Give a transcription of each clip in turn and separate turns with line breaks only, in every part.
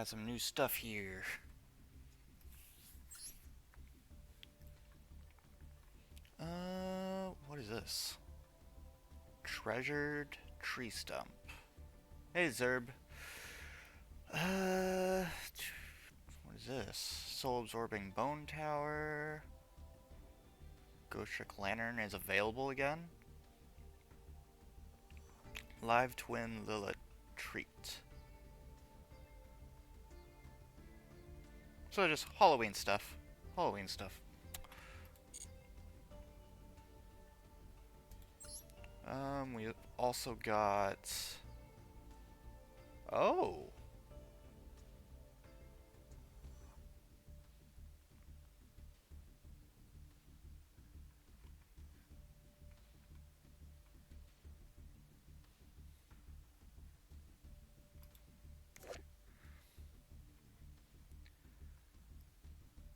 got some new stuff here. What is this? Treasured tree stump. Hey, Zerb. What is this? Soul absorbing bone tower. Ghost trick lantern is available again. Live twin Lilith treat. So just Halloween stuff. Halloween stuff. We also got... Oh!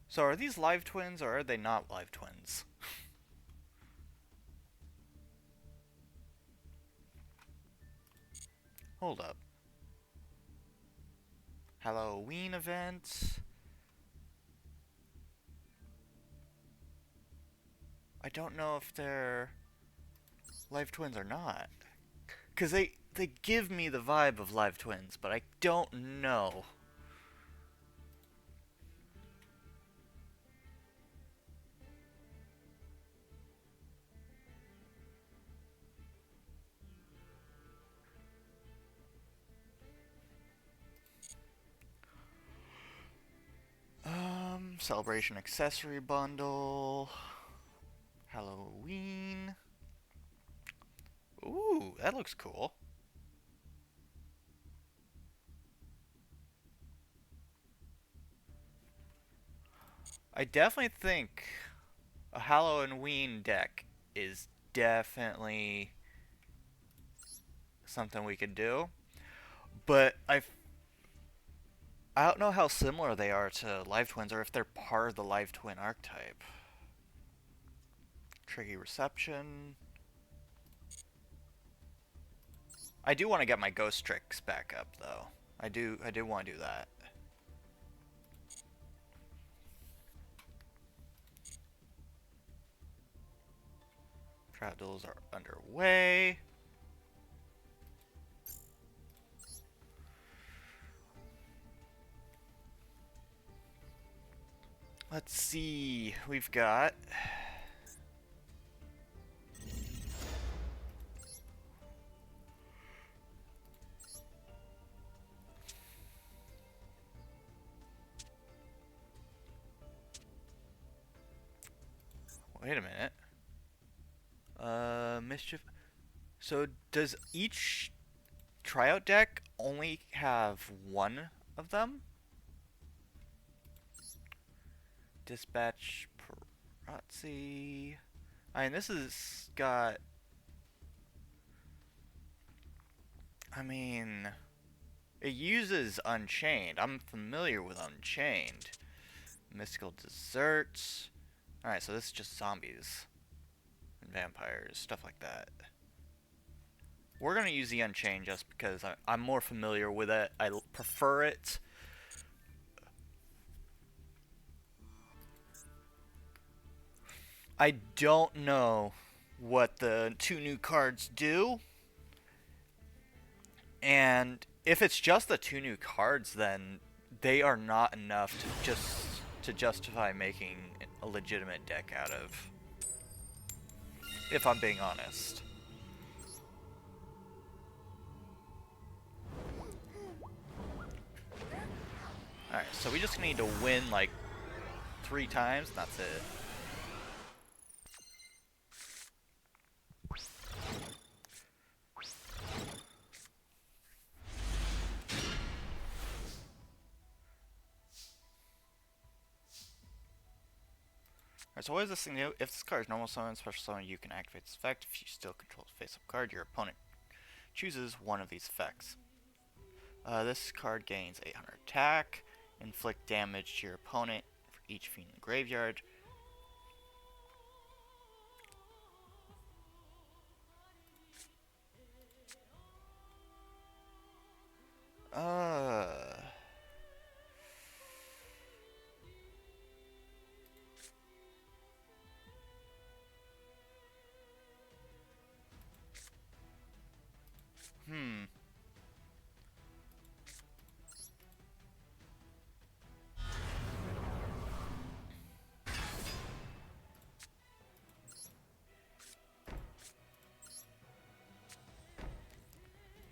So are these live twins or are they not live twins? Hold up. Halloween event. I don't know if they're live twins or not. Because they give me the vibe of live twins, but I don't know. Celebration accessory bundle. Halloween. Ooh, that looks cool. I definitely think a Halloween deck is definitely something we could do. But I don't know how similar they are to Live Twins or if they're part of the Live Twin archetype. Tricky Reception. I do want to get my Ghost Tricks back up though. I do want to do that. Trap duels are underway. Let's see. We've got... Wait a minute. Mischief... So does each tryout deck only have one of them? Dispatch Parazzi. I mean, this has got... I mean... It uses Unchained. I'm familiar with Unchained. Mystical Desserts. Alright, so this is just zombies. And vampires, stuff like that. We're going to use the Unchained just because I'm more familiar with it. I prefer it. I don't know what the two new cards do. And if it's just the two new cards, then they are not enough to justify making a legitimate deck out of. If I'm being honest. Alright, so we just need to win like 3 times, and that's it. Alright, so what does this thing do? If this card is normal summon, special summon, you can activate this effect. If you still control the face-up card, your opponent chooses one of these effects. This card gains 800 attack, inflict damage to your opponent for each fiend in the graveyard.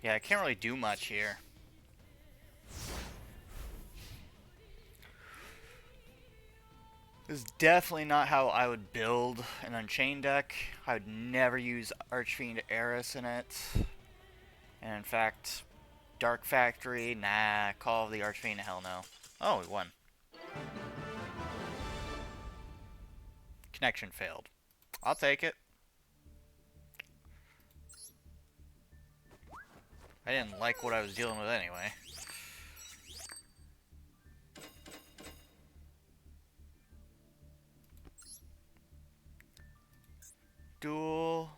Yeah, I can't really do much here. This is definitely not how I would build an Unchained deck. I would never use Archfiend Eris in it. And in fact, Dark Factory, nah. Call of the Archfiend, hell no. Oh, we won. Connection failed. I'll take it. I didn't like what I was dealing with anyway. Duel.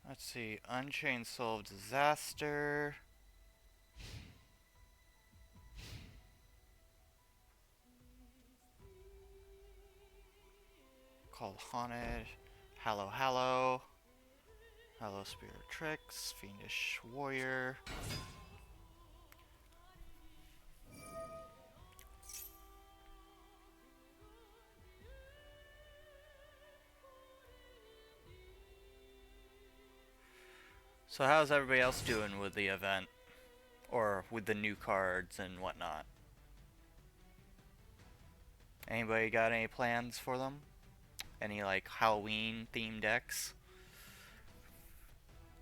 Let's see. Unchained Soul of Disaster. Called Haunted. Hallow Hallow. Hallow Spirit Tricks. Fiendish Warrior. So how's everybody else doing with the event? Or with the new cards and whatnot? Anybody got any plans for them? Any like Halloween themed decks?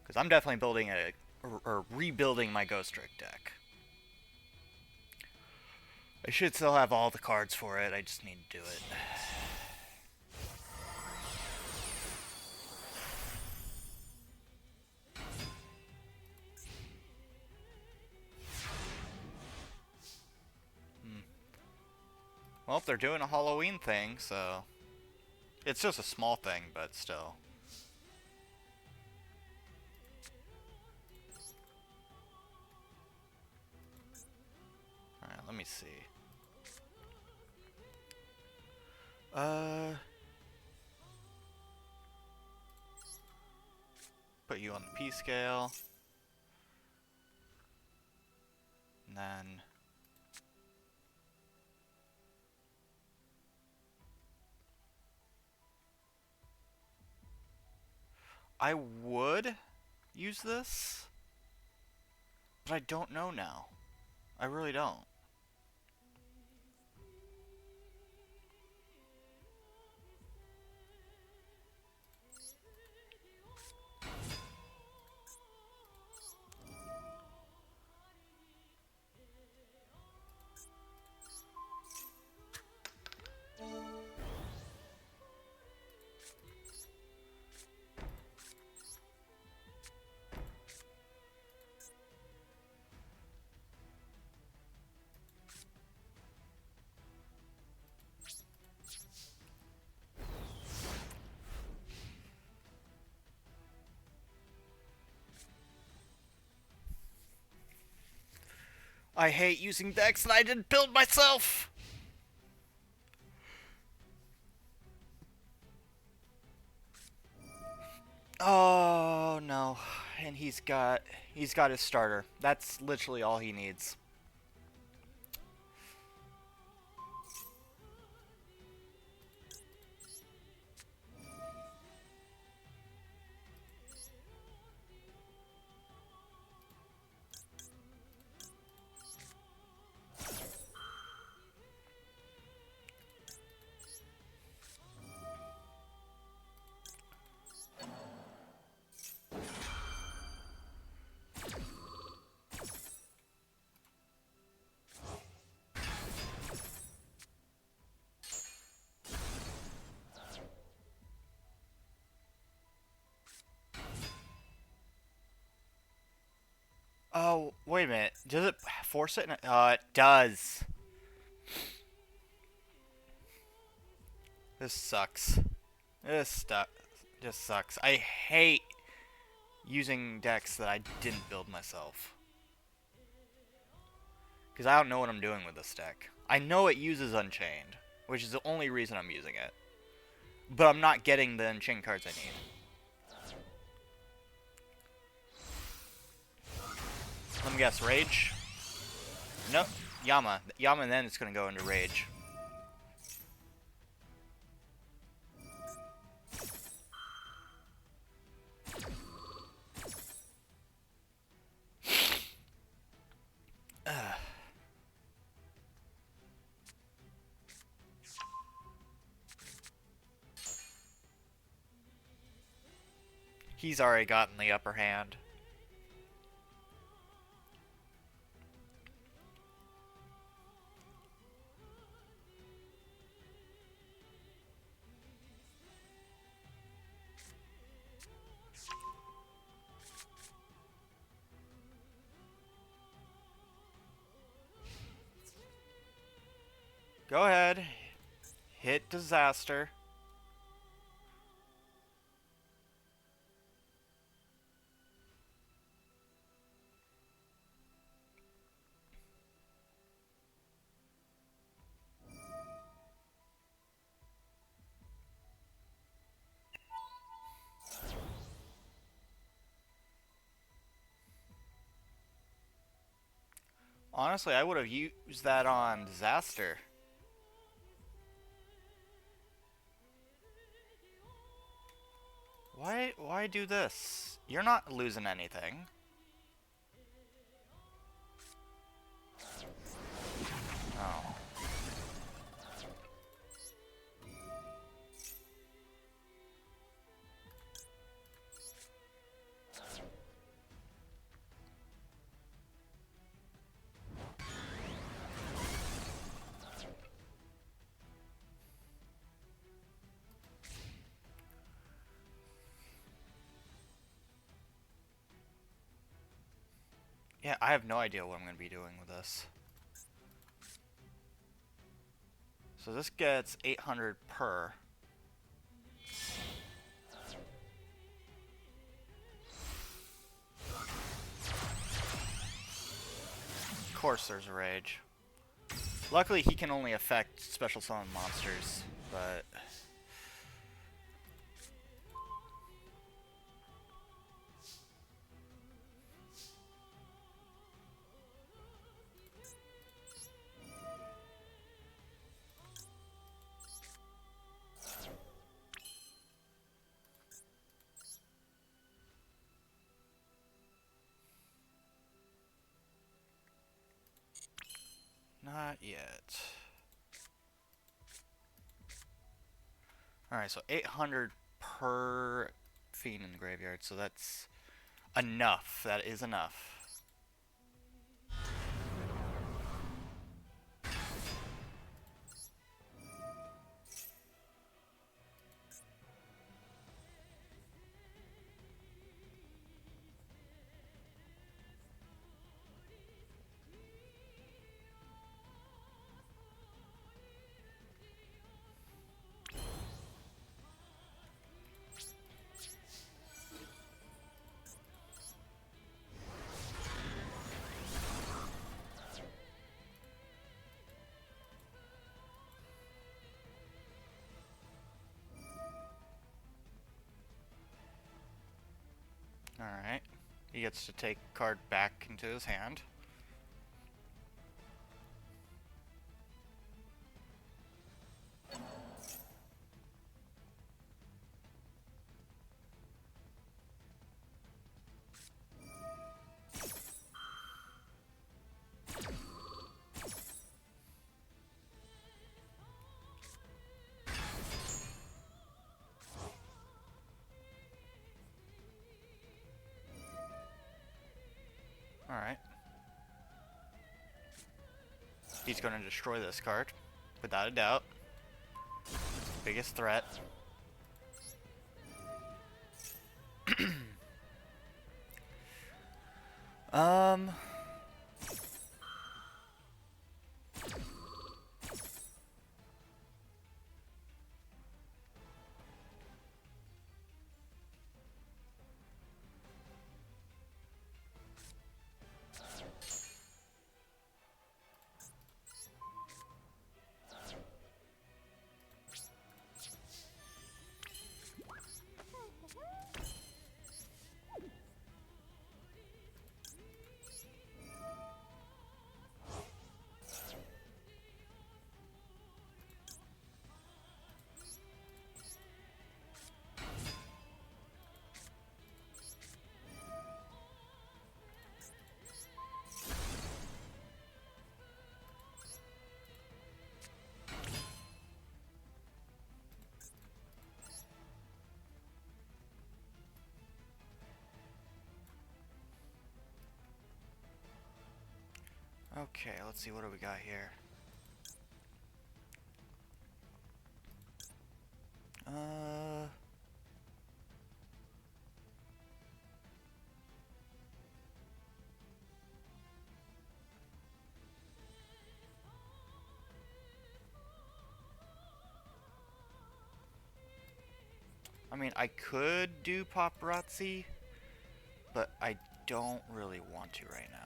Because I'm definitely building or rebuilding my Ghost Trick deck. I should still have all the cards for it, I just need to do it. Well, they're doing a Halloween thing, so... It's just a small thing, but still. Alright, let me see. Put you on the P scale. And then... I would use this, but I don't know now. I really don't. I hate using decks that I didn't build myself! Oh no. And he's got his starter. That's literally all he needs. Oh, wait a minute. Does it force it? It does. This sucks. This stuff just sucks. I hate using decks that I didn't build myself. Because I don't know what I'm doing with this deck. I know it uses Unchained, which is the only reason I'm using it. But I'm not getting the Unchained cards I need. Let me guess, Rage? Nope, Yama. Yama, and then it's going to go into Rage. He's already gotten the upper hand. Go ahead. Hit Disaster. Honestly, I would have used that on Disaster. Why do this? You're not losing anything. Oh. Yeah, I have no idea what I'm going to be doing with this. So this gets 800 per. Of course there's a Rage. Luckily he can only affect special summon monsters, but... Not yet. Alright, so 800 per Fiend in the graveyard, so that's enough. That is enough. Alright. He gets to take a card back into his hand. Alright. He's going to destroy this card, without a doubt. Biggest threat. um... Okay, let's see, what do we got here? I mean, I could do paparazzi, but I don't really want to right now.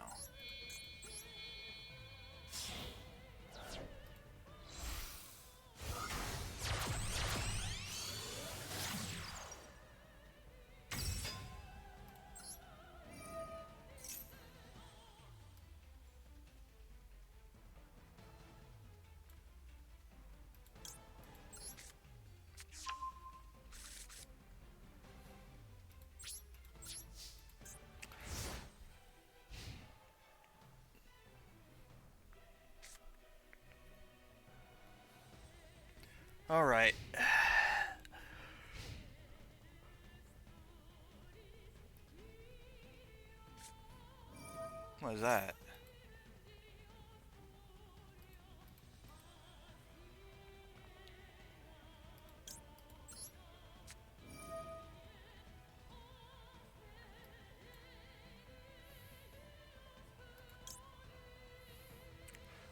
Alright. What is that?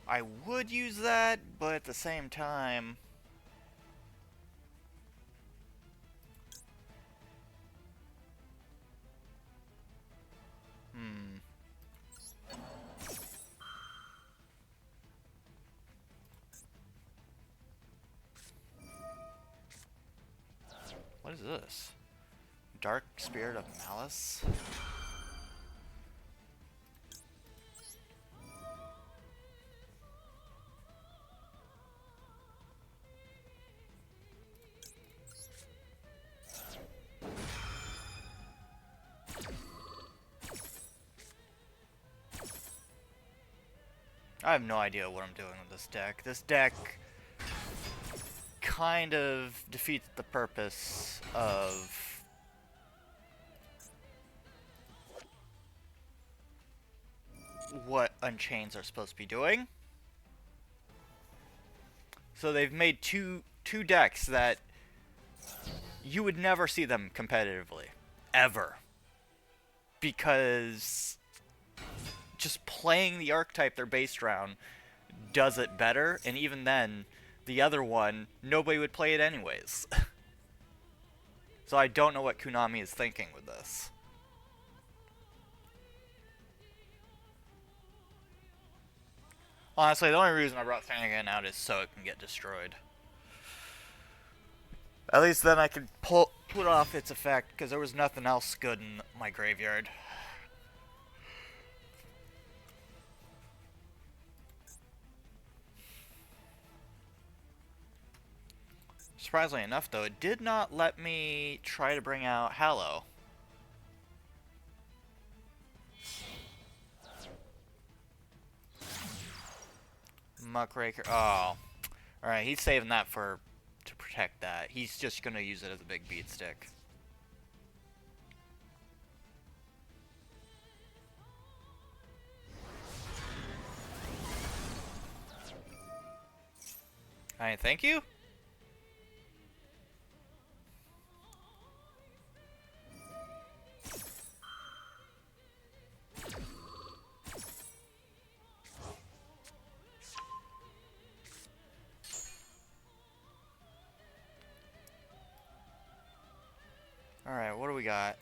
I would use that, but at the same time... Hmm. What is this? Dark Spirit of Malice? I have no idea what I'm doing with this deck. This deck kind of defeats the purpose of what Unchains are supposed to be doing. So they've made two decks that you would never see them competitively. Ever. Because just playing the archetype they're based around does it better, and even then, the other one, nobody would play it anyways. So I don't know what Konami is thinking with this. Honestly, the only reason I brought Thanagan out is so it can get destroyed. At least then I could put off its effect, because there was nothing else good in my graveyard. Surprisingly enough, though, it did not let me try to bring out Hallow. Muckraker. Oh. Alright, he's saving that to protect that. He's just gonna use it as a big beat stick. Alright, thank you. Alright, what do we got?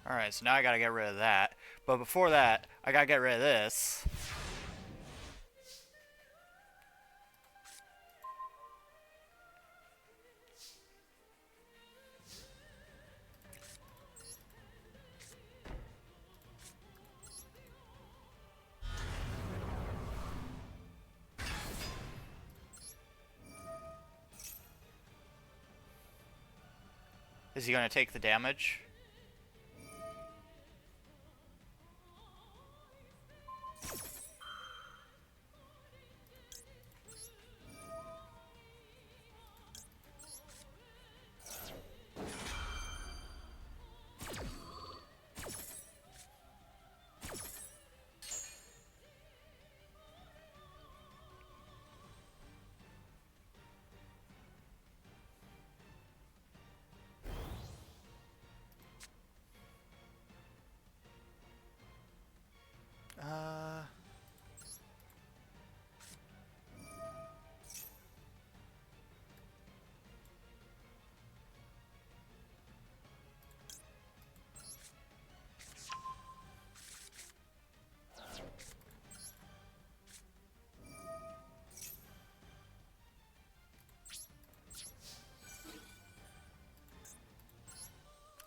Alright, so now I gotta get rid of that. But before that, I gotta get rid of this. Is he gonna take the damage?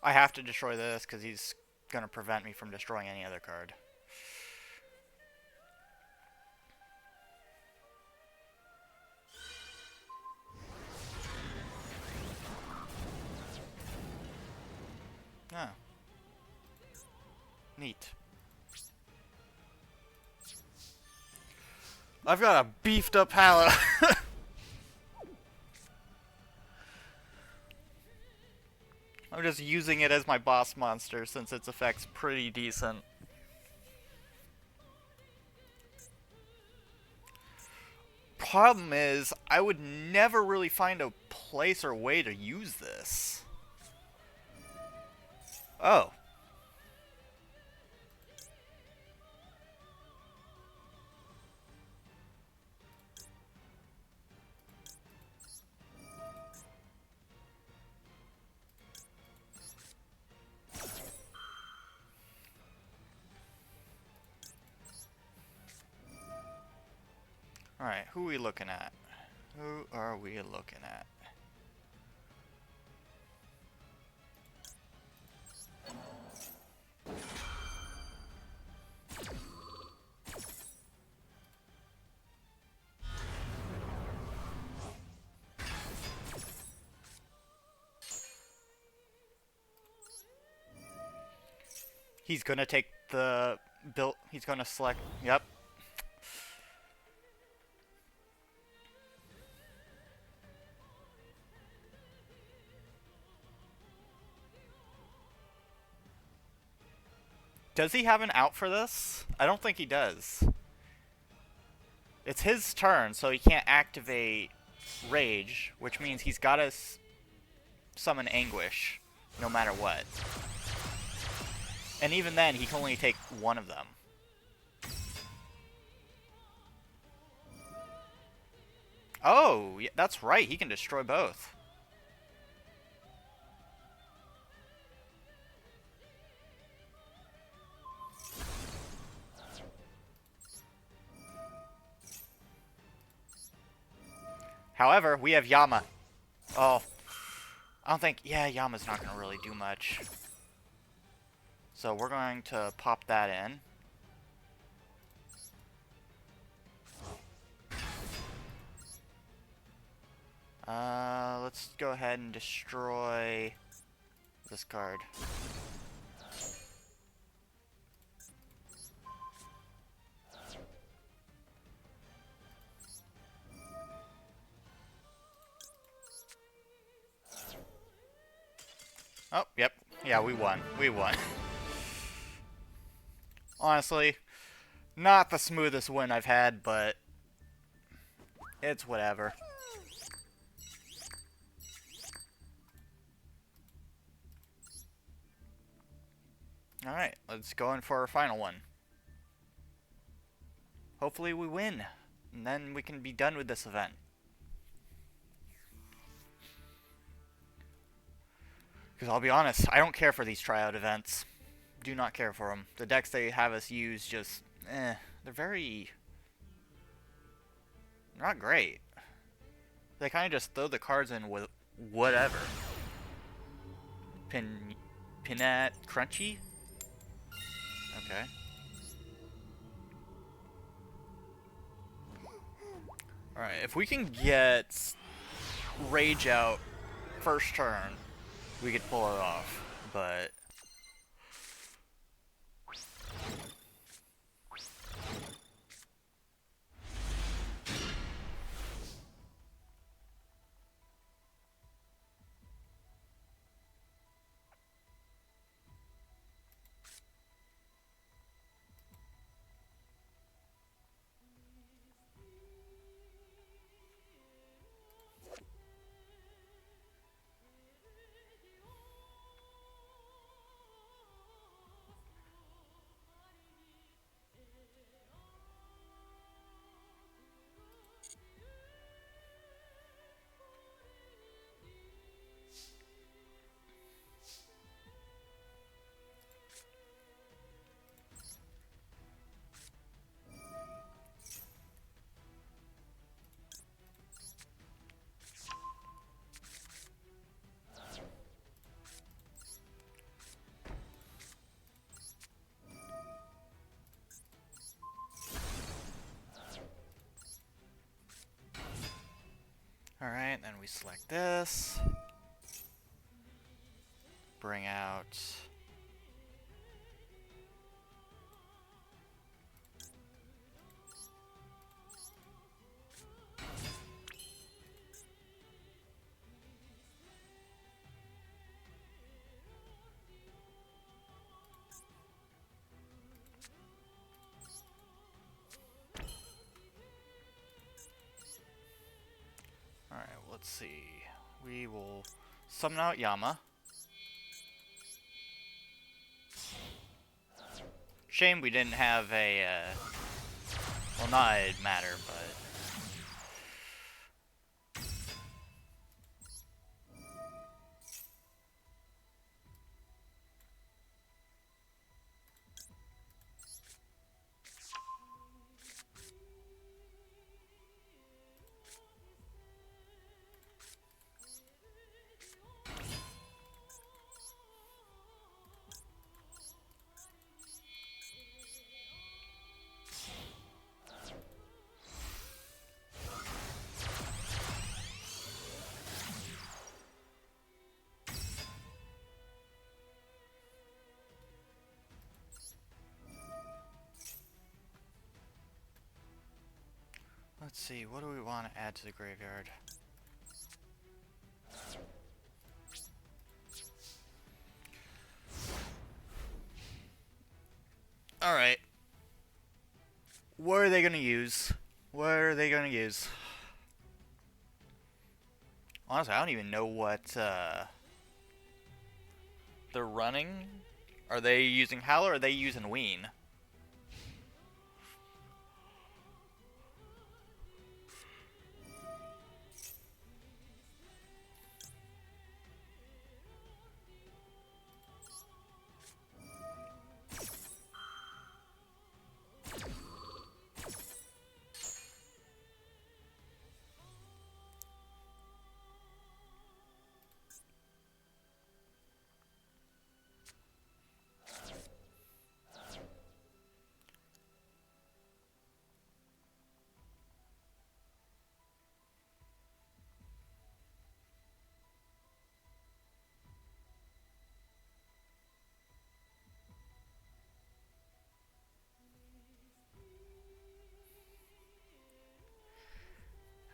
I have to destroy this because he's gonna prevent me from destroying any other card. Oh. Neat. I've got a beefed up palette. I'm just using it as my boss monster since its effect's pretty decent. Problem is, I would never really find a place or way to use this. Oh. Alright, who are we looking at? Who are we looking at? He's gonna take the build. He's gonna select. Yep. Does he have an out for this? I don't think he does. It's his turn, so he can't activate Rage, which means he's gotta summon Anguish, no matter what. And even then, he can only take one of them. Oh, yeah, that's right, he can destroy both. However, we have Yama. Oh. I don't think... Yeah, Yama's not going to really do much. So we're going to pop that in. Let's go ahead and destroy this card. Oh, yep. Yeah, we won. We won. Honestly, not the smoothest win I've had, but it's whatever. Alright, let's go in for our final one. Hopefully we win, and then we can be done with this event. Because I'll be honest, I don't care for these tryout events. Do not care for them. The decks they have us use just, they're very... not great. They kind of just throw the cards in with whatever. Pinat Crunchy? Okay. Alright, if we can get Rage out first turn, we could pull it off, but alright, then we select this. Bring out alright, let's see. We will summon out Yama. Shame we didn't have a, well, not a matter, but let's see, what do we want to add to the graveyard? Alright. What are they gonna use? What are they gonna use? Honestly, I don't even know what they're running. Are they using Howl or are they using Ween?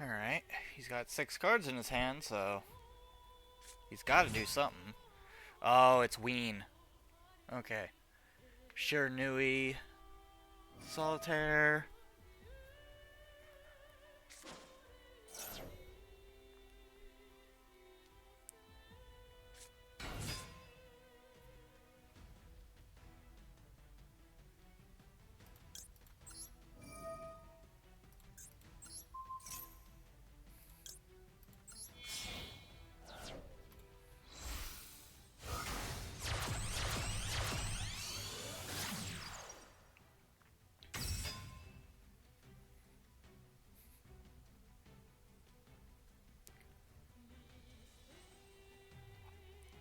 Alright, he's got 6 cards in his hand, so he's got to do something. Oh, it's Ween. Okay. Shiranui, Solitaire.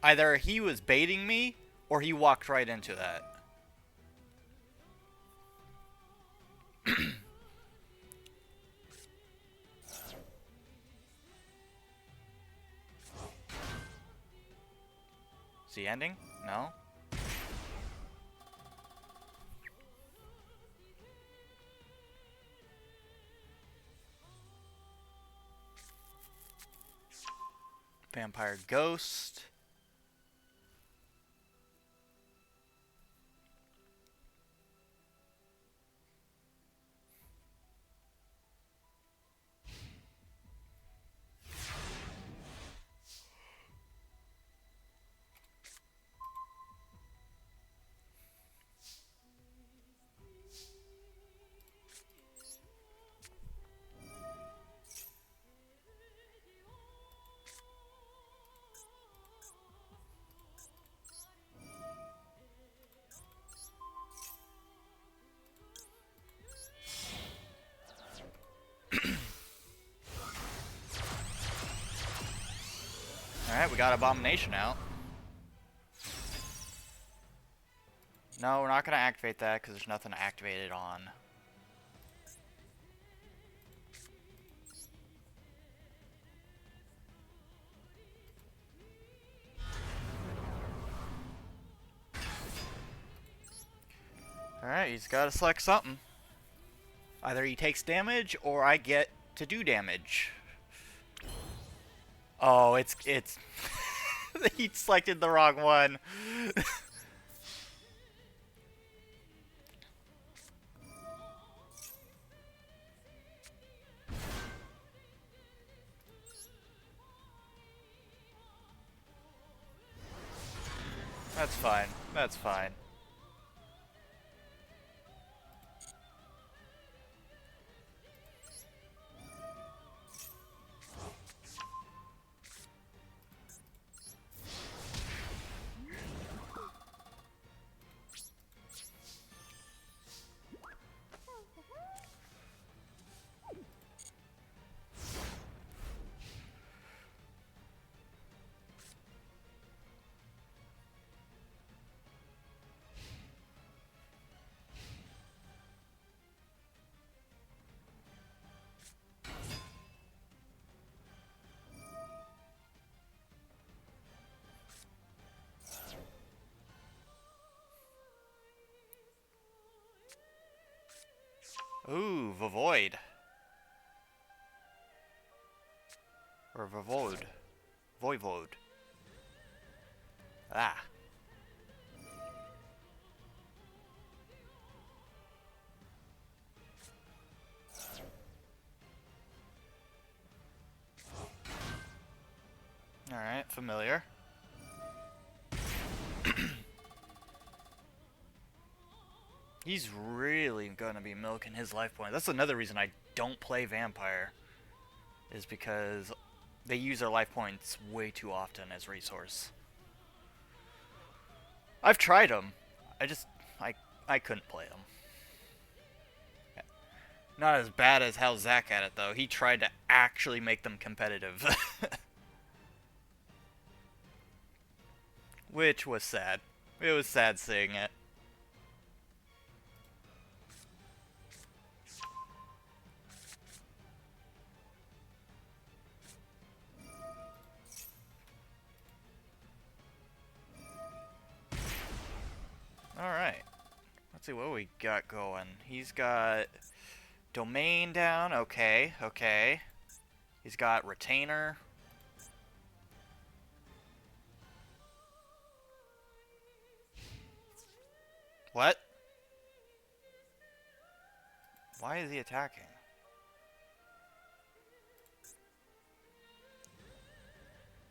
Either he was baiting me, or he walked right into that. Is he ending? No? Vampire Ghost. Alright, we got Abomination out. No, we're not going to activate that because there's nothing to activate it on. Alright, he's got to select something. Either he takes damage or I get to do damage. Oh, it's he selected the wrong one. That's fine. That's fine. Ooh, Void. Or Voivode. Voivode. Ah. Alright, familiar. He's really gonna be milking his life point. That's another reason I don't play Vampire. Is because they use their life points way too often as resource. I've tried them. I couldn't play them. Not as bad as how Zach had it though. He tried to actually make them competitive. Which was sad. It was sad seeing it. Alright. Let's see what we got going. He's got Domain down. Okay, okay. He's got Retainer. What? Why is he attacking?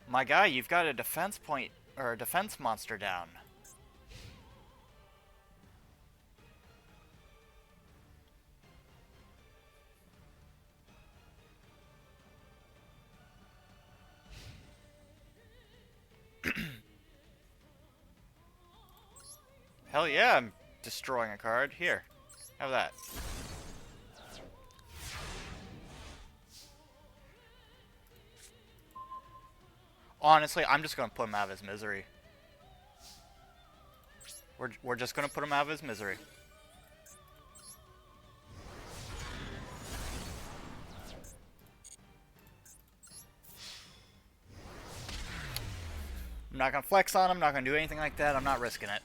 My guy, you've got a defense point, or a defense monster down. Hell yeah, I'm destroying a card. Here, have that. Honestly, I'm just gonna put him out of his misery. We're just gonna put him out of his misery. not gonna flex on him, not gonna do anything like that, I'm not risking it.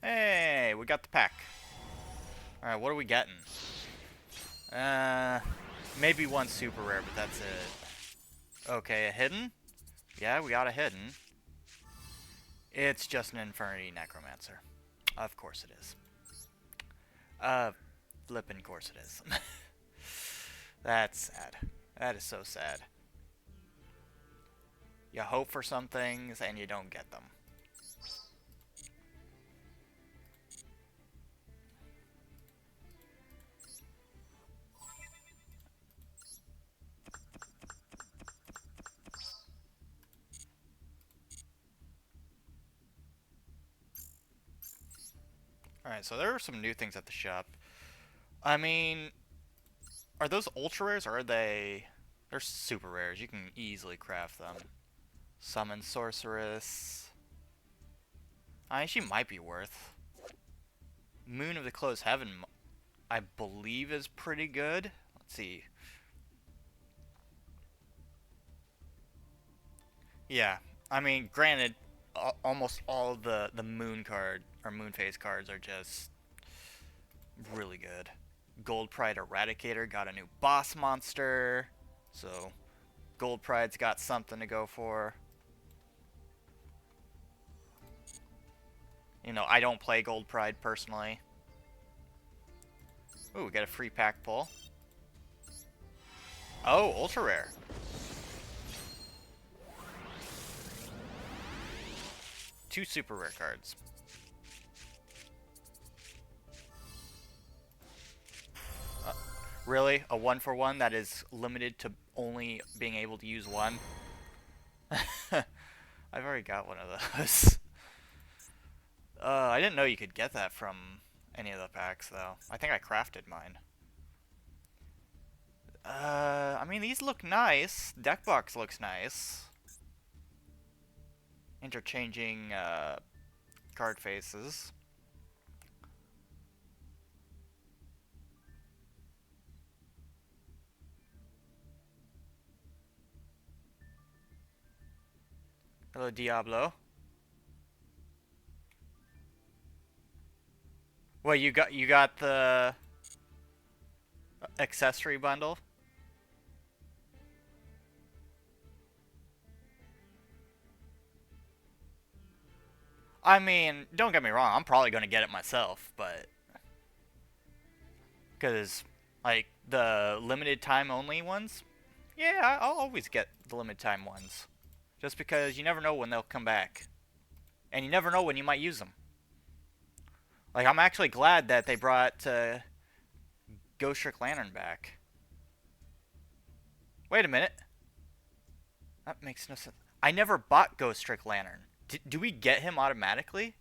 Hey, we got the pack. Alright, what are we getting? Maybe one super rare, but that's it. Okay, a hidden? Yeah, we got a hidden. It's just an Infernity Necromancer. Of course it is. Flippin' course it is. That's sad. That is so sad. You hope for some things and you don't get them. Alright, so there are some new things at the shop. I mean, are those ultra rares or are they... They're super rares. You can easily craft them. Summon Sorceress. I mean, she might be worth. Moon of the Closed Heaven, I believe, is pretty good. Let's see. Yeah, I mean, granted, almost all the moon card or moon phase cards are just really good. Gold Pride Eradicator got a new boss monster, so Gold Pride's got something to go for. You know, I don't play Gold Pride personally. Ooh, we got a free pack pull. Oh, ultra rare. Two super rare cards. Really? A 1-for-1 that is limited to only being able to use one? I've already got one of those. I didn't know you could get that from any of the packs, though. I think I crafted mine. I mean, these look nice. Deck box looks nice. Interchanging, card faces. Hello, Diablo. Well, you got the accessory bundle? I mean, don't get me wrong, I'm probably gonna get it myself, but because like the limited time only ones, yeah, I'll always get the limited time ones, just because you never know when they'll come back, and you never know when you might use them. Like, I'm actually glad that they brought Ghost Trick Lantern back. Wait a minute. That makes no sense. I never bought Ghost Trick Lantern. Do we get him automatically?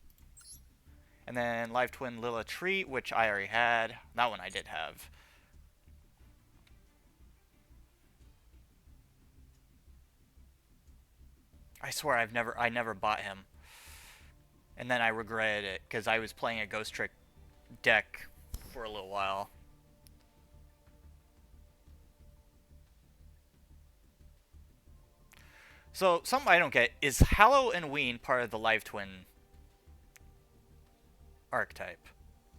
And then Live Twin Lila Treat, which I already had. That one I did have. I swear I never bought him. And then I regretted it because I was playing a Ghost Trick deck for a little while. So, something I don't get, is Hallow and Ween part of the Live Twin archetype?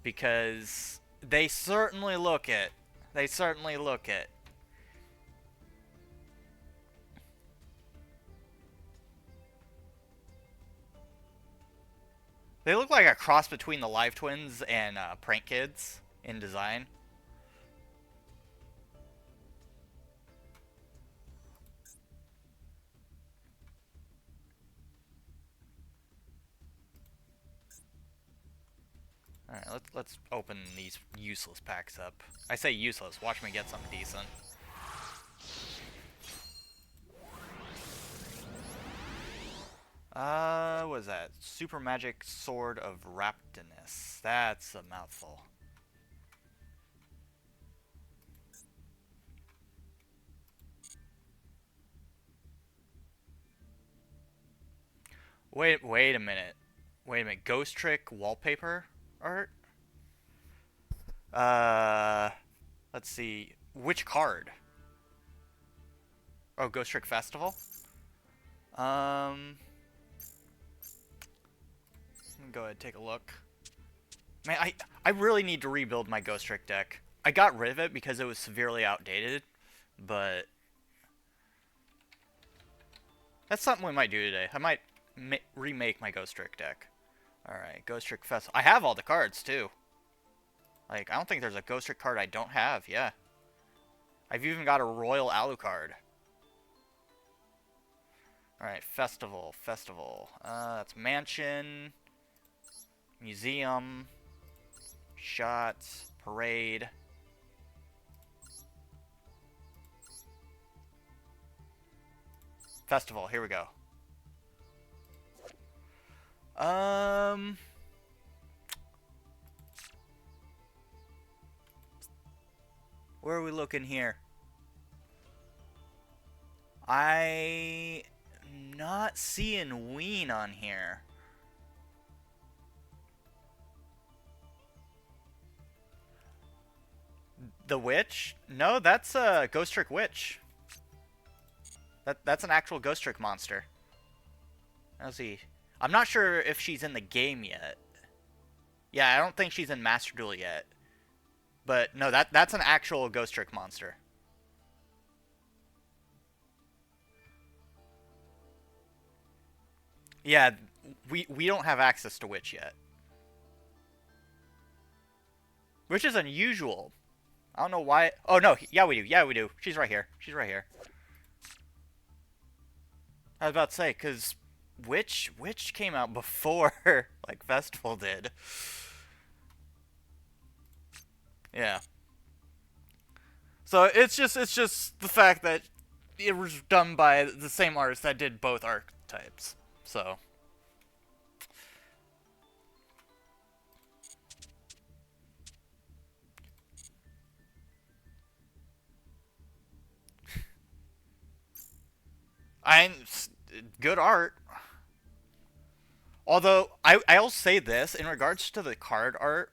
Because they certainly look it. They certainly look it. They look like a cross between the Live Twins and Prank Kids in design. Alright, let's open these useless packs up. I say useless, watch me get something decent. What is that? Super Magic Sword of Raptinus. That's a mouthful. Wait a minute. Wait a minute. Ghost Trick wallpaper art? Uh, let's see. Which card? Oh, Ghost Trick Festival? Um, let me go ahead and take a look. Man, I really need to rebuild my Ghost Trick deck. I got rid of it because it was severely outdated, but that's something we might do today. I might remake my Ghost Trick deck. Alright, Ghost Trick Festival. I have all the cards, too. Like, I don't think there's a Ghost Trick card I don't have, yeah. I've even got a Royal Alucard. Alright, Festival, Festival. That's Mansion, Museum, Shots, Parade. Festival, here we go. Where are we looking here? I'm not seeing Ween on here. The Witch? No, that's a Ghost Trick Witch. That's an actual Ghost Trick monster. Let's see. I'm not sure if she's in the game yet. Yeah, I don't think she's in Master Duel yet. But no, that's an actual Ghost Trick monster. Yeah, we don't have access to Witch yet. Which is unusual. I don't know why. Oh no, yeah we do. Yeah we do. She's right here. She's right here. I was about to say, cause Witch came out before like Festival did. Yeah. So it's just the fact that it was done by the same artist that did both archetypes. So I good art. Although I'll say this in regards to the card art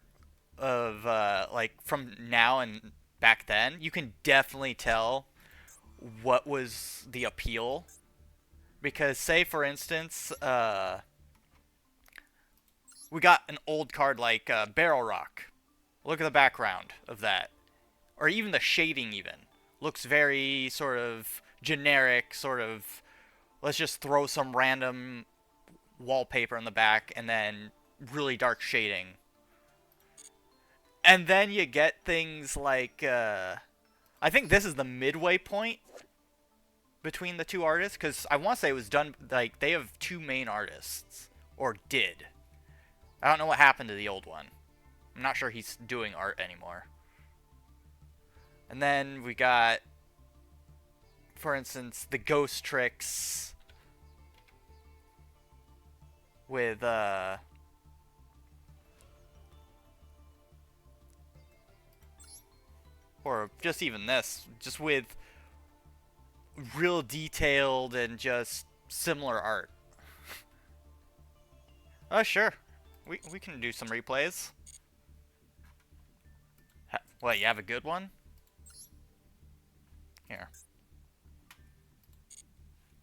of like from now and back then, you can definitely tell what was the appeal. Because say for instance, we got an old card like Barrel Rock. Look at the background of that, or even the shading even looks very sort of generic, sort of let's just throw some random wallpaper in the back and then really dark shading. And then you get things like I think this is the midway point between the two artists, because I want to say it was done like they have two main artists, or did. I don't know what happened to the old one. I'm not sure he's doing art anymore. And then we got, for instance, the Ghost Tricks with or just even this, just with real detailed and just similar art. Oh sure, we can do some replays. What, you have a good one? Here.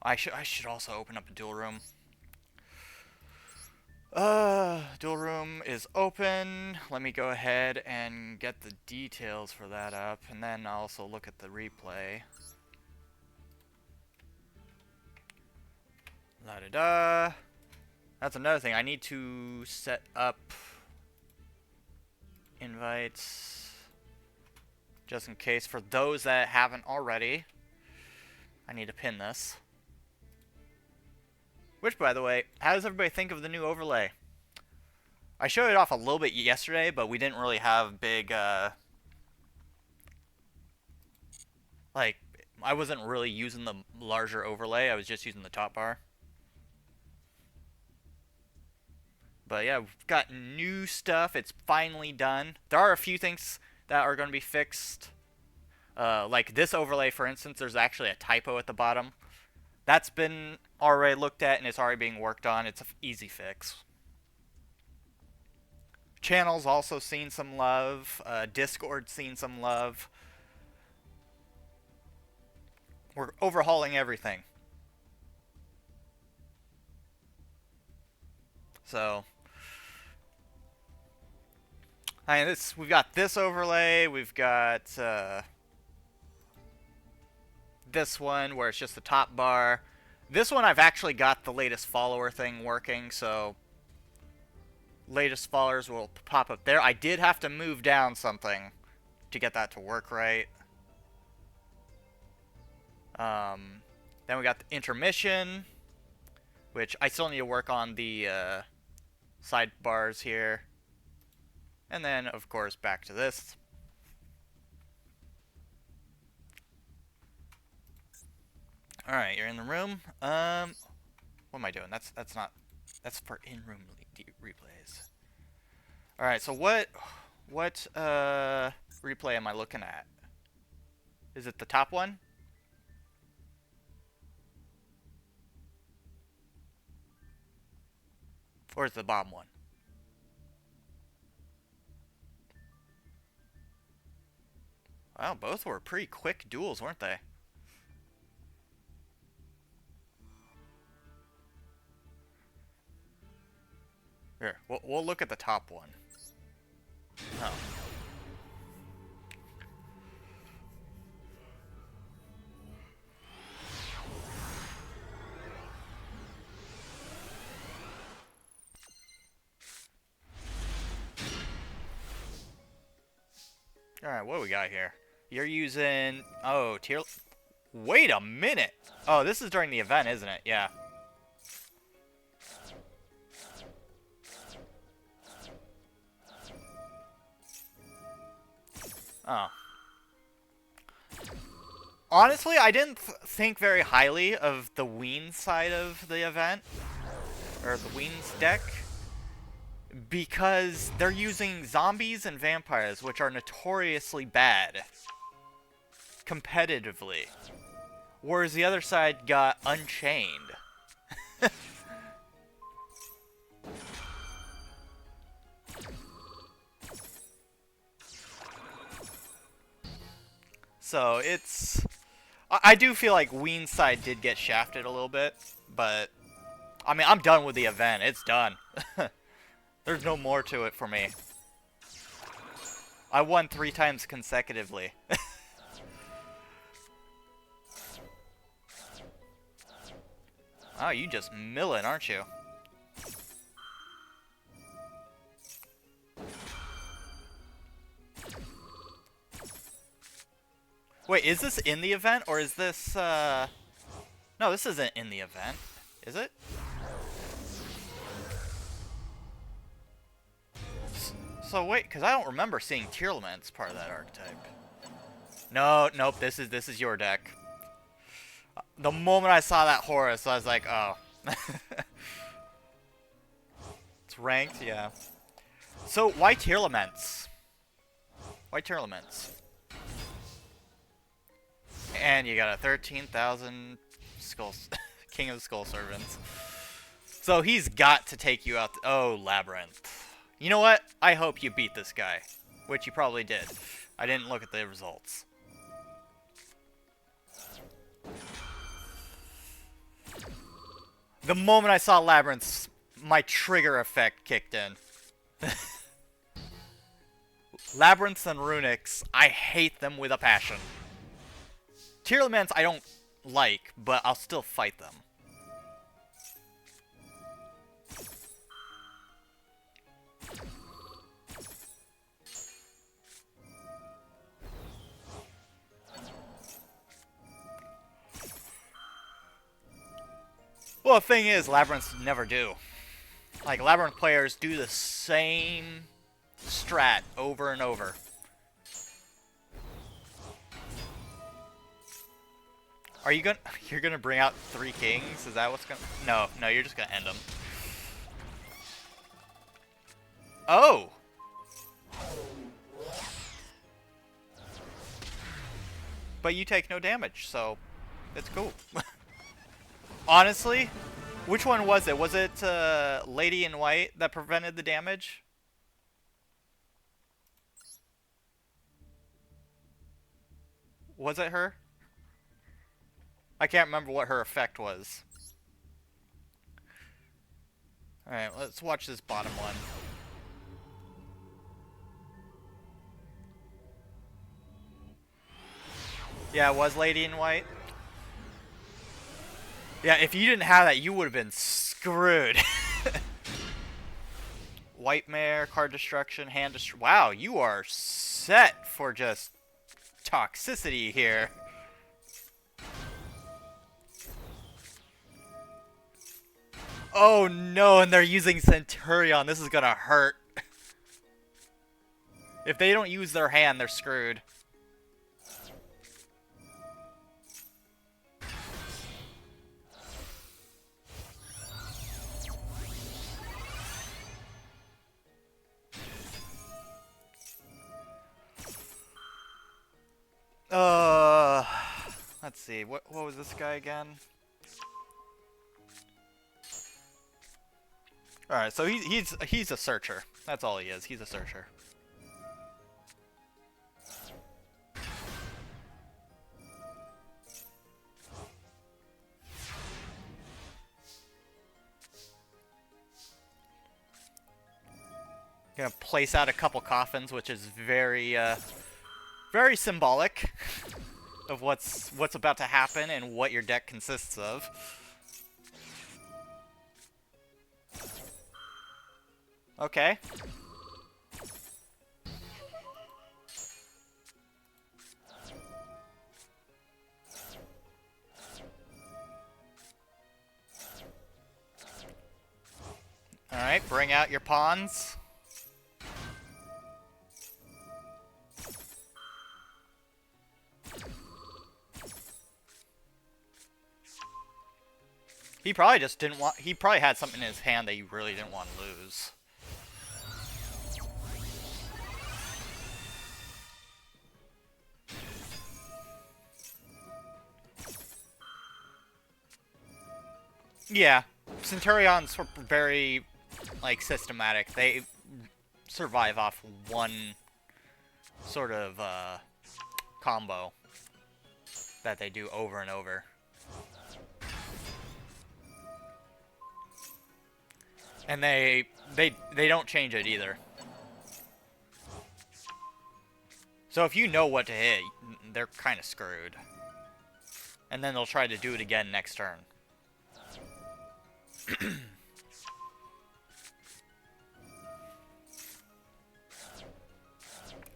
I should also open up a duel room. Duel room is open. Let me go ahead and get the details for that up, and then I'll also look at the replay. La-da-da. That's another thing. I need to set up invites just in case for those that haven't already. I need to pin this. Which, by the way, how does everybody think of the new overlay? I showed it off a little bit yesterday, but we didn't really have big, like, I wasn't really using the larger overlay. I was just using the top bar. But yeah, we've got new stuff. It's finally done. There are a few things that are going to be fixed. Like this overlay, for instance, there's actually a typo at the bottom. That's been already looked at and it's already being worked on. It's an easy fix. Channel's also seen some love. Discord's seen some love. We're overhauling everything. So, I mean, we've got this overlay. We've got this one where it's just the top bar. This one I've actually got the latest follower thing working, so latest followers will pop up there. I did have to move down something to get that to work right. Then we got the intermission, which I still need to work on the sidebars here. And then, of course, back to this. All right, you're in the room. What am I doing? That's for in-room replays. All right, so what replay am I looking at? Is it the top one? Or is it the bottom one? Well, both were pretty quick duels, weren't they? Here, we'll look at the top one. Oh. Alright, what do we got here? You're using... Oh, tier... Wait a minute! Oh, this is during the event, isn't it? Yeah. Oh. Honestly, I didn't think very highly of the Ween side of the event. Or the Ween's deck. Because they're using zombies and vampires, which are notoriously bad. Competitively. Whereas the other side got Unchained. So it's... I do feel like Ween's side did get shafted a little bit, but... I mean, I'm done with the event. It's done. There's no more to it for me. I won 3 times consecutively. Oh, you just milling, aren't you? Wait, is this in the event, or is this, No, this isn't in the event. Is it? So wait, because I don't remember seeing Tearlaments part of that archetype. No, nope, this is your deck. The moment I saw that Horus, I was like, oh. It's ranked, yeah. So, why Tearlaments? Why Tearlaments? And you got a 13,000 skulls, King of the Skull Servants. So he's got to take you out. Oh, Labyrinth. You know what? I hope you beat this guy. Which you probably did. I didn't look at the results. The moment I saw Labyrinth, my trigger effect kicked in. Labyrinths and Runics, I hate them with a passion. Tearlaments I don't like, but I'll still fight them. Well, the thing is, Labyrinths never do. Like, Labyrinth players do the same strat over and over. Are you gonna... You're gonna bring out 3 kings? Is that what's gonna... No, you're just gonna end them. Oh! But you take no damage, so... It's cool. Honestly, which one was it? Was it Lady in White that prevented the damage? Was it her? I can't remember what her effect was. Alright, let's watch this bottom one. Yeah, it was Lady in White. Yeah, if you didn't have that, you would have been screwed. White Mare, card destruction, hand destruction. Wow, you are set for just toxicity here. Oh no, and they're using Centurion. This is gonna hurt. If they don't use their hand, they're screwed. Uh, let's see. What was this guy again? All right, so he's a searcher. That's all he is. He's a searcher. Gonna place out a couple coffins, which is very very symbolic of what's about to happen and what your deck consists of. Okay. Alright, bring out your pawns. He probably just didn't want... He probably had something in his hand that he really didn't want to lose. Yeah. Centurions were very, like, systematic. They survive off one sort of, combo that they do over and over. And they don't change it either. So if you know what to hit, they're kind of screwed. And then they'll try to do it again next turn.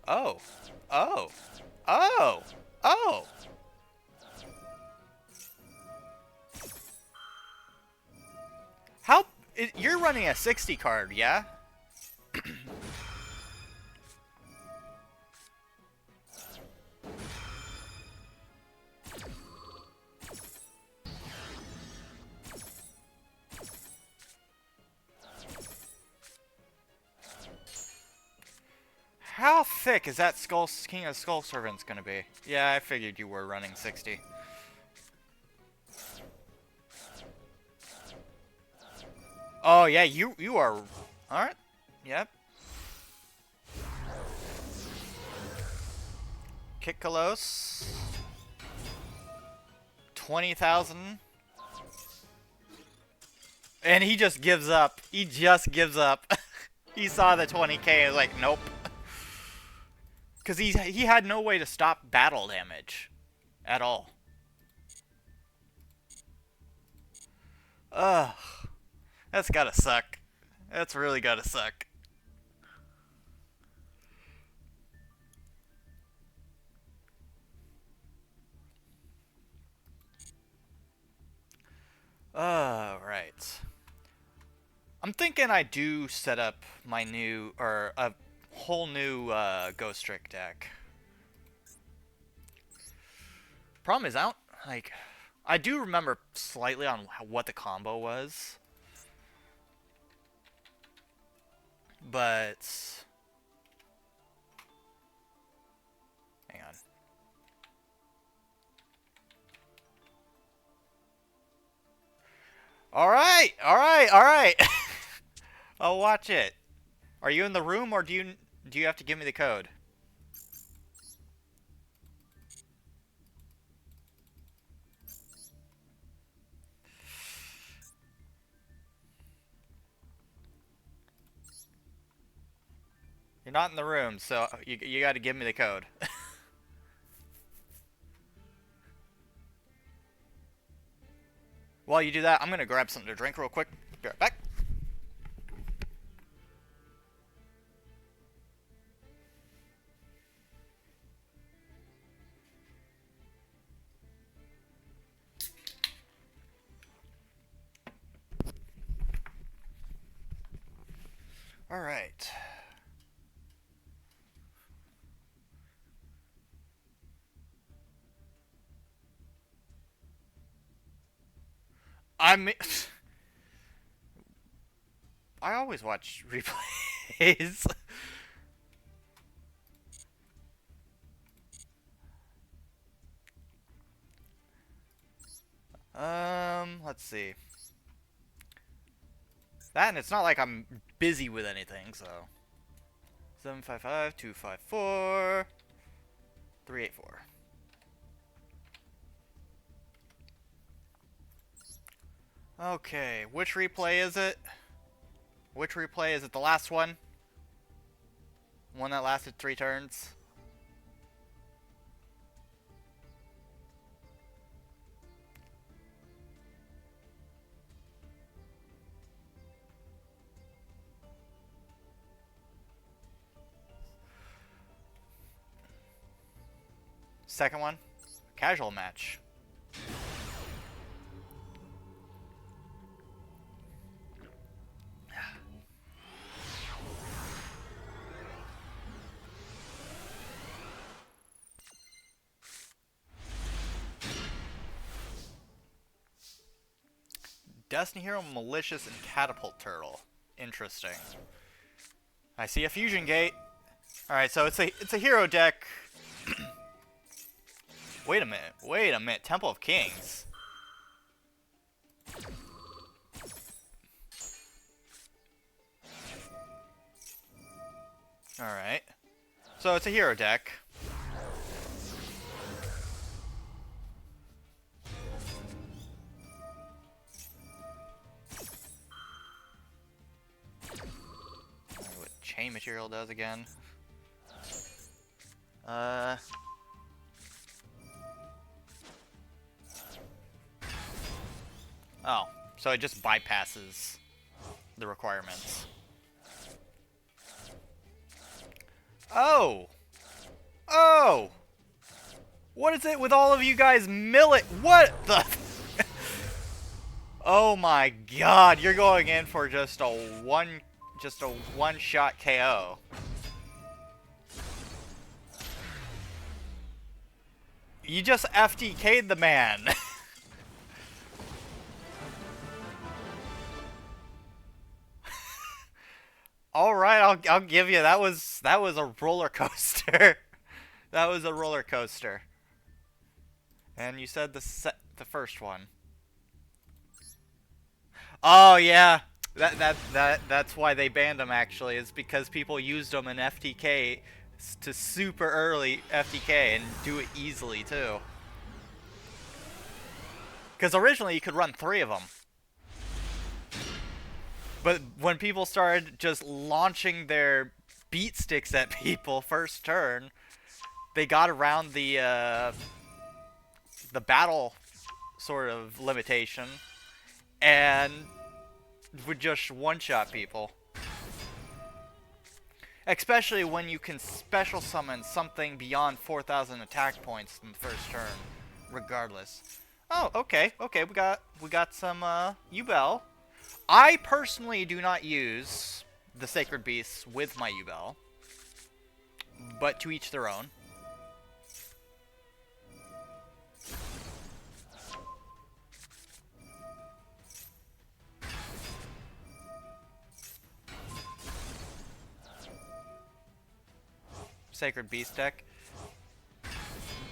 Oh. Oh. Oh. Oh. How... You're running a 60 card, yeah? How thick is that King of Skull Servants gonna be? Yeah, I figured you were running 60. Oh yeah, you are... Alright. Yep. Kick Kalos. 20,000. And he just gives up. He just gives up. He saw the 20k and was like, nope. Because he had no way to stop battle damage. At all. Ugh. That's gotta suck. That's really gotta suck. Right. I'm thinking I do set up my new, or a whole new Ghost Trick deck. Problem is, I do remember slightly on what the combo was. But... Hang on. Alright! Alright! Alright! I'll watch it. Are you in the room, or do you have to give me the code? You're not in the room, so you got to give me the code. While you do that, I'm gonna grab something to drink real quick. Be right back. All right. I always watch replays. Let's see. That, and it's not like I'm busy with anything, so. 755-254-384. Okay, which replay is it? Which replay is it? The last one? One that lasted 3 turns? Second one? Casual match. Destiny Hero, Malicious, and Catapult Turtle. Interesting. I see a Fusion Gate. Alright, so it's a hero deck. Wait a minute. Temple of Kings. Alright. So it's a hero deck. What chain material does again. Oh, so it just bypasses the requirements. Oh! Oh! What is it with all of you guys What the? Oh my god, you're going in for just a one-shot KO. You just FTK'd the man. All right, I'll give you that was a roller coaster. That was a roller coaster. And you said the first one. Oh yeah, that's why they banned them actually. Is because people used them in FTK to super early FTK and do it easily too. Because originally you could run 3 of them. But when people started just launching their beat sticks at people first turn, they got around the battle sort of limitation and would just one-shot people. Especially when you can special summon something beyond 4,000 attack points in the first turn, regardless. Oh, okay, we got some U-Bell. I personally do not use the Sacred Beasts with my U-Bell, but to each their own. Sacred Beast deck.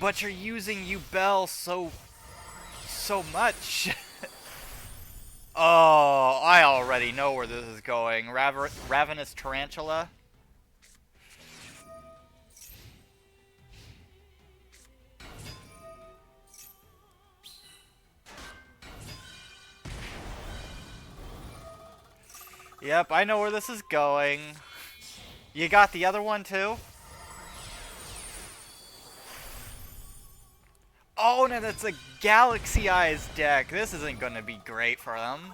But you're using U-Bell so much. Oh, I already know where this is going. Ravenous Tarantula. Yep, I know where this is going. You got the other one too? Oh, no, that's a Galaxy Eyes deck. This isn't going to be great for them.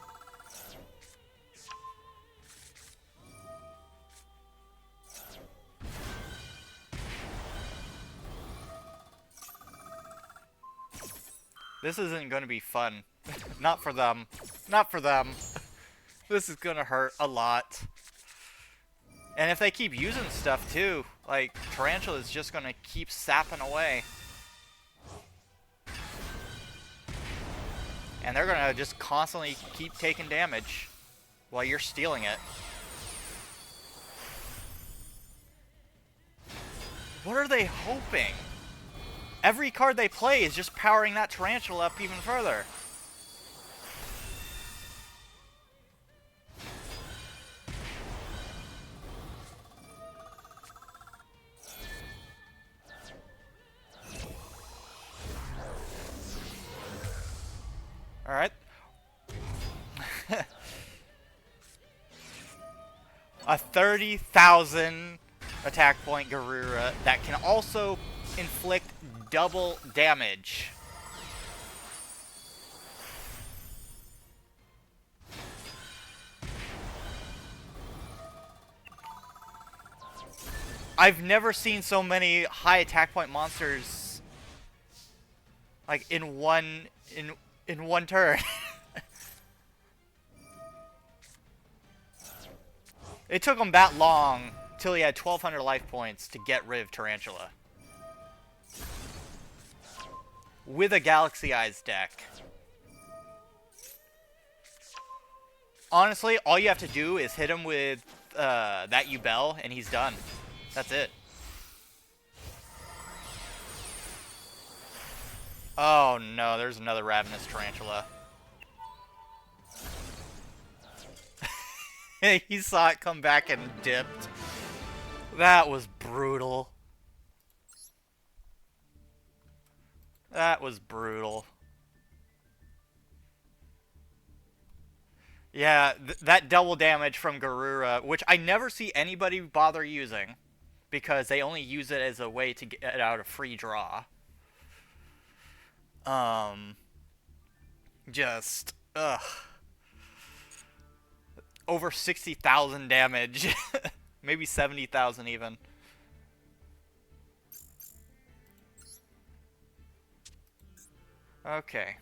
This isn't going to be fun. Not for them. Not for them. This is going to hurt a lot. And if they keep using stuff too, like, Tarantula is just going to keep sapping away. And they're going to just constantly keep taking damage while you're stealing it. What are they hoping? Every card they play is just powering that Tarantula up even further. Alright. A 30,000 attack point Garura that can also inflict double damage. I've never seen so many high attack point monsters like in one turn. It took him that long till he had 1,200 life points to get rid of Tarantula. With a Galaxy Eyes deck. Honestly, all you have to do is hit him with that Ubel, and he's done. That's it. Oh no, there's another Ravenous Tarantula. He saw it come back and dipped. That was brutal. That was brutal. Yeah, that double damage from Garura, which I never see anybody bother using, because they only use it as a way to get out a free draw. Just, ugh. Over 60,000 damage. Maybe 70,000 even. Okay.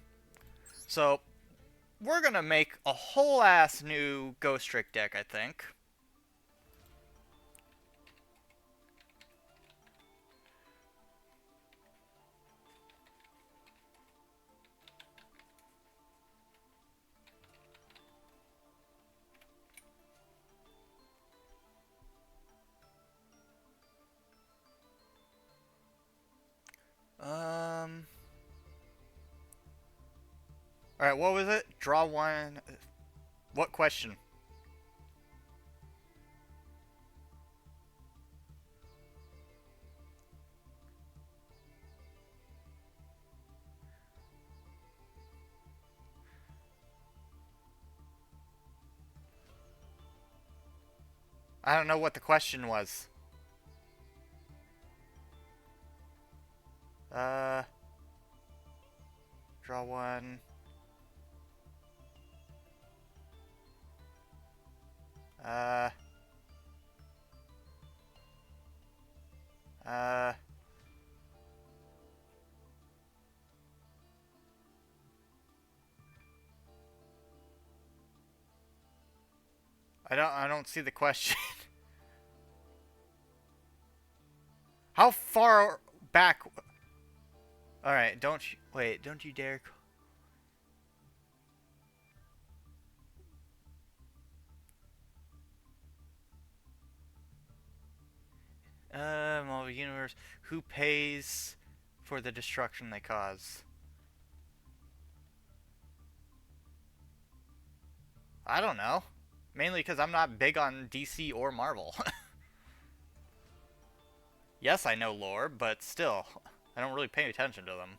So, we're gonna make a whole ass new Ghost Trick deck, I think. Alright, what was it? Draw one. What question? I don't know what the question was. Draw one. I don't see the question. How far back? Alright, wait, don't you dare. Marvel Universe, who pays for the destruction they cause? I don't know. Mainly because I'm not big on DC or Marvel. Yes, I know lore, but still, I don't really pay attention to them.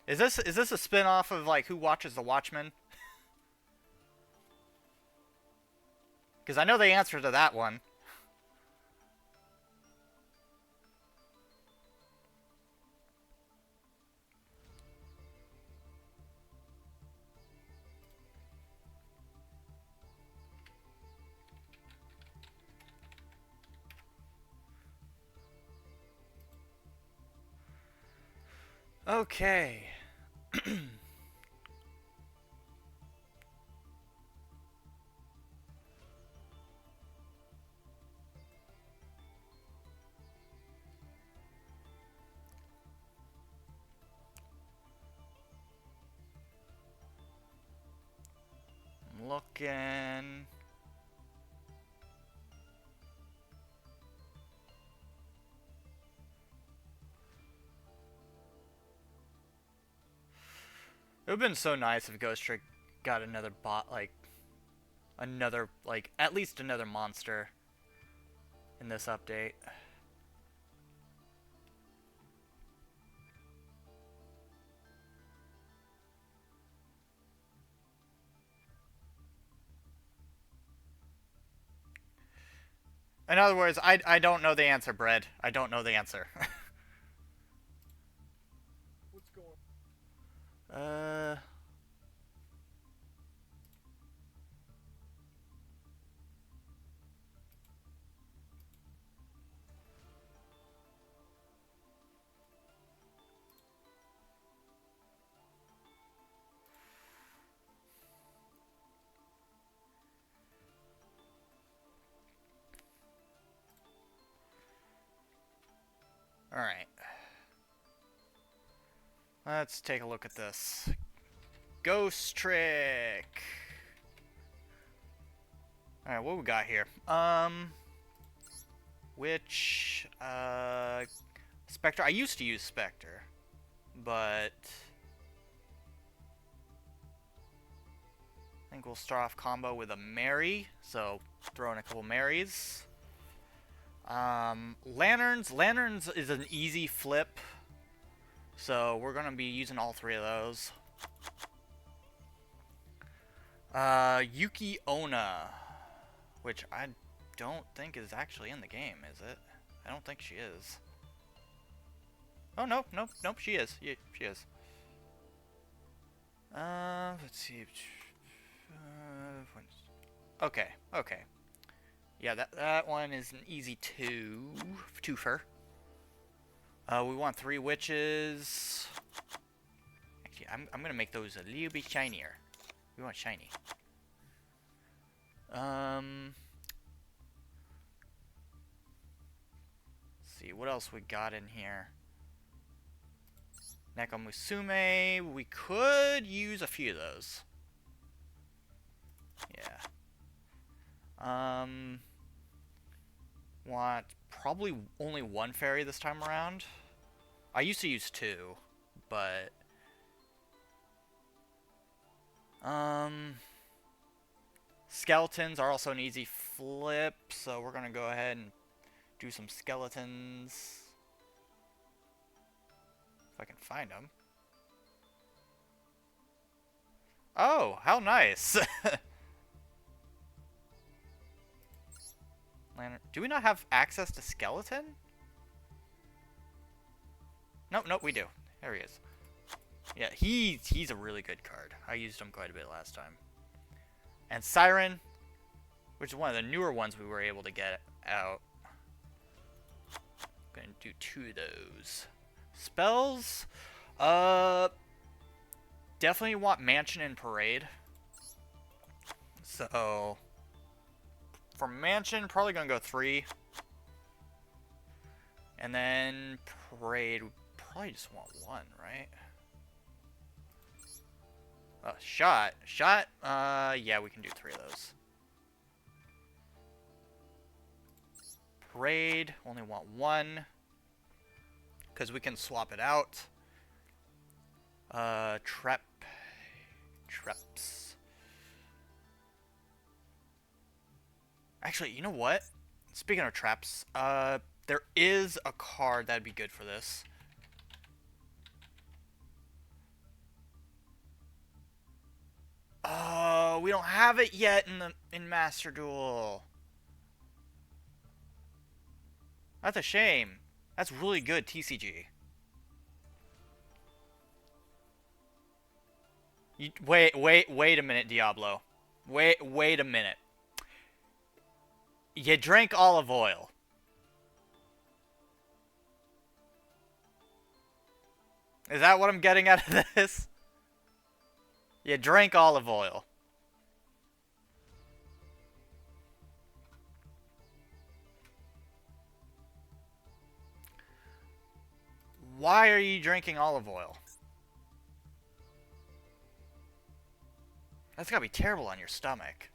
Is this a spin-off of like Who Watches the Watchmen? Because I know the answer to that one. Okay. I'm looking. It would have been so nice if Ghost Trick got another bot, like, at least another monster in this update. In other words, I don't know the answer, Bread. I don't know the answer.
What's going
uh... Alright. Let's take a look at this. Ghost Trick! Alright, what we got here? Spectre? I used to use Spectre, but I think we'll start off combo with a Mary, so throw in a couple Marys. Lanterns. Lanterns is an easy flip, so we're gonna be using all three of those. Yuki Onna, which I don't think is actually in the game, is it? I don't think she is. Oh, nope, she is. Yeah, she is. Let's see. Okay. Yeah, that one is an easy twofer. We want 3 witches. Actually, I'm gonna make those a little bit shinier. We want shiny. Let's see what else we got in here. Nekomusume. We could use a few of those. Yeah. Want probably only 1 fairy this time around. I used to use 2, but skeletons are also an easy flip, so we're gonna go ahead and do some skeletons if I can find them. Oh, how nice! Lantern. Do we not have access to skeleton? Nope, we do. There he is. Yeah, he's a really good card. I used him quite a bit last time. And Siren, which is one of the newer ones we were able to get out. Gonna do 2 of those. Spells? Definitely want Mansion and Parade. So, for Mansion, probably gonna go 3. And then Parade, we probably just want 1, right? Shot. Yeah, we can do 3 of those. Parade, only want 1. Because we can swap it out. Traps. Actually, you know what? Speaking of traps, there is a card that'd be good for this. Oh, we don't have it yet in Master Duel. That's a shame. That's really good TCG. Wait a minute, Diablo. Wait a minute. You drank olive oil. Is that what I'm getting out of this? You drank olive oil. Why are you drinking olive oil? That's gotta be terrible on your stomach.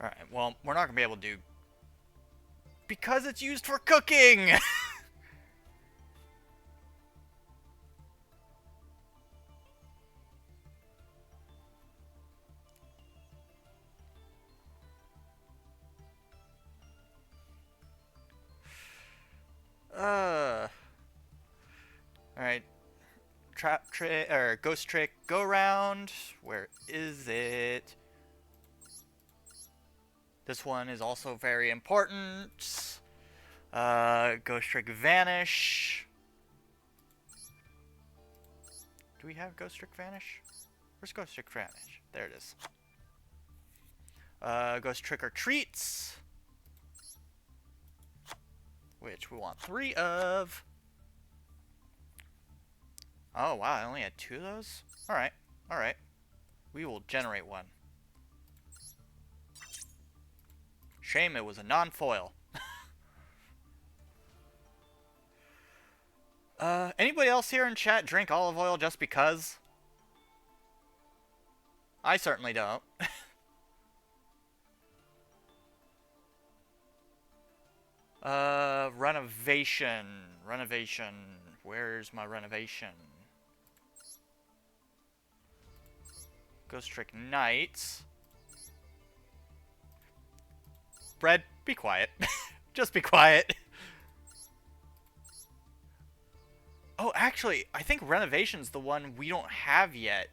Alright, well, we're not gonna be able to do... Because it's used for cooking! Alright. Trap trick, or ghost trick, go round. Where is it? This one is also very important. Ghost trick vanish. Do we have ghost trick vanish? Where's ghost trick vanish? There it is. Ghost trick or treats. Which we want 3 of. Oh, wow, I only had 2 of those? Alright, alright. We will generate one. Shame it was a non-foil. Anybody else here in chat drink olive oil just because? I certainly don't. Renovation. Renovation. Where's my renovation? Ghost Trick Knights. Bread, be quiet. Just be quiet. Oh, actually, I think Renovation's the one we don't have yet.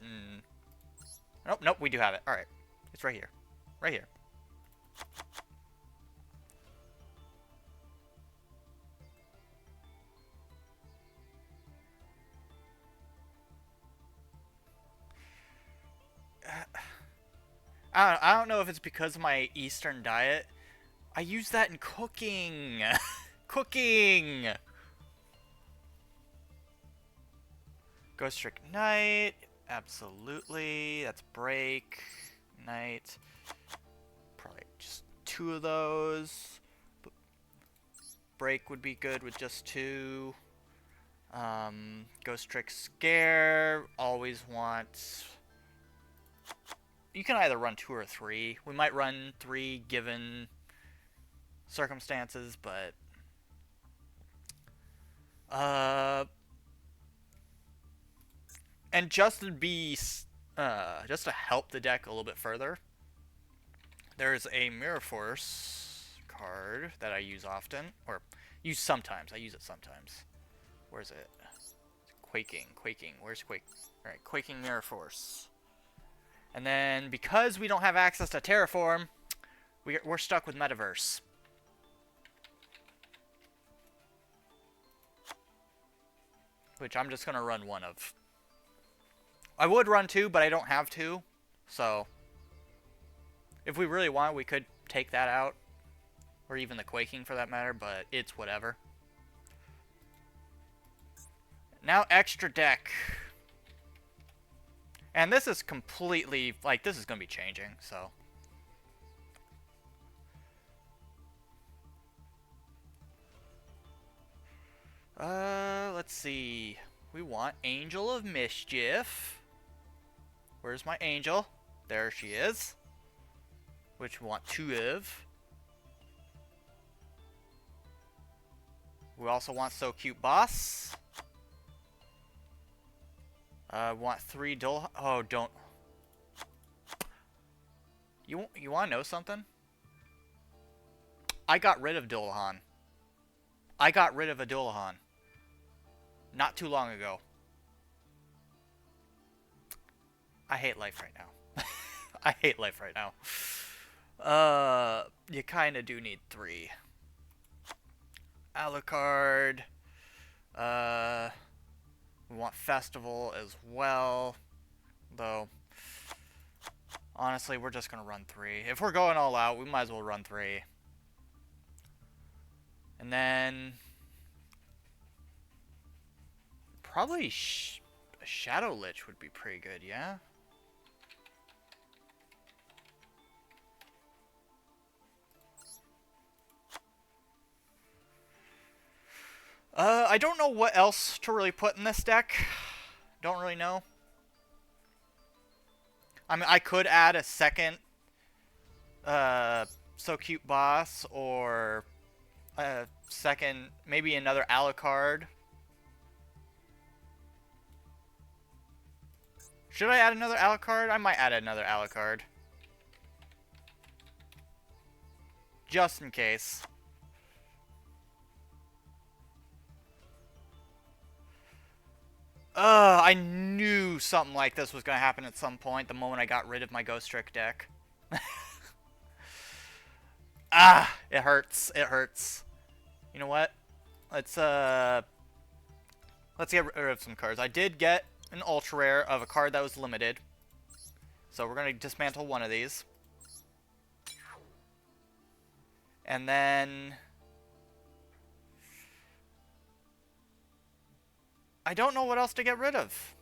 Nope, nope, we do have it. Alright. It's right here. Right here. I don't know if it's because of my Eastern diet. I use that in cooking. Cooking! Ghost Trick Knight. Absolutely. That's Break. Knight. Probably just 2 of those. Break would be good with just 2. Ghost Trick Scare. Always want... You can either run 2 or 3. We might run 3 given circumstances, but... And just to be... just to help the deck a little bit further, there's a Mirror Force card that I use often. Or, use sometimes. I use it sometimes. Where's it? Quaking. Quaking. Where's Quake? Alright, Quaking Mirror Force. And then, because we don't have access to Terraform, we're stuck with Metaverse. Which I'm just going to run 1 of. I would run 2, but I don't have 2. So, if we really want, we could take that out. Or even the Quaking for that matter, but it's whatever. Now, extra deck. And this is completely, like, this is going to be changing, so. Let's see. We want Angel of Mischief. Where's my angel? There she is. Which we want 2 of. We also want So Cute Boss. Want 3 Duel... Oh, don't... You want to know something? I got rid of Duelahan. I got rid of a Duelahan. not too long ago. I hate life right now. I hate life right now. You kind of do need 3. Alucard. We want Festival as well. Though, honestly, we're just going to run 3. If we're going all out, we might as well run 3. And then... probably a Shadow Lich would be pretty good, yeah? I don't know what else to really put in this deck. Don't really know. I mean, I could add a second So Cute boss, or a second, maybe another Alucard. Should I add another Alucard? I might add another Alucard. Just in case. I knew something like this was going to happen at some point the moment I got rid of my Ghost Trick deck. Ah, it hurts. It hurts. You know what? Let's get rid of some cards. I did get an ultra rare of a card that was limited. So we're going to dismantle one of these. And then... I don't know what else to get rid of.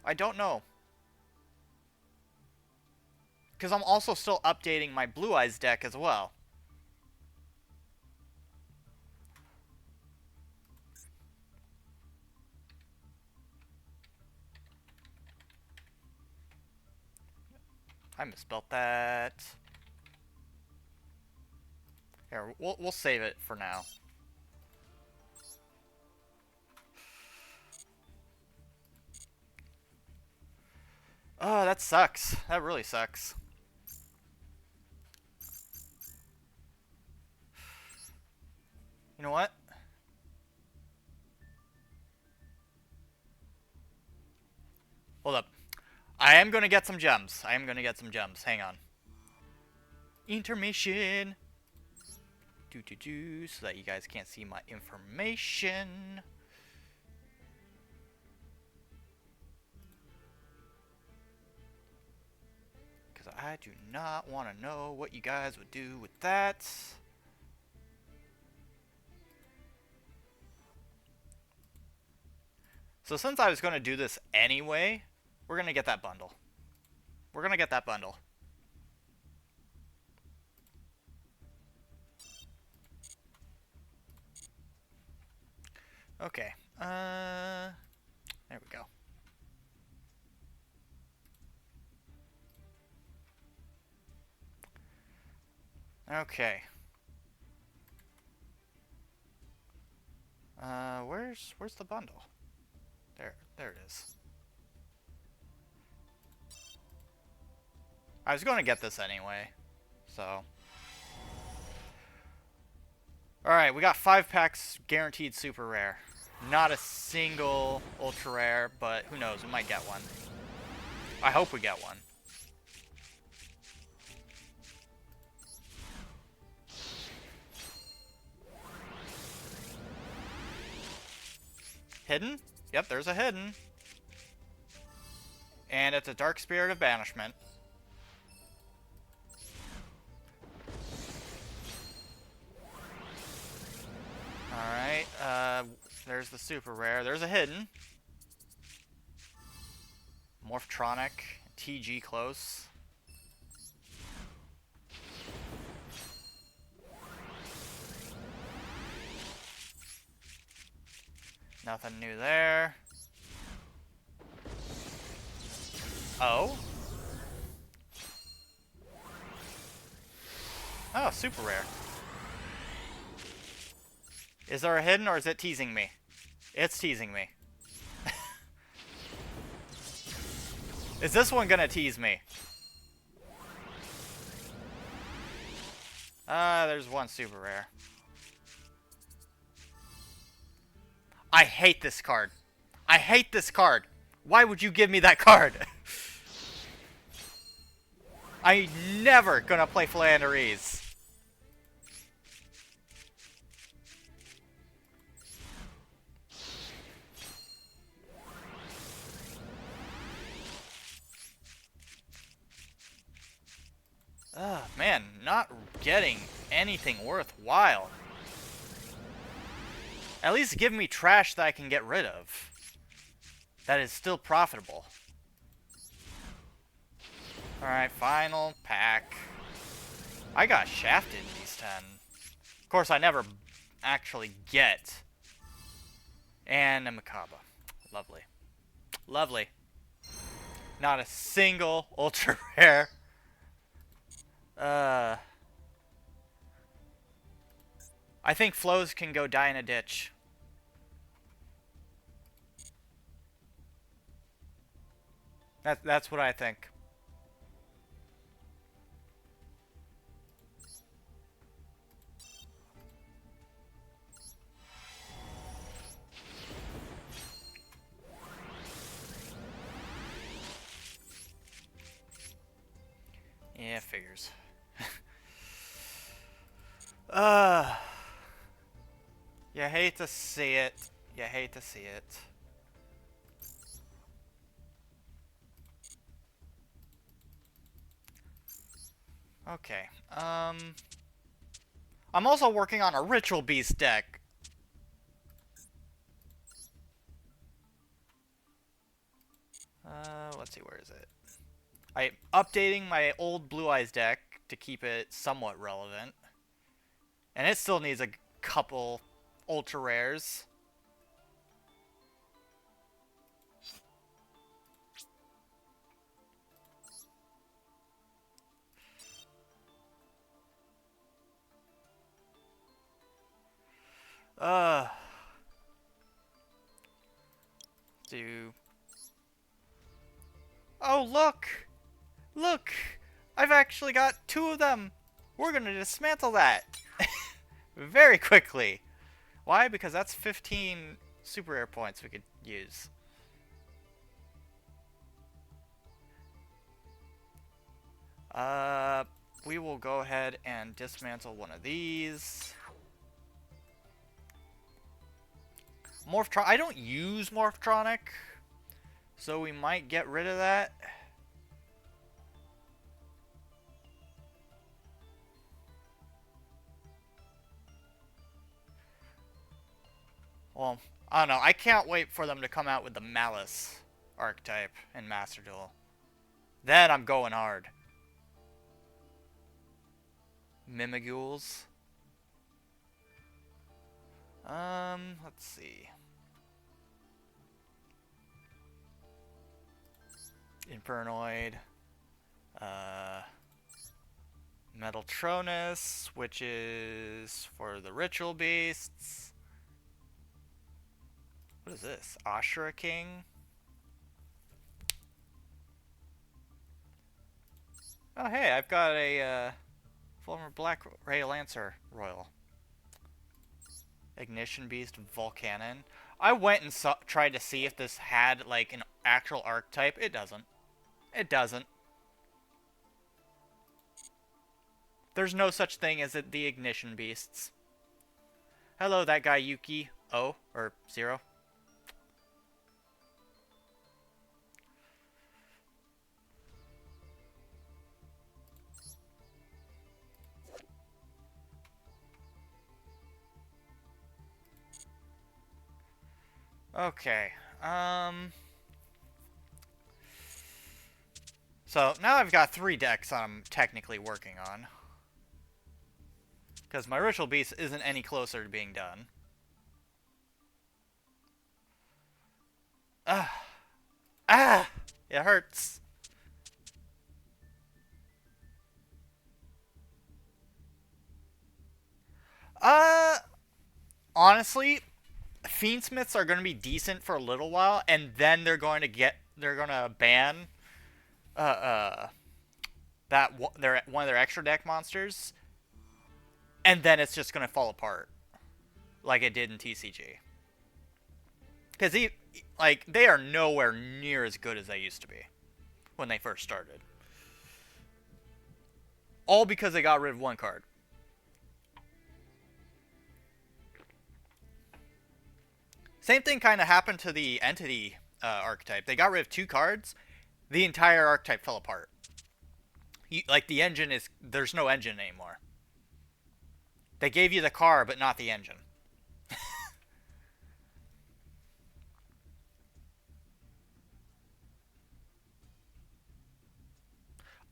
I don't know. Because I'm also still updating my Blue Eyes deck as well. I misspelled that. Here, we'll save it for now. Oh, that sucks. That really sucks. You know what? Hold up. I am going to get some gems. I am going to get some gems. Hang on. Intermission. So that you guys can't see my information. Because I do not want to know what you guys would do with that. So since I was going to do this anyway, we're going to get that bundle. We're going to get that bundle. Okay. There we go. Okay. Where's the bundle? There it is. I was going to get this anyway, so. Alright, we got 5 packs guaranteed super rare. Not a single ultra rare, but who knows, we might get one. I hope we get one. Hidden? Yep, there's a hidden. And it's a Dark Spirit of Banishment. Alright, there's the super rare. There's a hidden. Morphtronic, TG close. Nothing new there. Oh? Oh, super rare. Is there a hidden or is it teasing me? It's teasing me. Is this one gonna tease me? There's one super rare. I hate this card. I hate this card. Why would you give me that card? I never gonna play Flanders. Ugh, man, not getting anything worthwhile. At least give me trash that I can get rid of. That is still profitable. Alright, final pack. I got shafted in these 10. Of course, I never actually get. And a Macabre. Lovely. Lovely. Not a single ultra rare. I think flows can go die in a ditch. That's what I think. Yeah, figures. You hate to see it. You hate to see it. Okay. I'm also working on a Ritual Beast deck. Let's see, where is it? I'm updating my old Blue Eyes deck to keep it somewhat relevant. And it still needs a couple ultra rares. Do. Oh, look! Look! I've actually got 2 of them! We're gonna dismantle that! Very quickly! Why? Because that's 15 super rare points we could use. We will go ahead and dismantle one of these. I don't use Morphtronic, so we might get rid of that. Well, I don't know. I can't wait for them to come out with the Malice archetype in Master Duel. Then I'm going hard. Mimigules. Let's see. Infernoid. Metaltronus, which is for the Ritual Beasts. What is this? Ashura King? Oh, hey, I've got a former Black Ray Lancer Royal. Ignition Beast Volcanon. I went and tried to see if this had, like, an actual archetype. It doesn't. It doesn't. There's no such thing as the Ignition Beasts. Hello, that guy Yuki. O, or 0. Okay, so now I've got 3 decks I'm technically working on. Because my Ritual Beast isn't any closer to being done. It hurts. Honestly, Fiendsmiths are going to be decent for a little while, and then they're going to ban one of their extra deck monsters, and then it's just gonna fall apart like it did in TCG. Because like they are nowhere near as good as they used to be when they first started. All because they got rid of one card. Same thing kind of happened to the entity archetype. They got rid of two cards, the entire archetype fell apart. Like the engine is, there's no engine anymore. They gave you the car, but not the engine.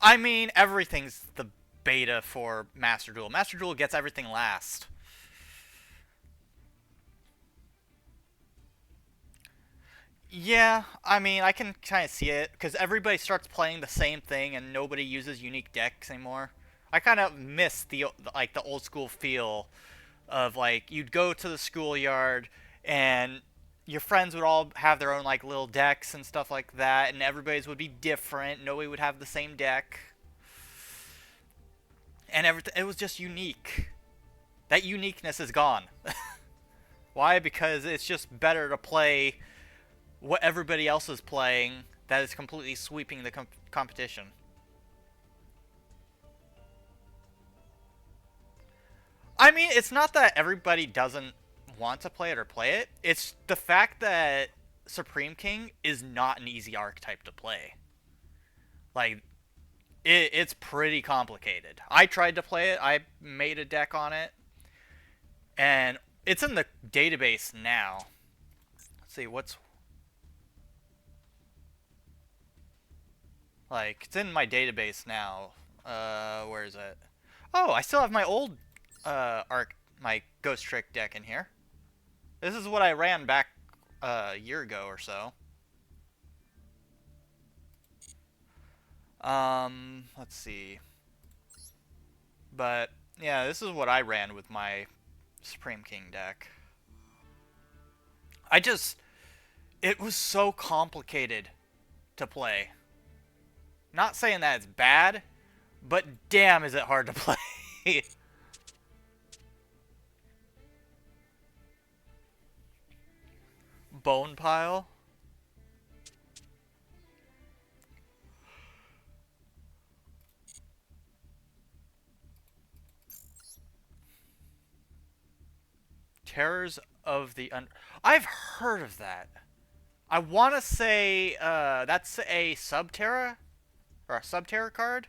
I mean, everything's the beta for Master Duel. Master Duel gets everything last. Yeah, I mean, I can kind of see it because everybody starts playing the same thing and nobody uses unique decks anymore. I kind of miss the old school feel of like you'd go to the schoolyard and your friends would all have their own like little decks and stuff like that, and everybody's would be different. Nobody would have the same deck, and everything it was just unique. That uniqueness is gone. Why? Because it's just better to play what everybody else is playing that is completely sweeping the competition. I mean, it's not that everybody doesn't want to play it or play it. It's the fact that Supreme King is not an easy archetype to play. Like, it's pretty complicated. I tried to play it. I made a deck on it. And it's in the database now. Let's see, what's... Like, it's in my database now. Where is it? Oh, I still have my old my Ghost Trick deck in here. This is what I ran back a year ago or so. Let's see. But yeah, this is what I ran with my Supreme King deck. It was so complicated to play. Not saying that it's bad, but damn is it hard to play. Bone pile. Terrors of the I've heard of that. I want to say that's a Subterra or a Subterra card.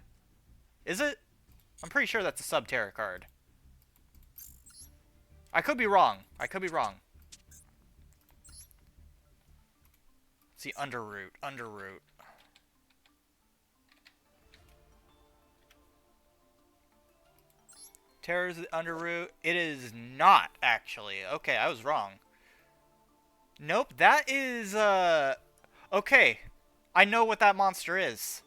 Is it? I'm pretty sure that's a Subterra card. I could be wrong. I could be wrong. Let's see, Underroot. Underroot. Terrors of the Underroot. It is not, actually. Okay, I was wrong. Nope, that is, okay. I know what that monster is.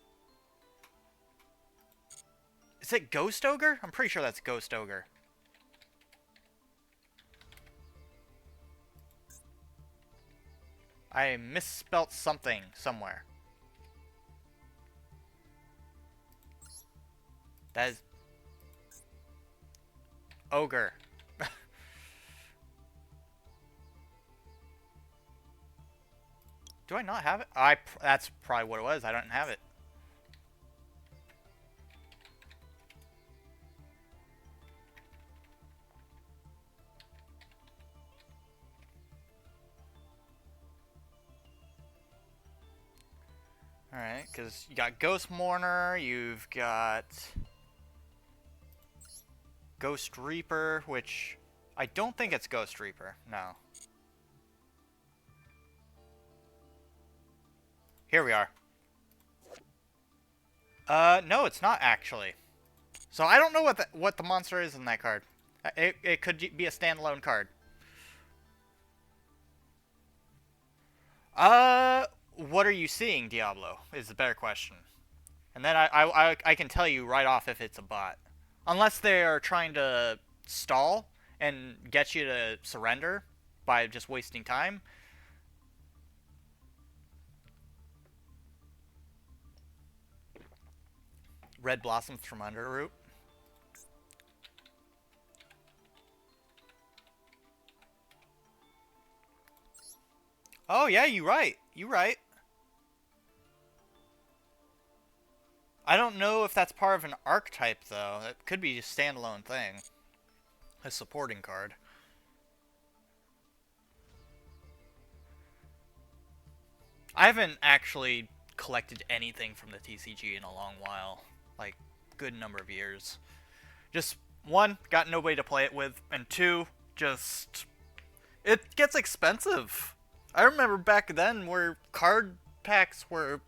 Is it Ghost Ogre? I'm pretty sure that's Ghost Ogre. I misspelt something somewhere. That is... Ogre. Do I not have it? That's probably what it was. I don't have it. Alright, because you got Ghost Mourner, you've got Ghost Reaper, which I don't think it's Ghost Reaper. No. Here we are. No, it's not actually. So I don't know what the monster is in that card. It could be a standalone card. What are you seeing, Diablo? Is the better question. And then I can tell you right off if it's a bot. Unless they are trying to stall and get you to surrender by just wasting time. Red Blossoms from Underroot. Oh yeah, you right. You right. I don't know if that's part of an archetype though. It could be a standalone thing. A supporting card. I haven't actually collected anything from the TCG in a long while. Like, good number of years. Just, one, got nobody to play it with, and two, just... It gets expensive. I remember back then where card packs were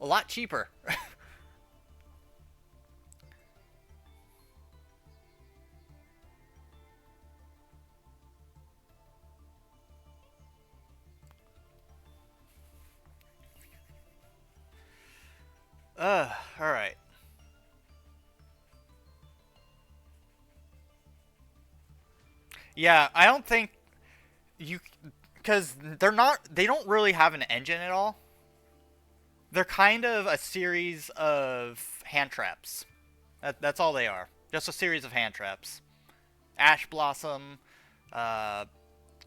a lot cheaper. Alright. Yeah, I don't think you... Because they don't really have an engine at all. They're kind of a series of hand traps. That's all they are. Just a series of hand traps. Ash Blossom, uh,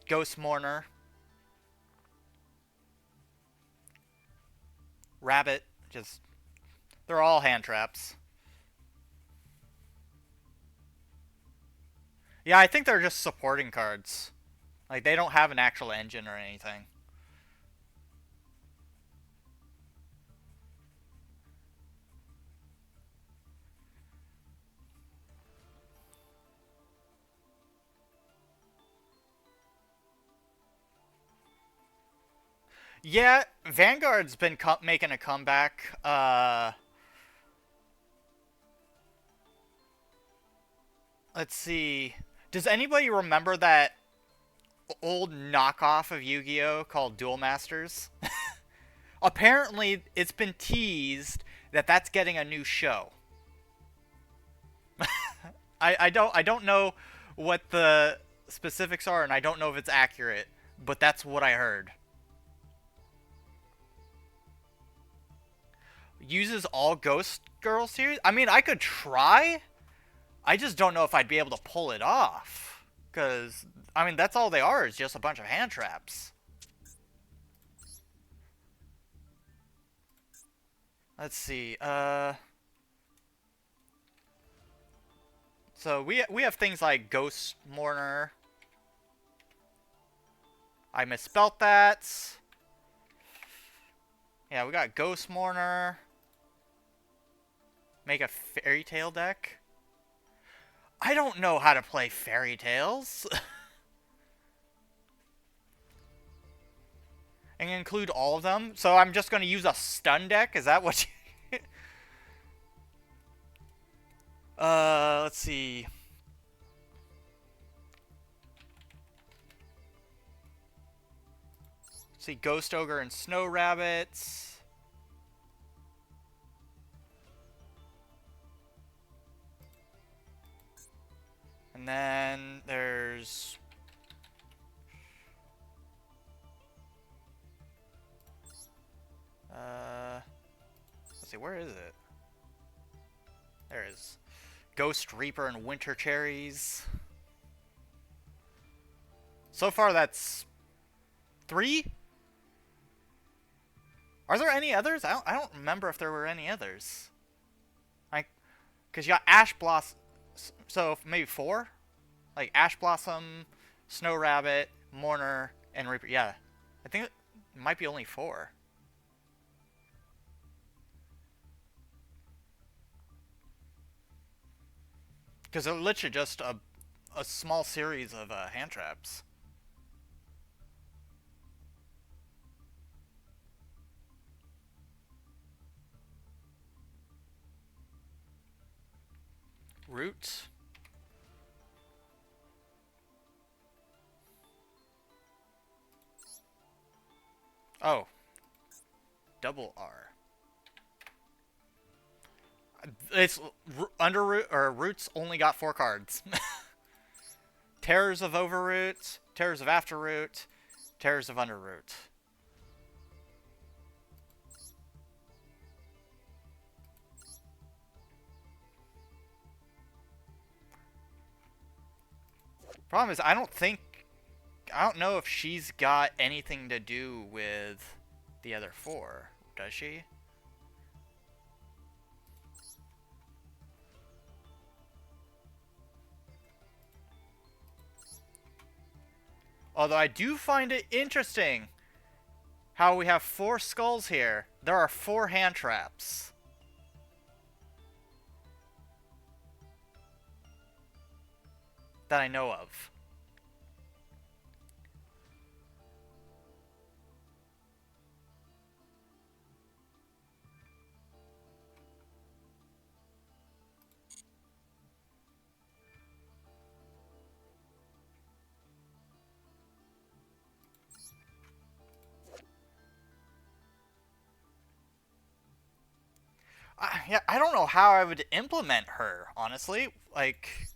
Ghost Mourner, Rabbit. Just they're all hand traps. Yeah, I think they're just supporting cards. Like they don't have an actual engine or anything. Yeah, Vanguard's been making a comeback. Let's see. Does anybody remember that old knockoff of Yu-Gi-Oh called Duel Masters? Apparently, it's been teased that that's getting a new show. I don't know what the specifics are, and I don't know if it's accurate, but that's what I heard. Uses all Ghost Girl series? I mean, I could try. I just don't know if I'd be able to pull it off. Because, I mean, that's all they are, is just a bunch of hand traps. Let's see, so we have things like Ghost Mourner. I misspelt that. Yeah, we got Ghost Mourner. Make a Fairy Tale deck. I don't know how to play Fairy Tales. And include all of them. So I'm just going to use a stun deck? Is that what you... let's see. Let's see, Ghost Ogre and Snow Rabbits. And then there's... let's see, where is it? There it is. Ghost Reaper and Winter Cherries. So far, that's 3? Are there any others? I don't remember if there were any others. Like, because you got Ash Blossom, so maybe 4? Like Ash Blossom, Snow Rabbit, Mourner, and Reaper. Yeah, I think it might be only 4. Because they're literally just a small series of hand traps. Root. Oh. Double R. It's Underroot or Roots only got 4 cards. Terrors of Overroot, Terrors of Afterroot, Terrors of Underroot. Problem is, I don't think I don't know if she's got anything to do with the other four. Does she? Although I do find it interesting how we have 4 skulls here. There are 4 hand traps. That I know of. Yeah, I don't know how I would implement her, honestly. Like,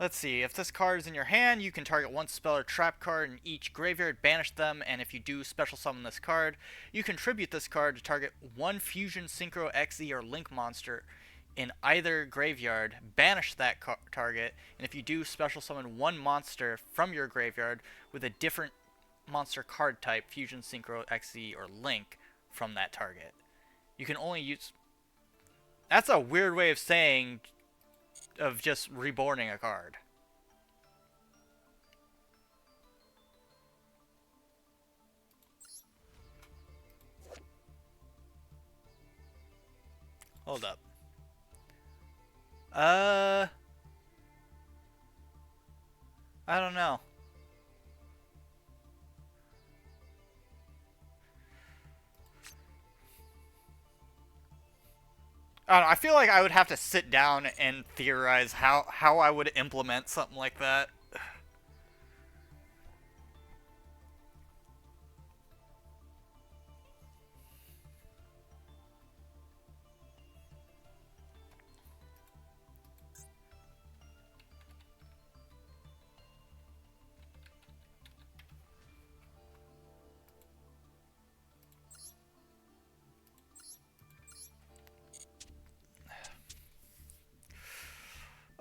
let's see. If this card is in your hand, you can target one spell or trap card in each graveyard, banish them, and if you do special summon this card, you contribute this card to target one Fusion, Synchro, XE, or Link monster in either graveyard, banish that target, and if you do special summon one monster from your graveyard with a different monster card type, Fusion, Synchro, XE, or Link, from that target. You can only use... That's a weird way of saying... of just reborning a card. Hold up. I don't know. I don't know, I feel like I would have to sit down and theorize how I would implement something like that.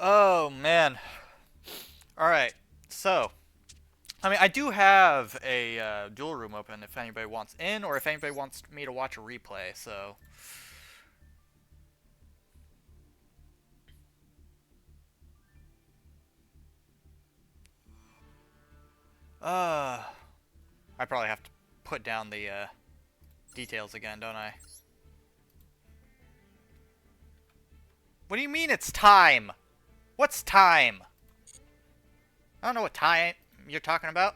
Oh, man. Alright, so... I mean, I do have a duel room open if anybody wants in, or if anybody wants me to watch a replay, so... I probably have to put down the details again, don't I? What do you mean it's time? What's time? I don't know what time you're talking about.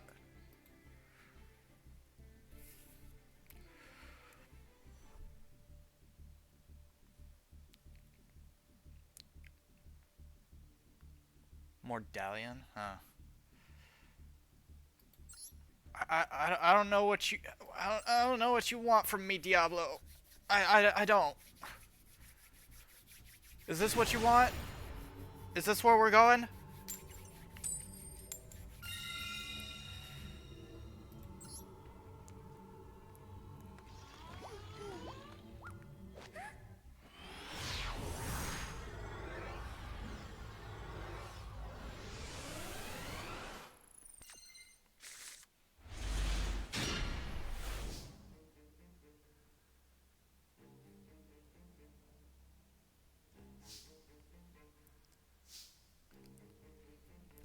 Mordalion? Huh. I don't know what you... I don't know what you want from me, Diablo. I don't. Is this what you want? Is this where we're going?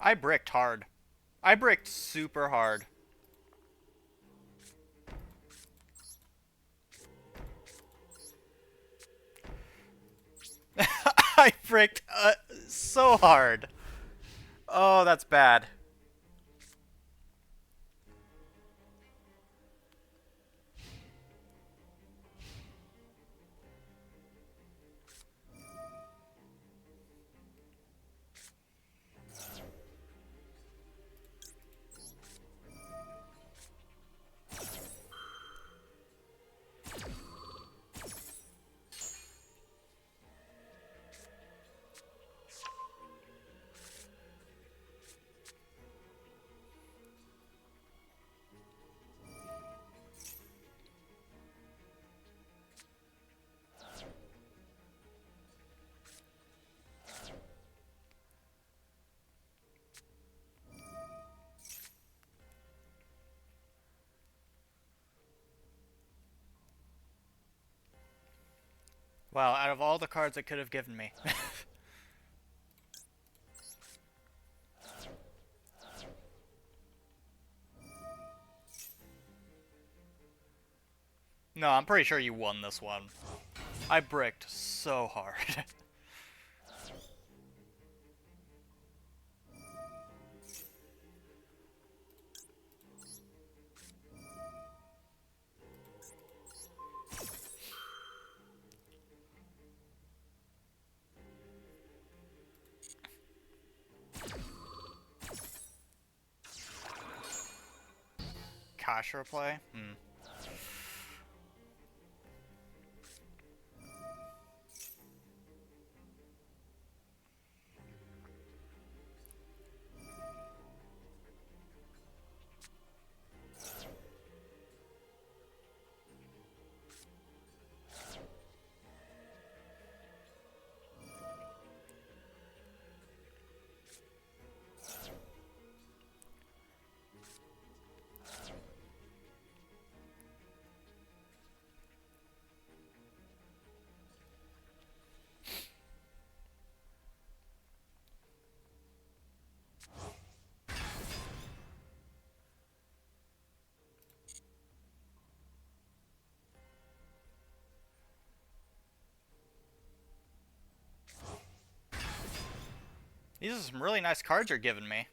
I bricked hard. I bricked super hard. I bricked so hard. Oh, that's bad. Wow, out of all the cards it could have given me. No, I'm pretty sure you won this one. I bricked so hard. Kasher play? Hmm. These are some really nice cards you're giving me.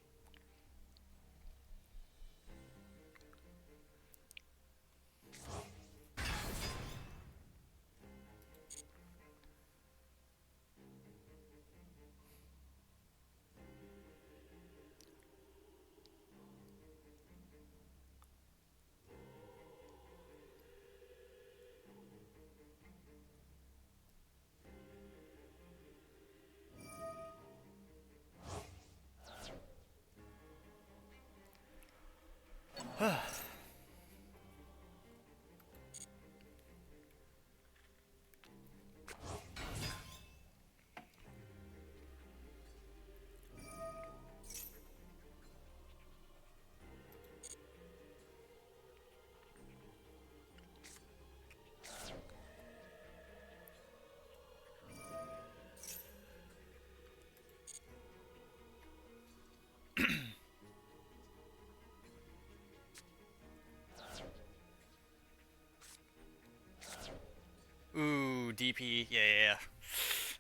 Ooh, DP. Yeah,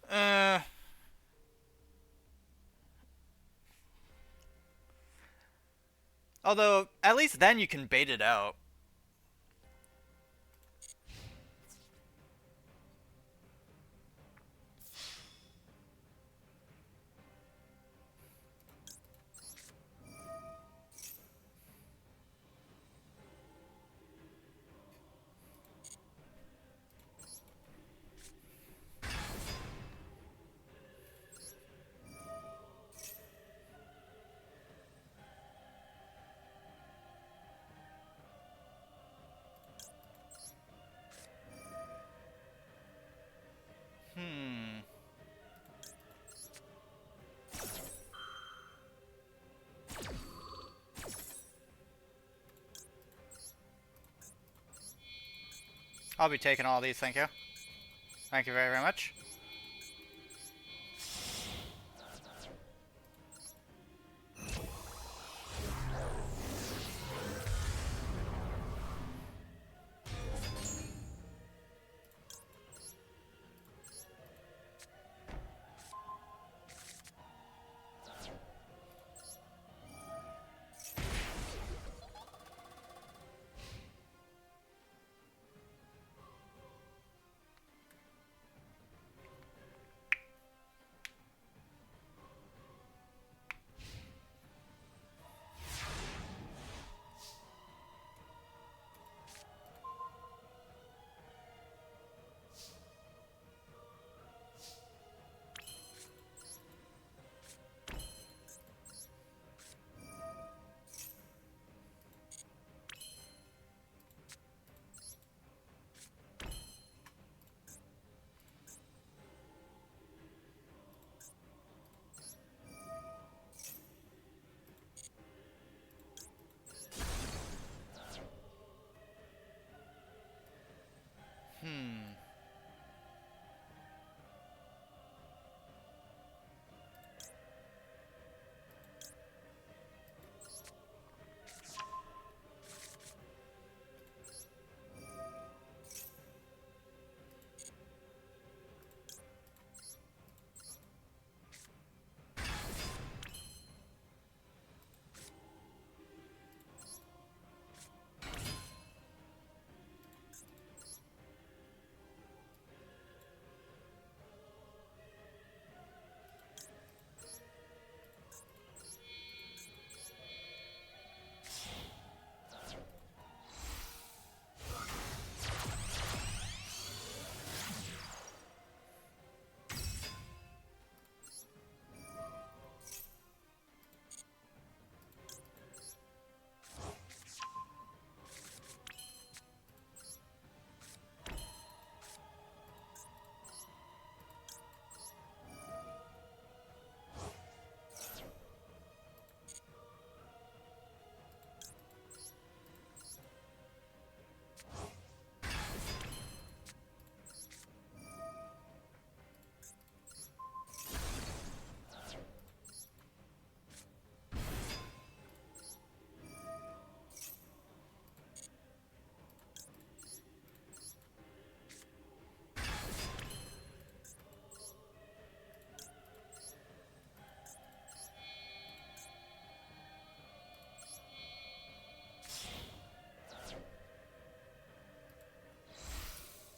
yeah. Although, at least then you can bait it out. Hmm. I'll be taking all these, thank you. Thank you very, very much. Hmm.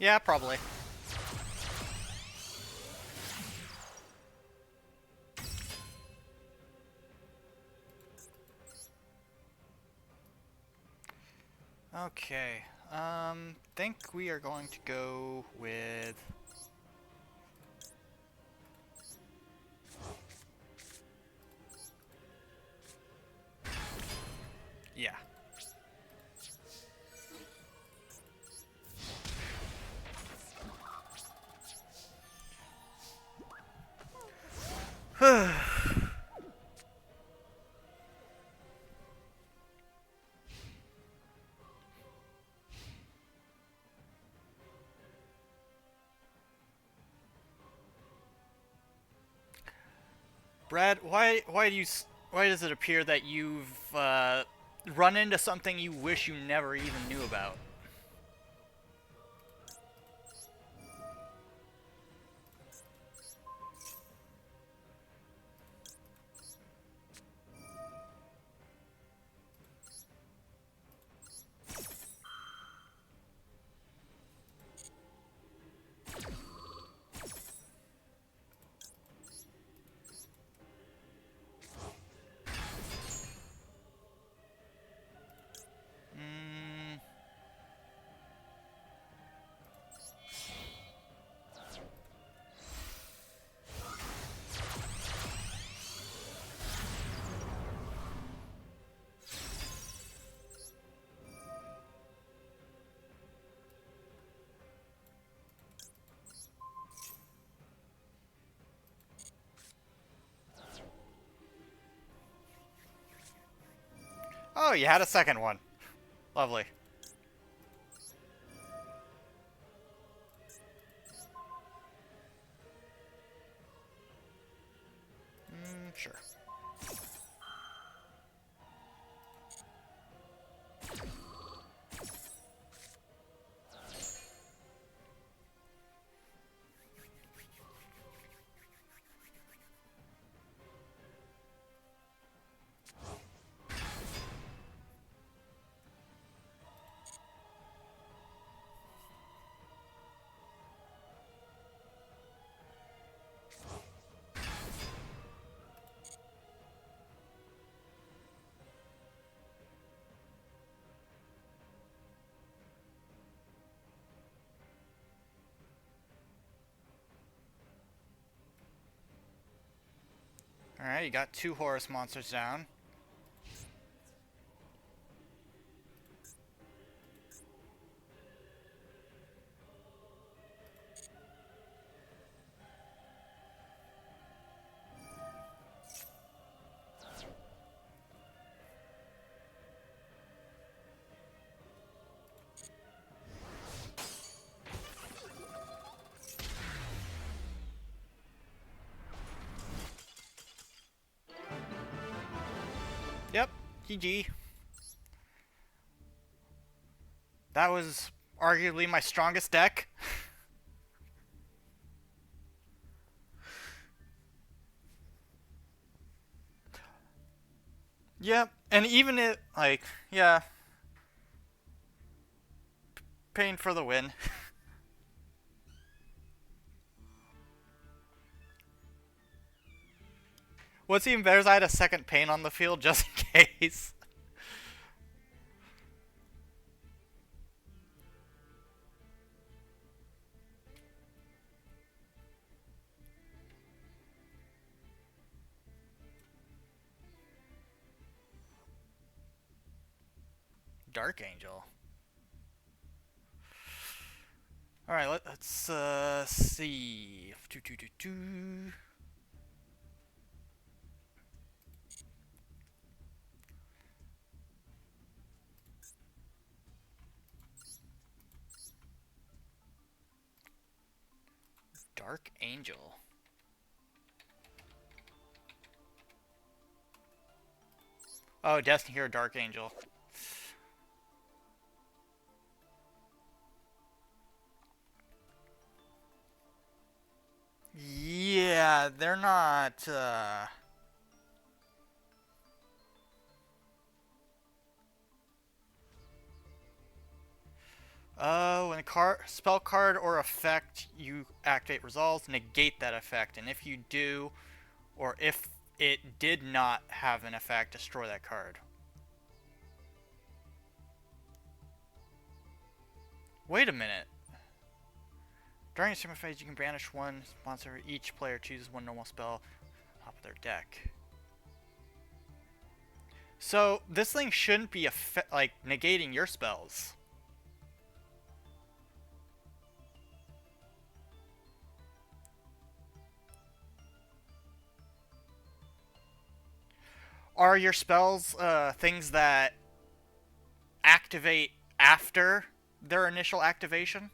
Yeah, probably. Okay. Think we are going to go with... Yeah. Brad, why does it appear that you've run into something you wish you never even knew about? Mm, oh, you had a second one. Lovely. Sure. Alright, you got 2 Horus monsters down. Yep, GG. That was arguably my strongest deck. Yep, and even it, like, yeah, Pain for the win. What's even better is I had a second Pain on the field just in case. Dark Angel. Alright, let's see. Dark Angel. Oh, Destiny Hero Dark Angel. Yeah, they're not, When a spell card or effect you activate resolves, negate that effect, and if you do, or if it did not have an effect, destroy that card. Wait a minute. During a super phase, you can banish one monster. Each player chooses one normal spell top of their deck. So this thing shouldn't be like negating your spells. Are your spells things that activate after their initial activation?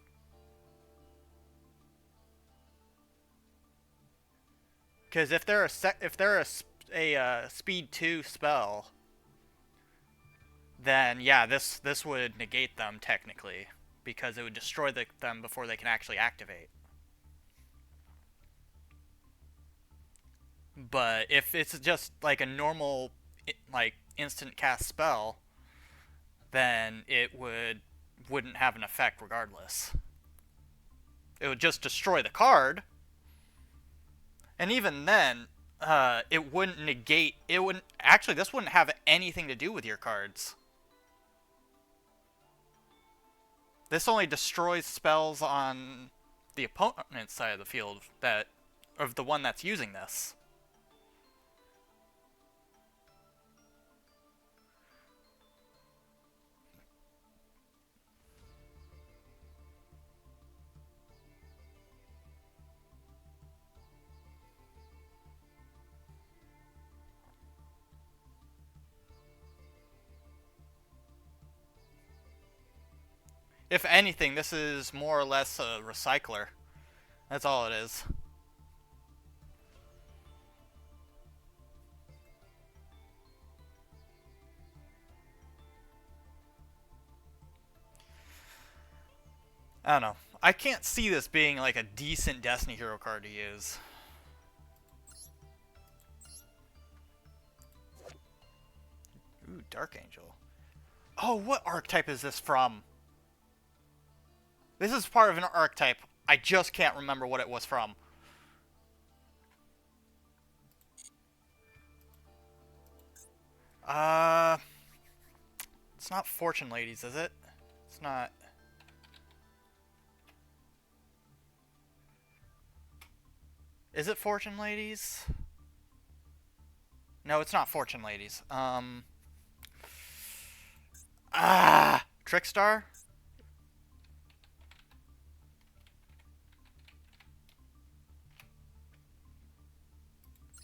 Because if they're a speed 2 spell, then yeah, this would negate them technically, because it would destroy them before they can actually activate. But if it's just like a normal like instant cast spell, then it wouldn't have an effect regardless. It would just destroy the card, and even then, it wouldn't negate. It wouldn't actually. This wouldn't have anything to do with your cards. This only destroys spells on the opponent's side of the field of the one that's using this. If anything, this is more or less a recycler. That's all it is. I don't know. I can't see this being like a decent Destiny Hero card to use. Ooh, Dark Angel. Oh, what archetype is this from? This is part of an archetype. I just can't remember what it was from. It's not Fortune Ladies, is it? It's not. Is it Fortune Ladies? No, it's not Fortune Ladies. Trickstar?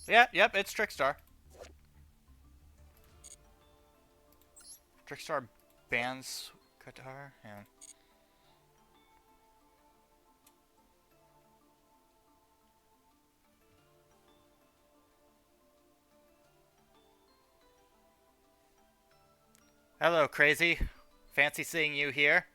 Yeah, yep, it's Trickstar. Trickstar bans Qatar? Yeah. Hello, Crazy. Fancy seeing you here.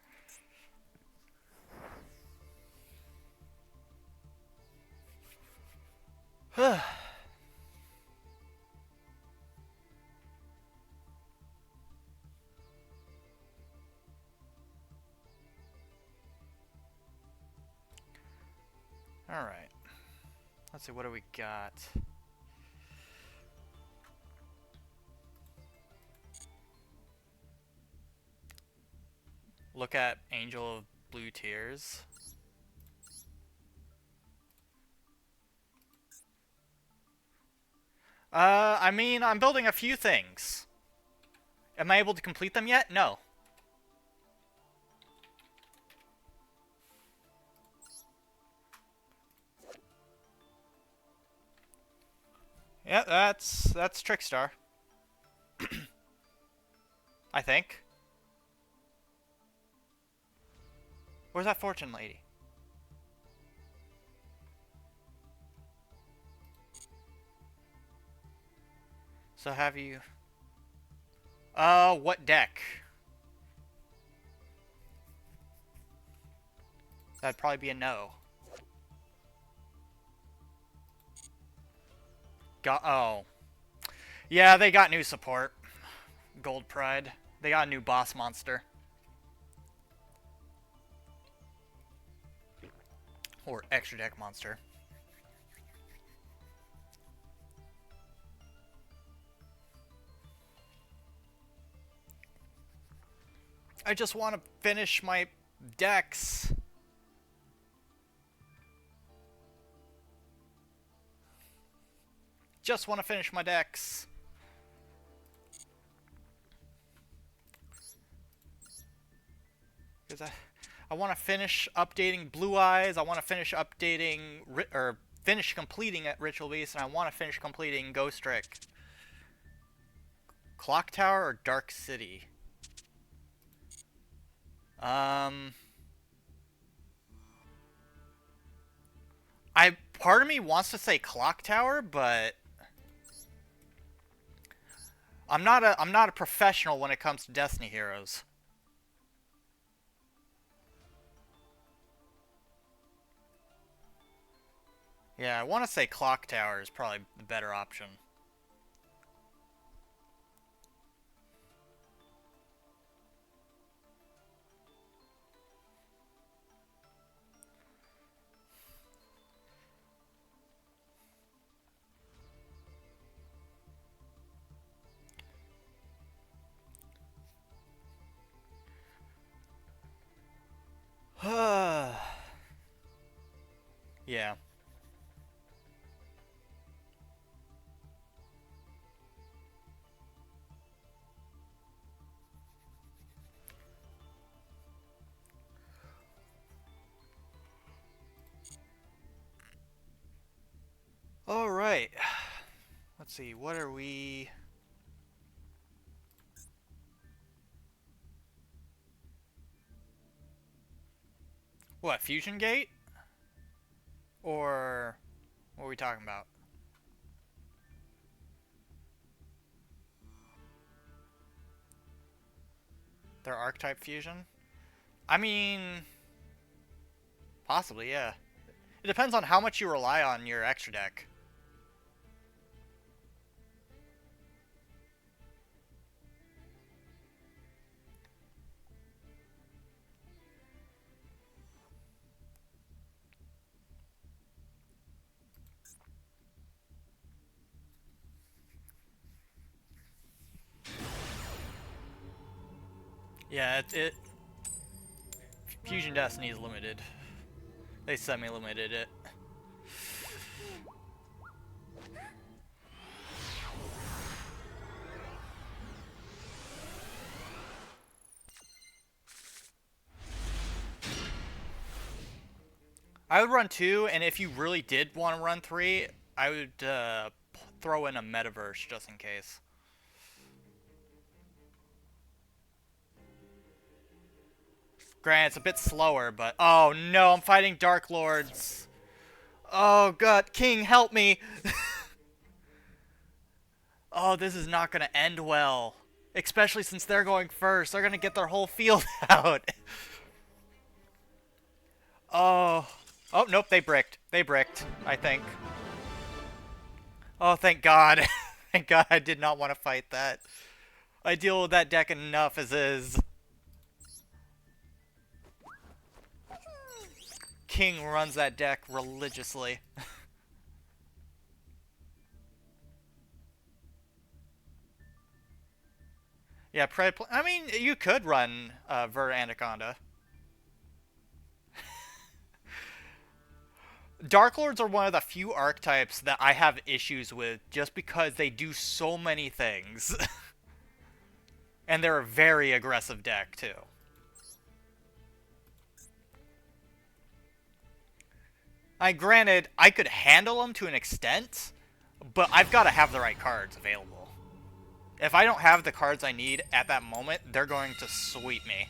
Alright. Let's see, what do we got? Look at Angel of Blue Tears. I mean, I'm building a few things. Am I able to complete them yet? No. Yeah, that's Trickstar. I think. Where's that Fortune Lady? So have you... what deck? That'd probably be a no. Oh. Yeah, they got new support. Gold Pride. They got a new boss monster. Or extra deck monster. I just want to finish my decks. Just want to finish my decks. Because I want to finish updating Blue Eyes. I want to finish updating finish completing at Ritual Beast, and I want to finish completing Ghost Trick. Clock Tower or Dark City? Part of me wants to say Clock Tower, but I'm not a professional when it comes to Destiny Heroes. Yeah, I want to say Clock Tower is probably the better option. Yeah. All right. Let's see. What are we? What, Fusion Gate? Or what are we talking about? Their archetype fusion? I mean, possibly, yeah. It depends on how much you rely on your extra deck. Yeah, Fusion Destiny is limited. They semi-limited it. I would run 2, and if you really did want to run 3, I would throw in a Metaverse just in case. Granted, it's a bit slower, but... Oh no, I'm fighting Dark Lords. Oh god, King, help me! Oh, this is not going to end well. Especially since they're going first. They're going to get their whole field out. Oh. Oh, nope, they bricked. They bricked, I think. Oh, thank God. Thank God I did not want to fight that. I deal with that deck enough as is. King runs that deck religiously. Yeah, I mean, you could run Ver Anaconda. Dark Lords are one of the few archetypes that I have issues with just because they do so many things. And they're a very aggressive deck, too. Granted, I could handle them to an extent, but I've got to have the right cards available. If I don't have the cards I need at that moment, they're going to sweep me.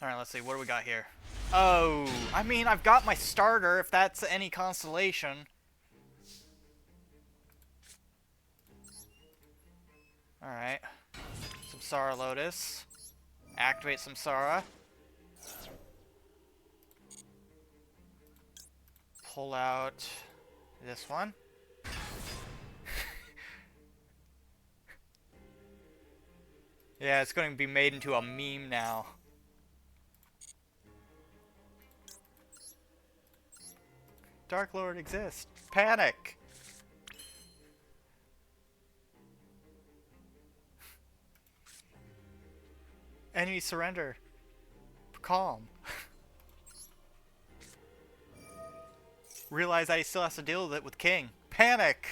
Alright, let's see. What do we got here? Oh, I mean, I've got my starter, if that's any consolation. Alright. Samsara Lotus. Activate Samsara. Pull out this one. Yeah, it's going to be made into a meme now. Dark Lord exists. Panic! Enemy surrender. Calm. Realize I still have to deal with it with King. Panic!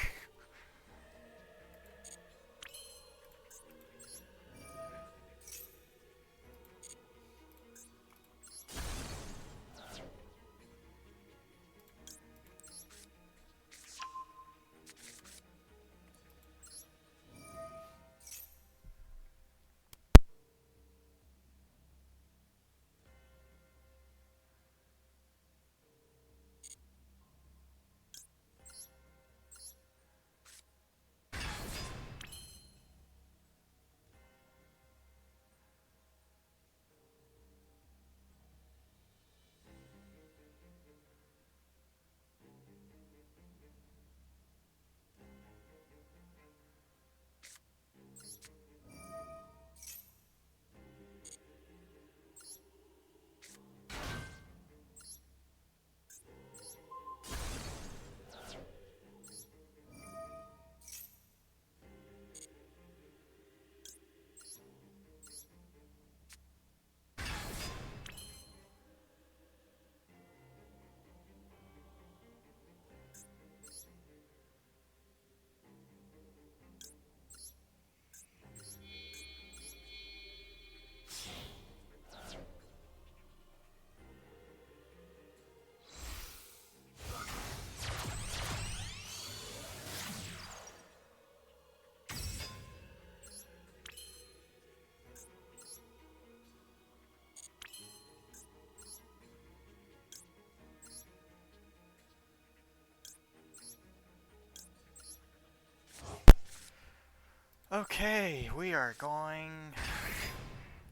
Okay, we are going.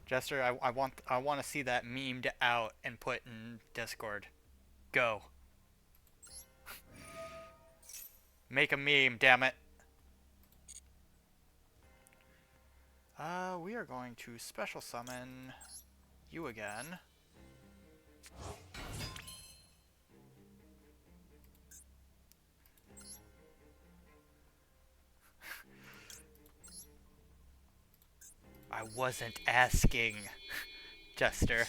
Jester, I want to see that memed out and put in Discord. Go. Make a meme, damn it. We are going to special summon you again. I wasn't asking, Jester.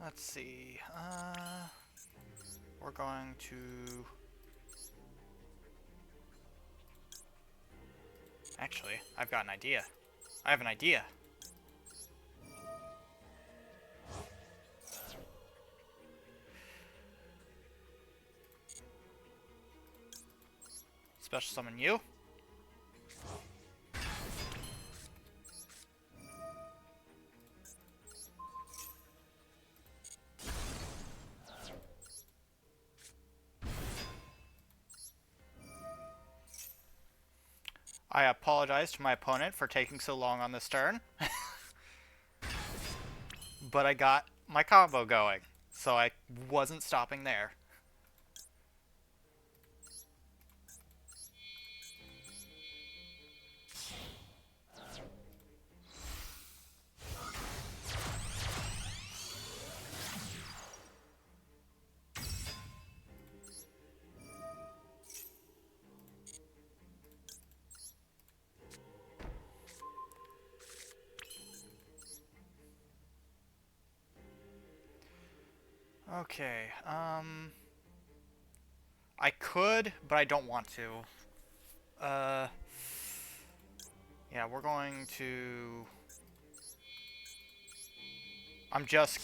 Let's see. We're going to. Actually, I've got an idea. I have an idea. Special summon you. I apologize to my opponent for taking so long on this turn. But I got my combo going, so I wasn't stopping there. Okay, I could, but I don't want to. Yeah, we're going to... I'm just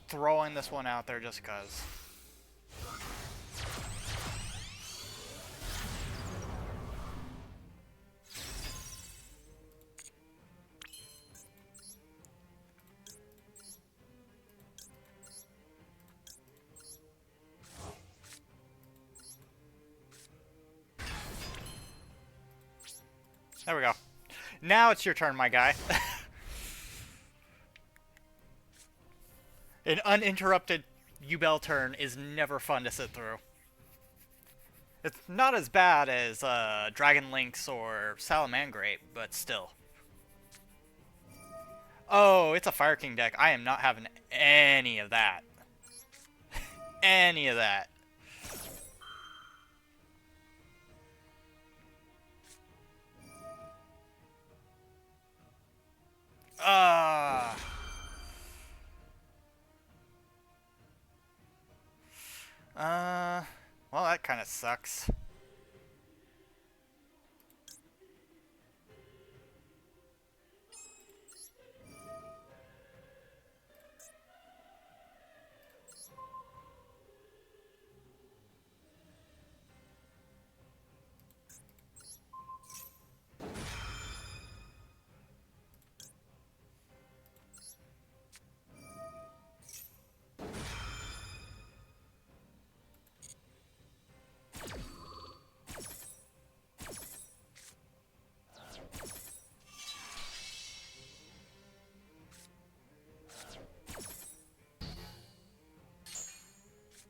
throwing this one out there just because. There we go. Now it's your turn, my guy. An uninterrupted U-Bell turn is never fun to sit through. It's not as bad as Dragon Lynx or Salamangreat, but still. Oh, it's a Fire King deck. I am not having any of that. Any of that. Uh, uh, well, that kind of sucks.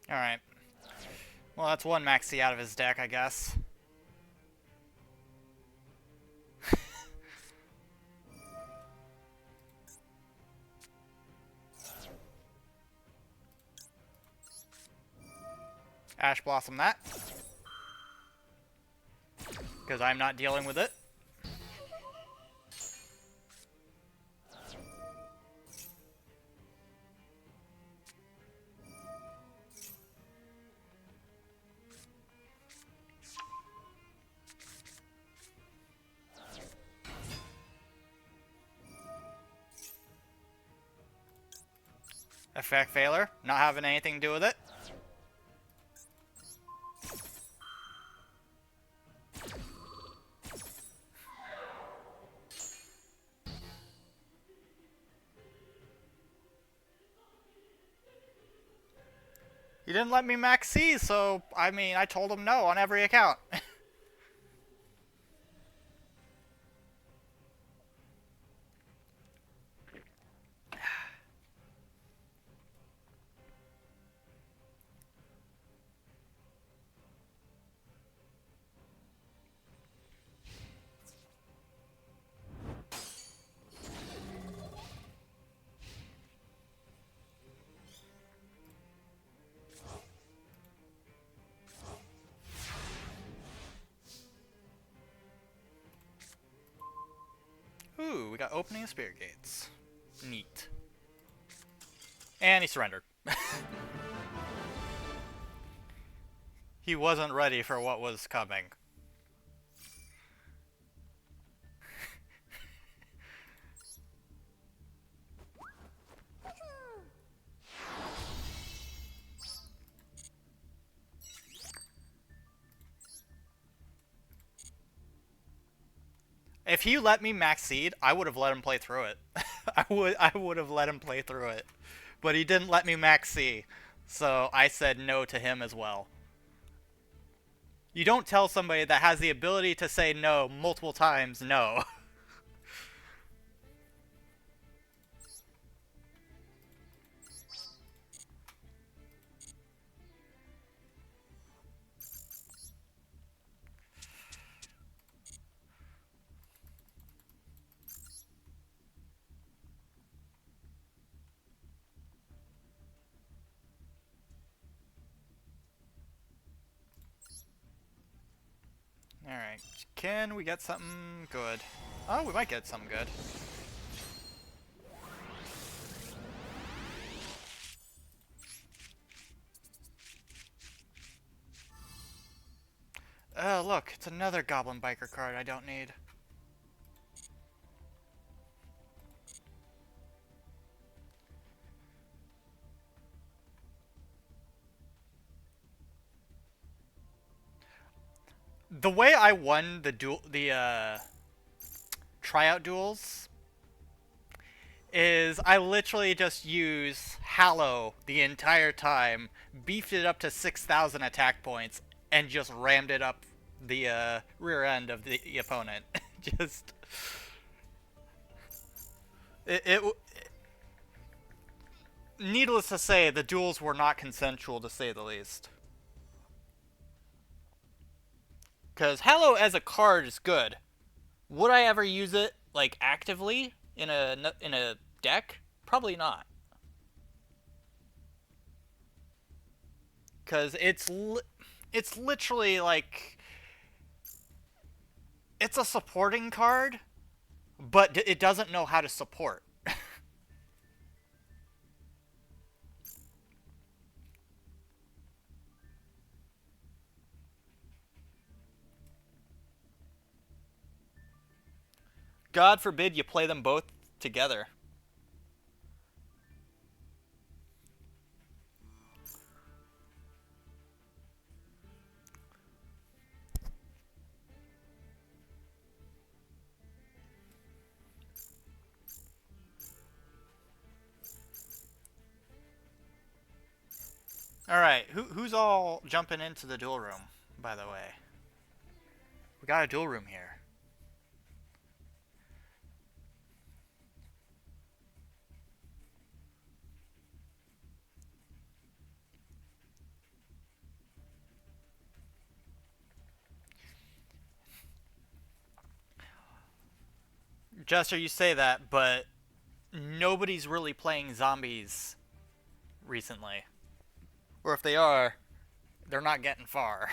Alright. Well, that's one Maxi out of his deck, I guess. Ash Blossom that. Because I'm not dealing with it. Effect failure. Not having anything to do with it. He didn't let me max C, so, I mean, I told him no on every account. Ooh, we got opening of Spirit Gates. Neat. And he surrendered. He wasn't ready for what was coming. If he let me max seed, I would have let him play through it. I would have let him play through it. But he didn't let me max C. So I said no to him as well. You don't tell somebody that has the ability to say no multiple times no. Alright, can we get something good? Oh, we might get something good. Oh, look, it's another Goblin Biker card I don't need. The way I won the tryout duels is I literally just use Hallow the entire time, beefed it up to 6,000 attack points, and just rammed it up the rear end of the opponent. Just it needless to say, the duels were not consensual, to say the least. Because Hallow as a card is good. Would I ever use it like actively in a deck? Probably not. Because it's literally like it's a supporting card, but it doesn't know how to support. God forbid you play them both together. All right, who's all jumping into the duel room? By the way, we got a duel room here. Jester, you say that, but nobody's really playing zombies recently. Or if they are, they're not getting far.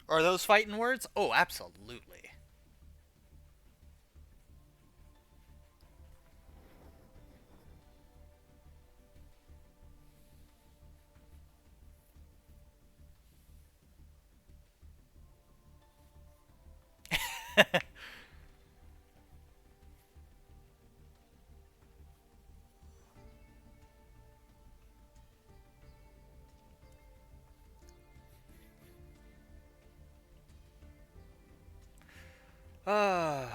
Are those fighting words? Oh, absolutely. uh,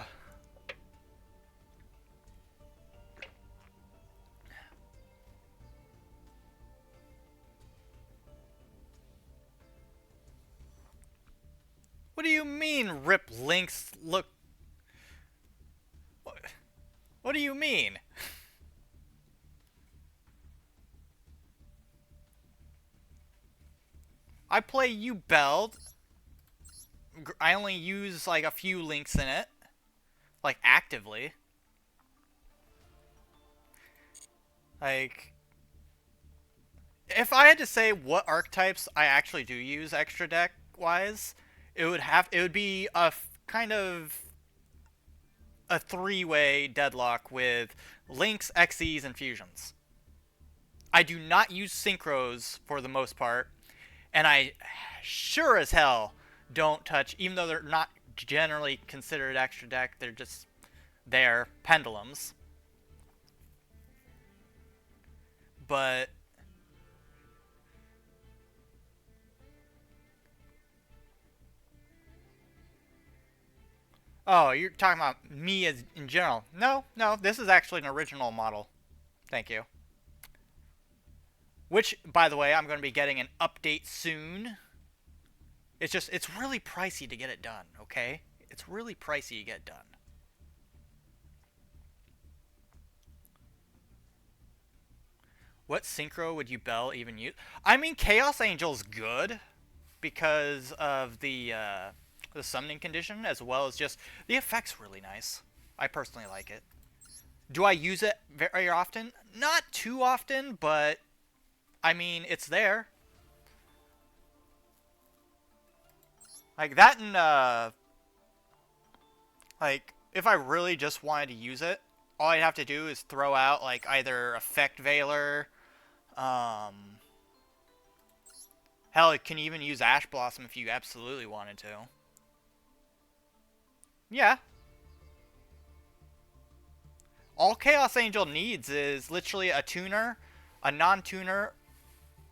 what do you mean, rip links look... What do you mean? I play U-Belt. I only use like a few links in it. Like actively. Like... If I had to say what archetypes I actually do use extra deck wise, it would be a kind of a three-way deadlock with links, XEs, and fusions. I do not use synchros for the most part, and I sure as hell don't touch, even though they're not generally considered extra deck, they're just there, pendulums. But oh, you're talking about me as in general. No, no, this is actually an original model. Thank you. Which, by the way, I'm going to be getting an update soon. It's really pricey to get it done, okay? It's really pricey to get done. What synchro would you Bell even use? I mean, Chaos Angel's good because of the summoning condition, as well as just the effect's really nice. I personally like it. Do I use it very often? Not too often, but I mean, it's there. Like that and like if I really just wanted to use it, all I'd have to do is throw out like either Effect Veiler, um hell, you can even use Ash Blossom if you absolutely wanted to. Yeah. All Chaos Angel needs is literally a tuner, a non-tuner,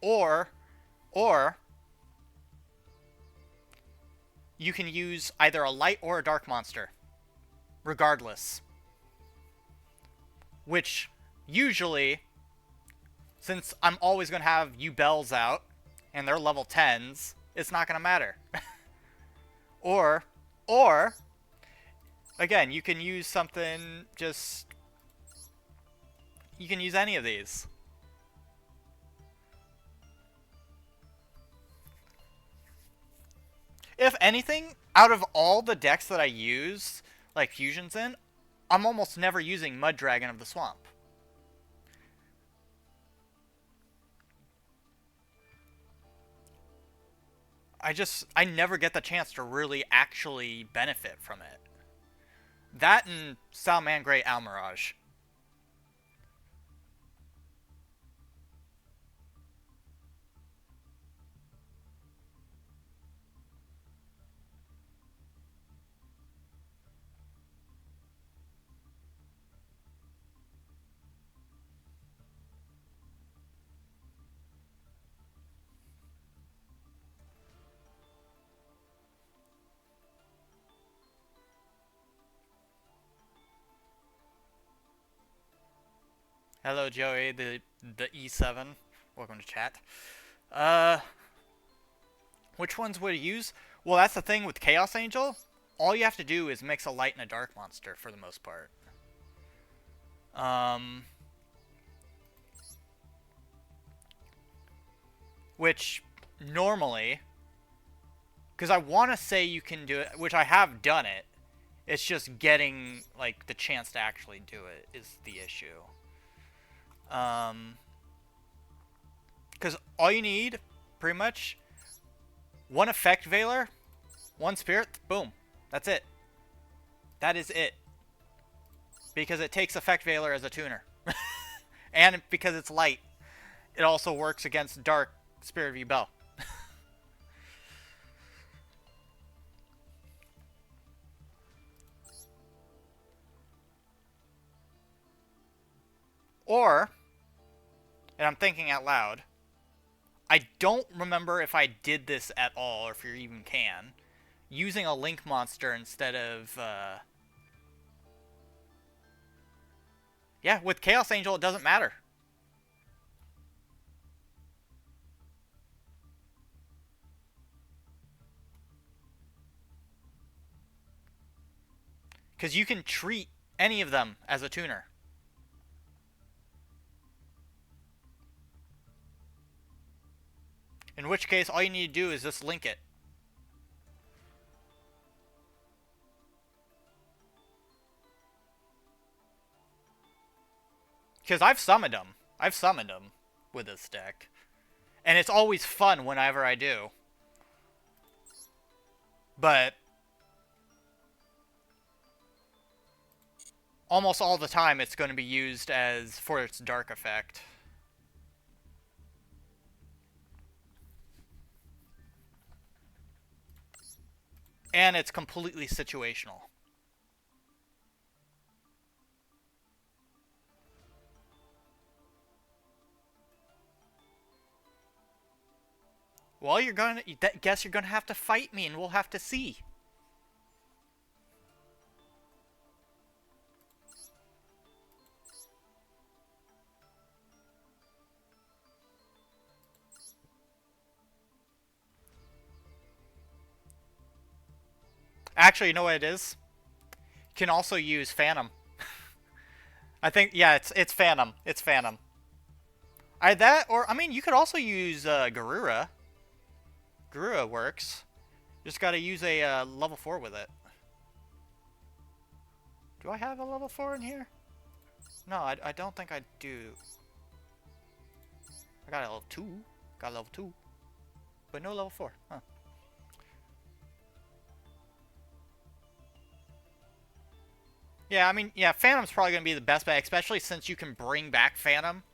or or you can use either a light or a dark monster. Regardless. Which usually, since I'm always going to have U-Bells out, and they're level 10s, it's not going to matter. Or, or again, you can use something just. You can use any of these. If anything, out of all the decks that I use, like fusions in, I'm almost never using Mud Dragon of the Swamp. I never get the chance to really actually benefit from it. That and Salamangreat Almirage. Hello, Joey, the E7. Welcome to chat. Uh, which ones would you use? Well, that's the thing with Chaos Angel. All you have to do is mix a light and a dark monster for the most part. Um, which normally, because I want to say you can do it, which I have done it. It's just getting like the chance to actually do it is the issue. Because all you need, pretty much, one effect Veiler, one spirit, boom, that's it. That is it. Because it takes effect Veiler as a tuner, and because it's light, it also works against dark Spirit View Bell. Or, and I'm thinking out loud, I don't remember if I did this at all, or if you even can, using a Link monster instead of, yeah, with Chaos Angel it doesn't matter. Because you can treat any of them as a tuner. In which case, all you need to do is just link it. Because I've summoned them. I've summoned them with this deck. And it's always fun whenever I do. But almost all the time it's going to be used as for its dark effect. And it's completely situational. Well, guess you're gonna have to fight me, and we'll have to see. Actually, you know what it is? You can also use Phantom. I think, yeah, it's Phantom. It's Phantom. I mean, you could also use Garura. Garura works. Just gotta use a level 4 with it. Do I have a level 4 in here? No, I don't think I do. I got a level 2. Got a level 2. But no level 4. Huh. Yeah, I mean, yeah, Phantom's probably going to be the best bet, especially since you can bring back Phantom.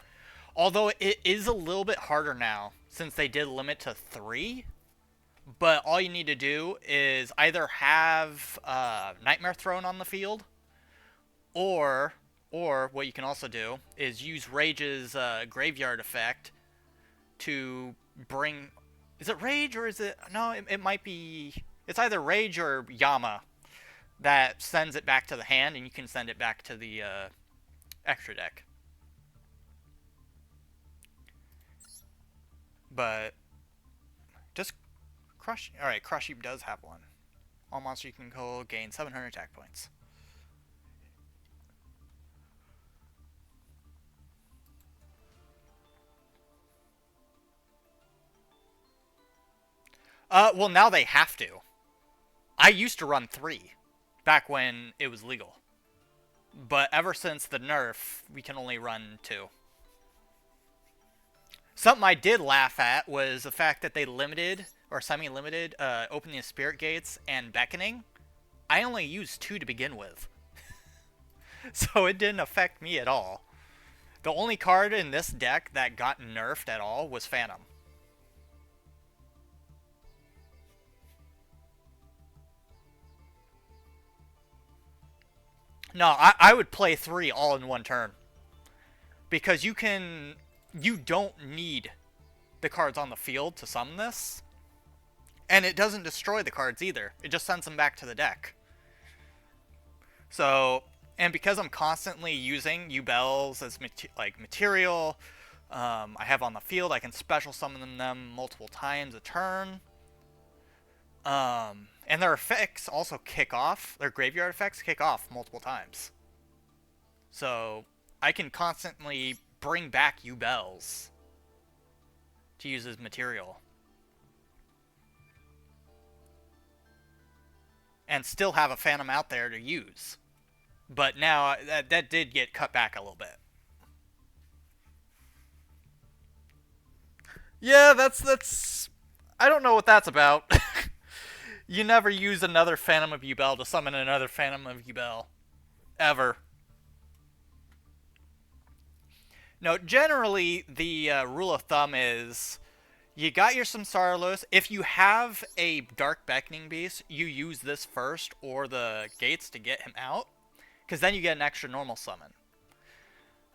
Although it is a little bit harder now, since they did limit to 3. But all you need to do is either have Nightmare Throne on the field, or what you can also do is use Rage's Graveyard effect to bring... Is it Rage or is it... No, it might be... It's either Rage or Yama that sends it back to the hand, and you can send it back to the extra deck. But... Just Crush... Alright, Crush Heap does have one. All monsters you can control gain 700 attack points. Well, now they have to. I used to run 3 back when it was legal. But ever since the nerf, we can only run 2. Something I did laugh at was the fact that they limited, or semi-limited, opening the spirit gates and beckoning. I only used 2 to begin with. So it didn't affect me at all. The only card in this deck that got nerfed at all was Phantom. No, I would play 3 all in one turn. Because you don't need the cards on the field to summon this. And it doesn't destroy the cards either. It just sends them back to the deck. So, and because I'm constantly using Yubels as material, I have on the field, I can special summon them multiple times a turn. And their effects also kick off. Their graveyard effects kick off multiple times. So I can constantly bring back Yubels to use as material. And still have a Phantom out there to use. But now, that did get cut back a little bit. Yeah, that's... I don't know what that's about. You never use another Phantom of Yubel to summon another Phantom of Yubel. Ever. No, generally, the rule of thumb is... You got your Samsaralos. If you have a Dark Beckoning Beast, you use this first or the gates to get him out. Because then you get an extra normal summon.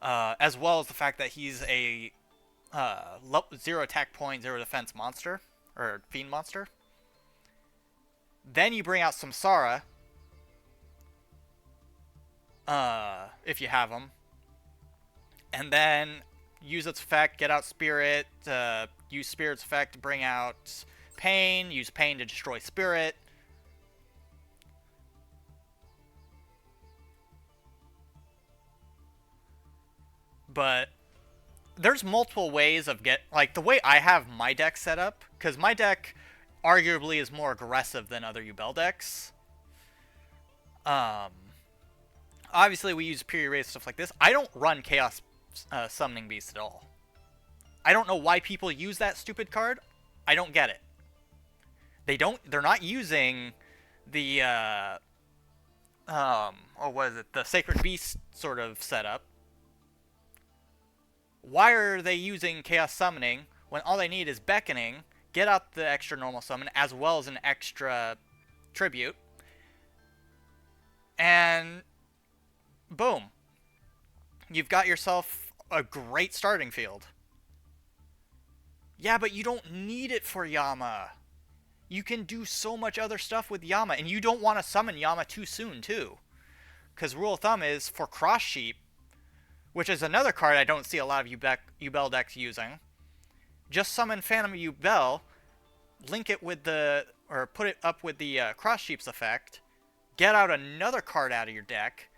As well as the fact that he's a 0 attack point, 0 defense monster. Or fiend monster. Then you bring out Samsara. If you have them. And then use its effect, get out Spirit. Use Spirit's effect to bring out Pain. Use Pain to destroy Spirit. But there's multiple ways of the way I have my deck set up, because my deck arguably is more aggressive than other Yubel decks. Obviously we use Pure Erase, stuff like this. I don't run Chaos Summoning Beast at all. I don't know why people use that stupid card. I don't get it. They're not using the what is it? The Sacred Beast sort of setup. Why are they using Chaos Summoning when all they need is Beckoning, get out the extra normal summon, as well as an extra tribute, and boom. You've got yourself a great starting field. Yeah, but you don't need it for Yama. You can do so much other stuff with Yama, and you don't want to summon Yama too soon, too. Because rule of thumb is, for Cross Sheep, which is another card I don't see a lot of Yubel decks using, just summon Phantom Yubel, link it with or put it up with the Cross Sheep's effect, get out another card out of your deck,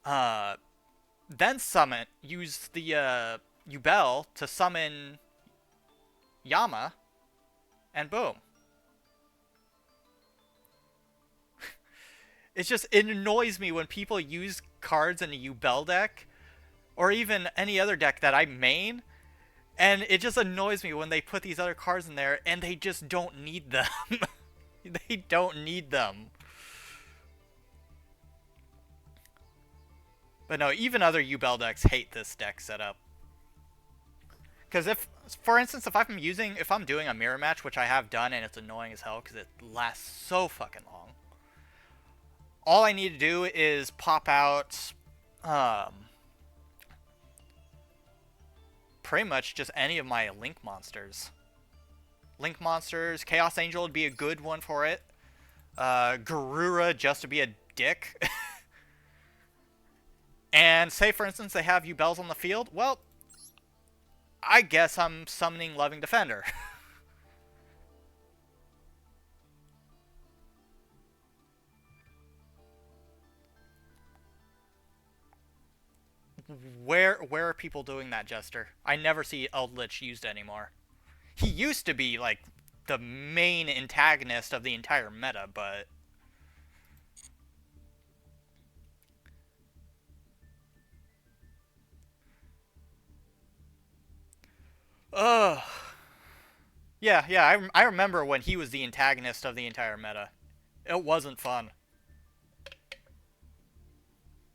then use the Yubel to summon Yama, and boom. It annoys me when people use cards in a Yubel deck, or even any other deck that I main, and it just annoys me when they put these other cards in there and they just don't need them. They don't need them. But no, even other Yubel decks hate this deck setup. Because for instance, if I'm doing a mirror match, which I have done, and it's annoying as hell because it lasts so fucking long. All I need to do is pop out, pretty much just any of my Link monsters. Link monsters, Chaos Angel would be a good one for it. Garura just to be a dick. And say, for instance, they have Yubels on the field. Well, I guess I'm summoning Loving Defender. where are people doing that, Jester? I never see Eldritch used anymore. He used to be like the main antagonist of the entire meta, but ugh. Yeah, I remember when he was the antagonist of the entire meta. It wasn't fun.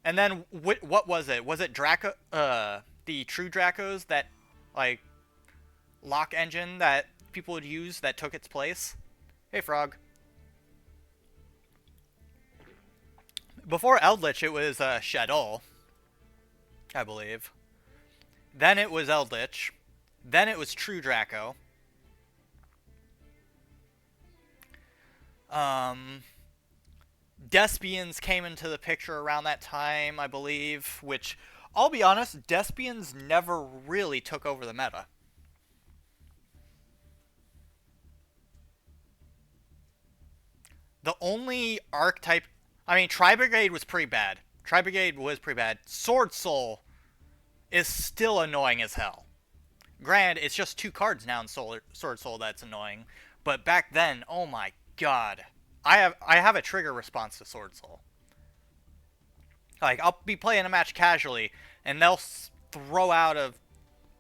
And then what was it? Was it Draco? The true Dracos that like lock engine that people would use that took its place? Hey, Frog. Before Eldritch, it was Shadow, I believe. Then it was Eldritch. Then it was True Draco. Um, Despians came into the picture around that time, I believe, which, I'll be honest, Despians never really took over the meta. The only archetype... I mean, Tri-Brigade was pretty bad. Tri-Brigade was pretty bad. Sword Soul is still annoying as hell. Granted, it's just 2 cards now in Sword Soul that's annoying. But back then, oh my god. I have a trigger response to Sword Soul. Like, I'll be playing a match casually, and they'll throw out a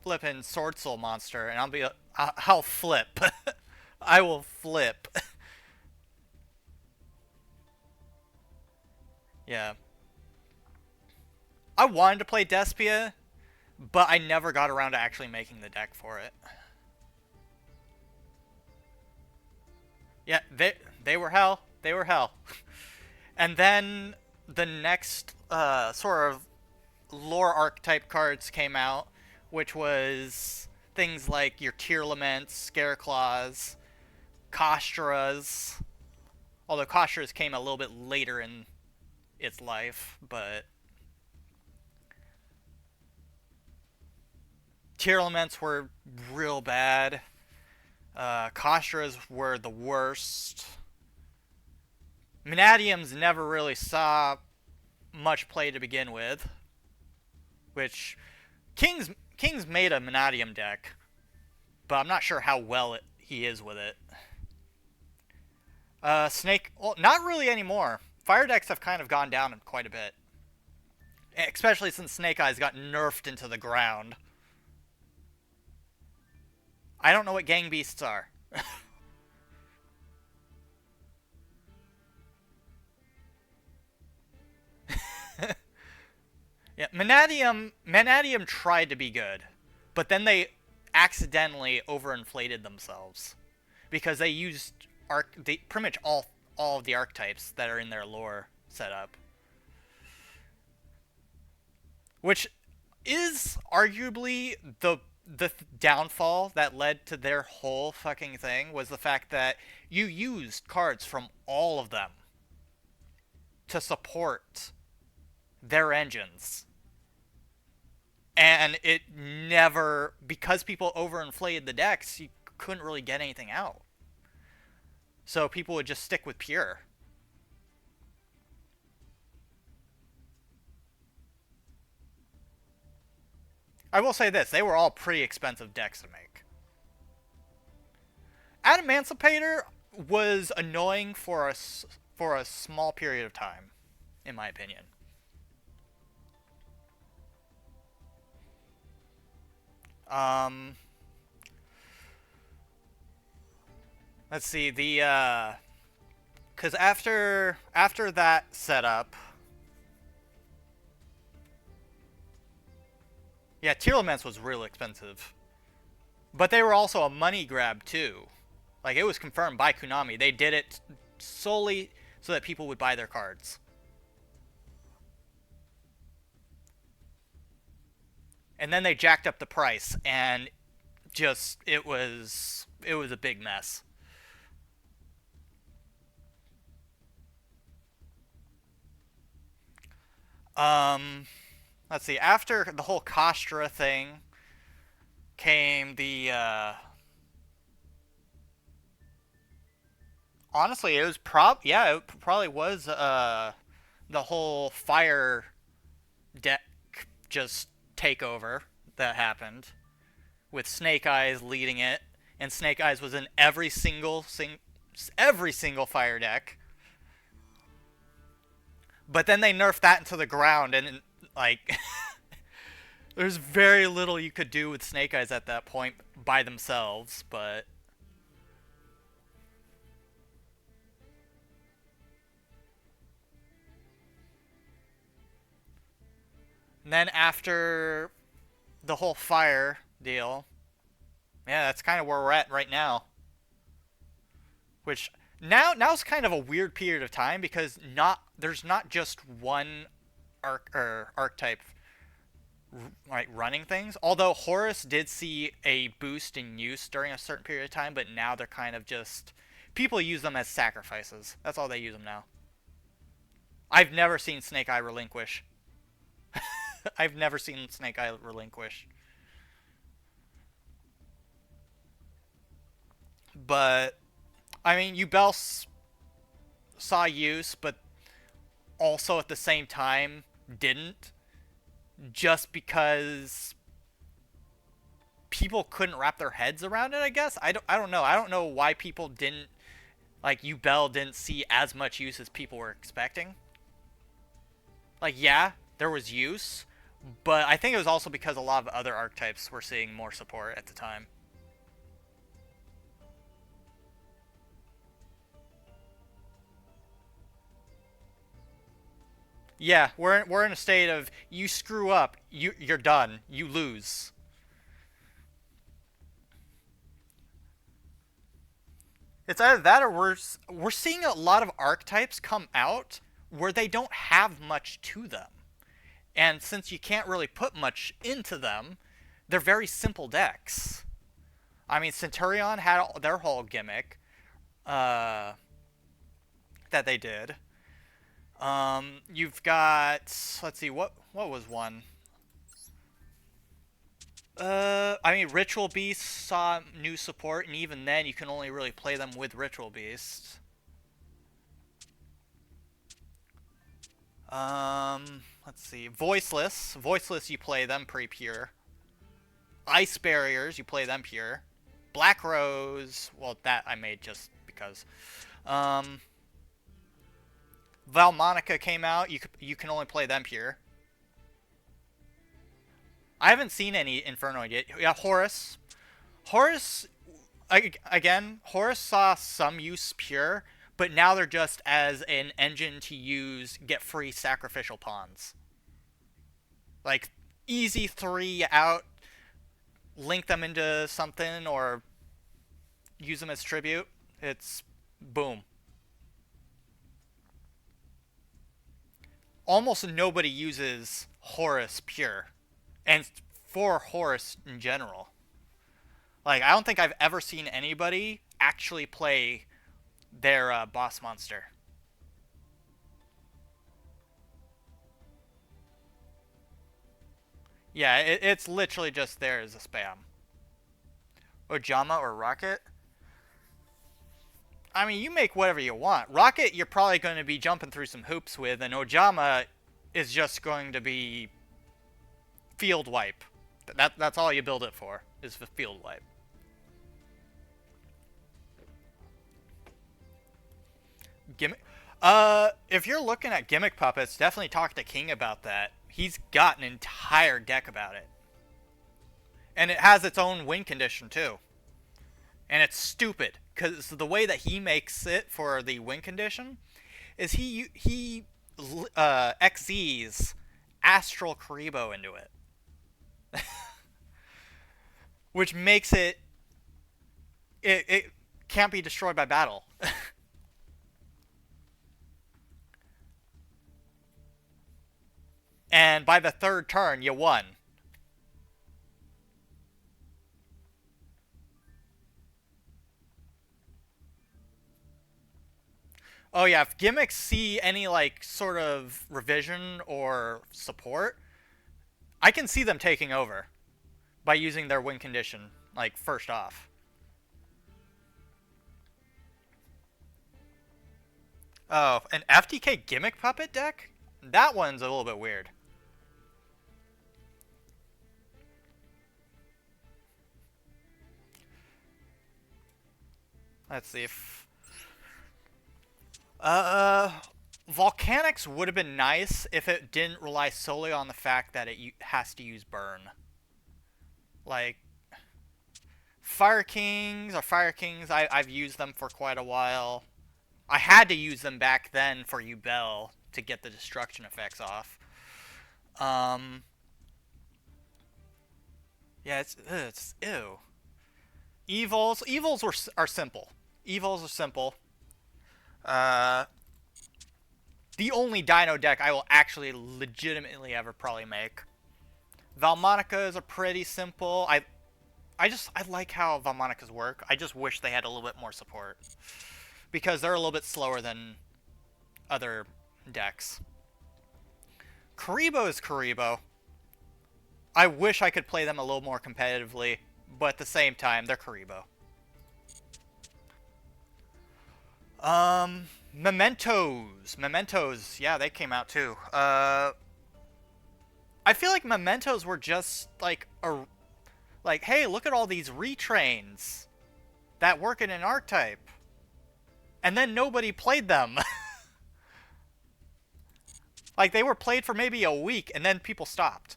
flippin' Sword Soul monster, and I'll be... I'll flip. I will flip. Yeah. I wanted to play Despia, but I never got around to actually making the deck for it. Yeah, they were hell. They were hell. And then the next sort of lore archetype cards came out, which was things like your Tear Laments, Scareclaws, Kostras. Although Kostras came a little bit later in its life, but Tear Laments were real bad. Kostras were the worst. Manadiums never really saw much play to begin with, which King's made a Manadium deck, but I'm not sure how well he is with it. Snake, well, not really anymore. Fire decks have kind of gone down quite a bit, especially since Snake Eyes got nerfed into the ground. I don't know what Gang Beasts are. Yeah, Manadium tried to be good, but then they accidentally overinflated themselves because they used pretty much all of the archetypes that are in their lore setup, which is arguably the downfall that led to their whole fucking thing was the fact that you used cards from all of them to support their engines. And it never, because people overinflated the decks, you couldn't really get anything out. So people would just stick with pure. I will say this, they were all pretty expensive decks to make. Adamancipator was annoying for a small period of time, in my opinion. Let's see, because after that setup, yeah, Tear Laments was real expensive, but they were also a money grab too. Like, it was confirmed by Konami. They did it solely so that people would buy their cards. And then they jacked up the price, and just it was a big mess. Let's see. After the whole Kostra thing came the honestly, it was it probably was the whole fire deck just takeover that happened with Snake Eyes leading it, and Snake Eyes was in every single fire deck. But then they nerfed that into the ground, and like there's very little you could do with Snake Eyes at that point by themselves. But and then after the whole fire deal, yeah, that's kind of where we're at right now. Which now's kind of a weird period of time because there's not just one archetype like running things. Although Horus did see a boost in use during a certain period of time, but now they're kind of just people use them as sacrifices. That's all they use them now. I've never seen Snake Eye relinquish. I've never seen Snake Eye relinquish. But I mean, Ubel saw use, but also at the same time didn't, just because people couldn't wrap their heads around it. I guess I don't know. I don't know why people didn't like Ubel didn't see as much use as people were expecting. Like, yeah, there was use, but I think it was also because a lot of other archetypes were seeing more support at the time. Yeah, we're in a state of you screw up, you're done, you lose. It's either that or we're seeing a lot of archetypes come out where they don't have much to them. And since you can't really put much into them, they're very simple decks. I mean, Centurion had their whole gimmick uh, that they did. You've got, let's see, what was one? I mean, Ritual Beast saw new support, and even then, you can only really play them with Ritual Beast. Let's see, Voiceless. Voiceless, you play them pretty pure. Ice Barriers, you play them pure. Black Rose, well, that I made just because. Valmonica came out, you can only play them pure. I haven't seen any Infernoid yet. Yeah, Horus. Horus, again, Horus saw some use pure, but now they're just as an engine to use, get free sacrificial pawns. Like, easy 3 out, link them into something, or use them as tribute. It's boom. Almost nobody uses Horus pure. And for Horus in general. Like, I don't think I've ever seen anybody actually play their boss monster. Yeah, it's literally just there as a spam. Ojama or Rocket? I mean, you make whatever you want. Rocket, you're probably going to be jumping through some hoops with, and Ojama is just going to be field wipe. That's all you build it for, is the field wipe. Gimmick. If you're looking at gimmick puppets, definitely talk to King about that. He's got an entire deck about it, and it has its own win condition too. And it's stupid because the way that he makes it for the win condition is he XZ's Astral Karibo into it, which makes it can't be destroyed by battle. And by the third turn, you won. Oh yeah, if gimmicks see any like sort of revision or support, I can see them taking over by using their win condition, like, first off. Oh, an FTK gimmick puppet deck? That one's a little bit weird. Let's see if uh Volcanics would have been nice if it didn't rely solely on the fact that it has to use burn. Like Fire Kings or Fire Kings, I've used them for quite a while. I had to use them back then for Ubel to get the destruction effects off. Um, yeah, it's ew. Evils are simple. Evils are simple. Uh, the only Dino deck I will actually legitimately ever probably make. Valmonicas are pretty simple. I like how Valmonicas work. I just wish they had a little bit more support because they're a little bit slower than other decks. Karibo is Karibo. I wish I could play them a little more competitively, but at the same time, they're Karibo. Mementos. Mementos, yeah, they came out too. I feel like Mementos were just like hey, look at all these retrains that work in an archetype. And then nobody played them. Like, they were played for maybe a week, and then people stopped.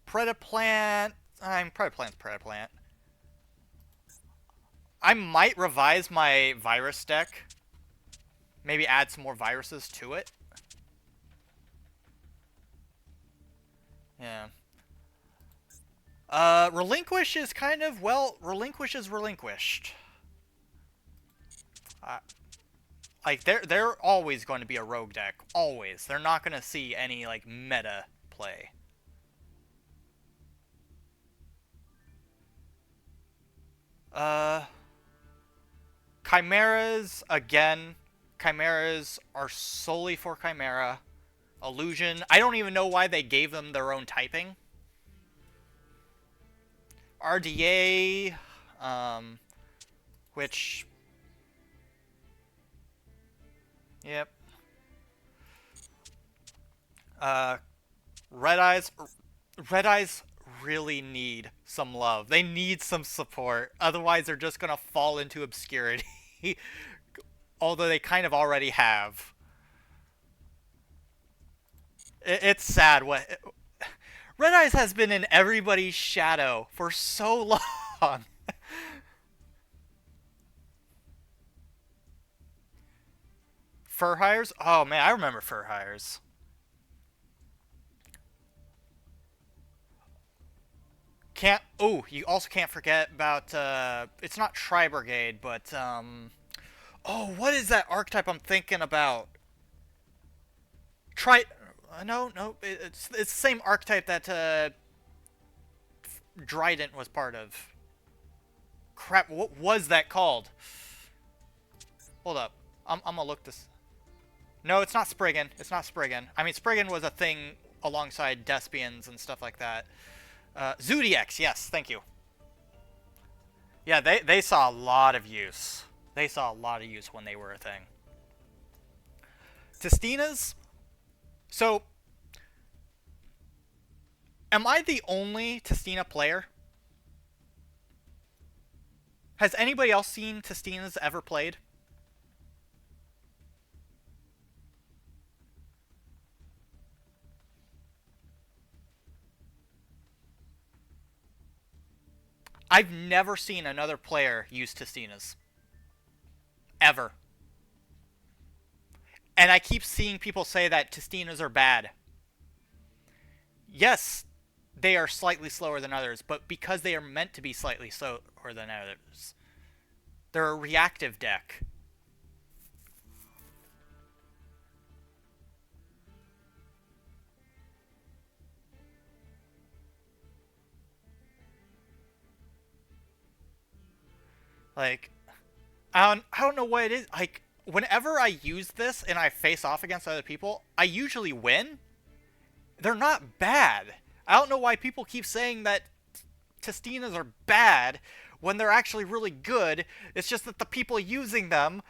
Predaplant. Predaplant's Predaplant. I might revise my virus deck. Maybe add some more viruses to it. Yeah. Relinquish is kind of, well, Relinquish is relinquished. Like, they're always going to be a rogue deck. Always. They're not going to see any, like, meta play. Chimeras, again. Chimeras are solely for Chimera. Illusion. I don't even know why they gave them their own typing. RDA, which... Yep. Red Eyes... Red Eyes really need some love. They need some support. Otherwise, they're just gonna fall into obscurity. Although they kind of already have. It's sad what... Red Eyes has been in everybody's shadow for so long. Fur Hires? Oh man, I remember Fur Hires. Can't... Oh, you also can't forget about, it's not Tri-Brigade, but, oh, what is that archetype I'm thinking about? No, it's the same archetype that, Dryden was part of. Crap, what was that called? Hold up. I'm gonna look this... No, it's not Spriggan. It's not Spriggan. I mean, Spriggan was a thing alongside Despians and stuff like that. Zodiacs, yes, thank you. Yeah, they saw a lot of use. They saw a lot of use when they were a thing. Testinas? So, am I the only Testina player? Has anybody else seen Testinas ever played? I've never seen another player use Testinas. Ever. And I keep seeing people say that Testinas are bad. Yes, they are slightly slower than others, but because they are meant to be slightly slower than others. They're a reactive deck. Like, I don't know what it is. Like, whenever I use this and I face off against other people, I usually win. They're not bad. I don't know why people keep saying that Testinas are bad when they're actually really good. It's just that the people using them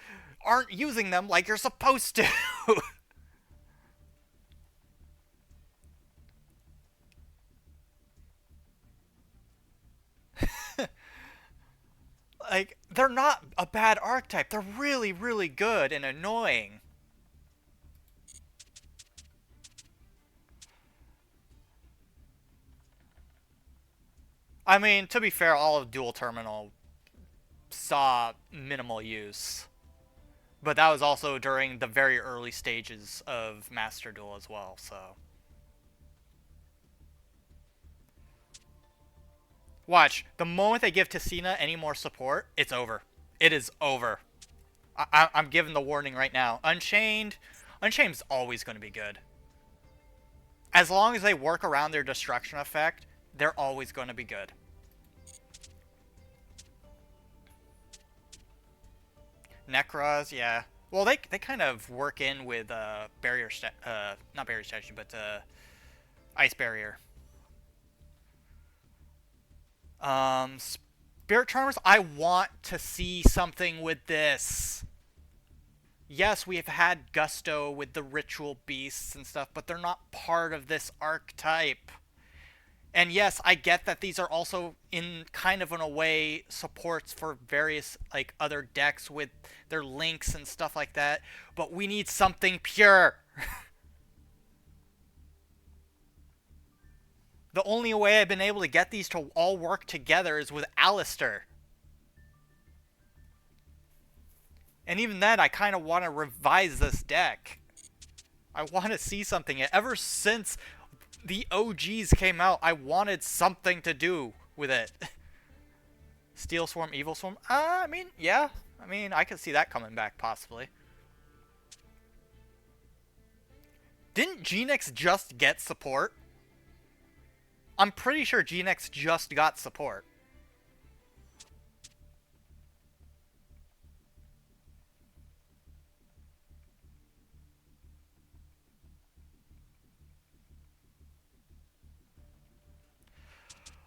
aren't using them like you're supposed to. Like, they're not a bad archetype. They're really, really good and annoying. I mean, to be fair, all of Dual Terminal saw minimal use. But that was also during the very early stages of Master Duel as well, so. Watch, the moment they give Tessina any more support, it's over. It is over. I'm giving the warning right now. Unchained's always going to be good. As long as they work around their destruction effect, they're always going to be good. Necros, yeah. Well, they kind of work in with barrier, not barrier strategy, but ice barrier. Spirit Charmers, I want to see something with this. Yes, we have had Gusto with the ritual beasts and stuff, but they're not part of this archetype. And yes, I get that these are also in kind of in a way supports for various like other decks with their links and stuff like that, but we need something pure. The only way I've been able to get these to all work together is with Alistair. And even then, I kind of want to revise this deck. I want to see something. Ever since the OGs came out, I wanted something to do with it. Steel Swarm, Evil Swarm? I mean, yeah. I mean, I could see that coming back, possibly. Didn't Genix just get support? I'm pretty sure Genix just got support.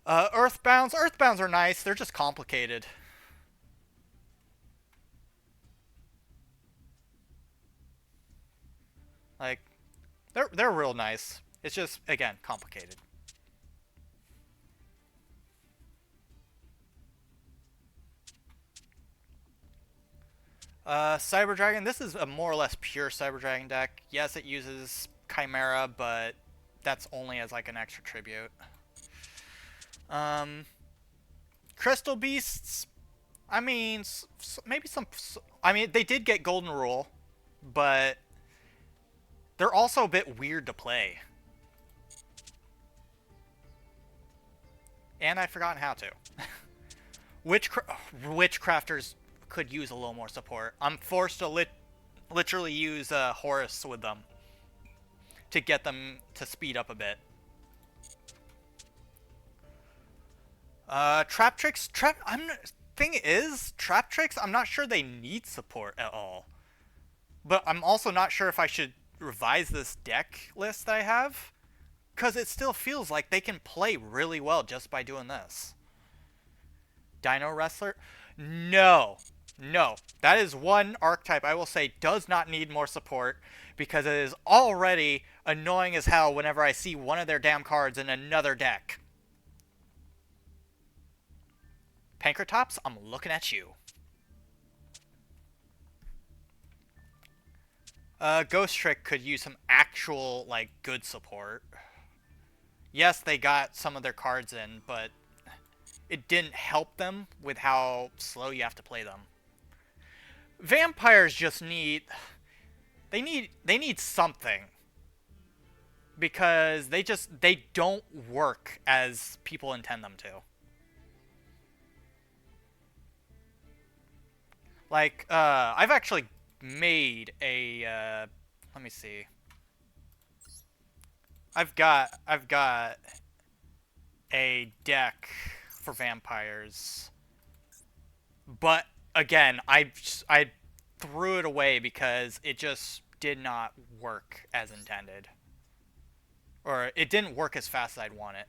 Earthbounds? Earthbounds are nice. They're just complicated. Like, they're real nice. It's just, again, complicated. Cyber Dragon. This is a more or less pure Cyber Dragon deck. Yes, it uses Chimera, but that's only as like an extra tribute. Um, Crystal Beasts. I mean, maybe some. I mean, they did get Golden Rule, but they're also a bit weird to play. And I've forgotten how to. Witchcrafters could use a little more support. I'm forced to literally use Horus with them to get them to speed up a bit. Trap Tricks. Thing is, Trap Tricks, I'm not sure they need support at all. But I'm also not sure if I should revise this deck list that I have. Because it still feels like they can play really well just by doing this. Dino Wrestler? No. No. That is one archetype I will say does not need more support. Because it is already annoying as hell whenever I see one of their damn cards in another deck. Pankratops, I'm looking at you. Ghost Trick could use some actual, like, good support. Yes, they got some of their cards in, but it didn't help them with how slow you have to play them. Vampires just need... They need something. Because they don't work as people intend them to. Like, I've actually made a, let me see. I've got a deck for vampires. But, again, I threw it away because it just did not work as intended. Or, it didn't work as fast as I'd want it.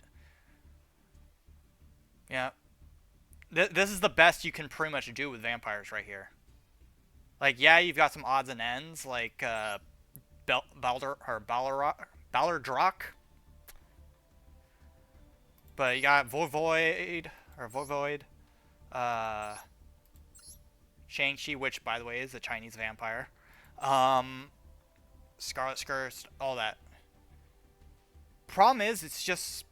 Yeah. This is the best you can pretty much do with vampires right here. Like, yeah, you've got some odds and ends, like Balderdrock. But you got Voivod. Shang-Chi, which, by the way, is a Chinese vampire. Um, Scarlet Scourge, all that. Problem is, it's just...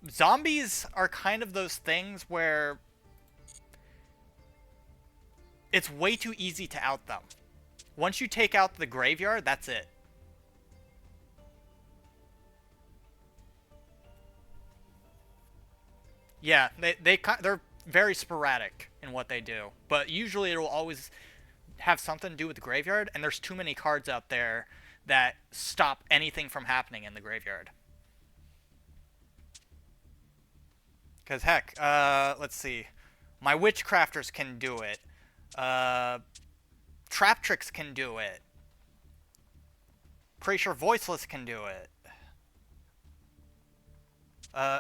Zombies are kind of those things where... It's way too easy to out them. Once you take out the graveyard, that's it. Yeah, they're very sporadic in what they do, but usually it'll always have something to do with the graveyard, and there's too many cards out there that stop anything from happening in the graveyard. Because heck, let's see, my Witchcrafters can do it. Trap Tricks can do it. Pretty sure Voiceless can do it.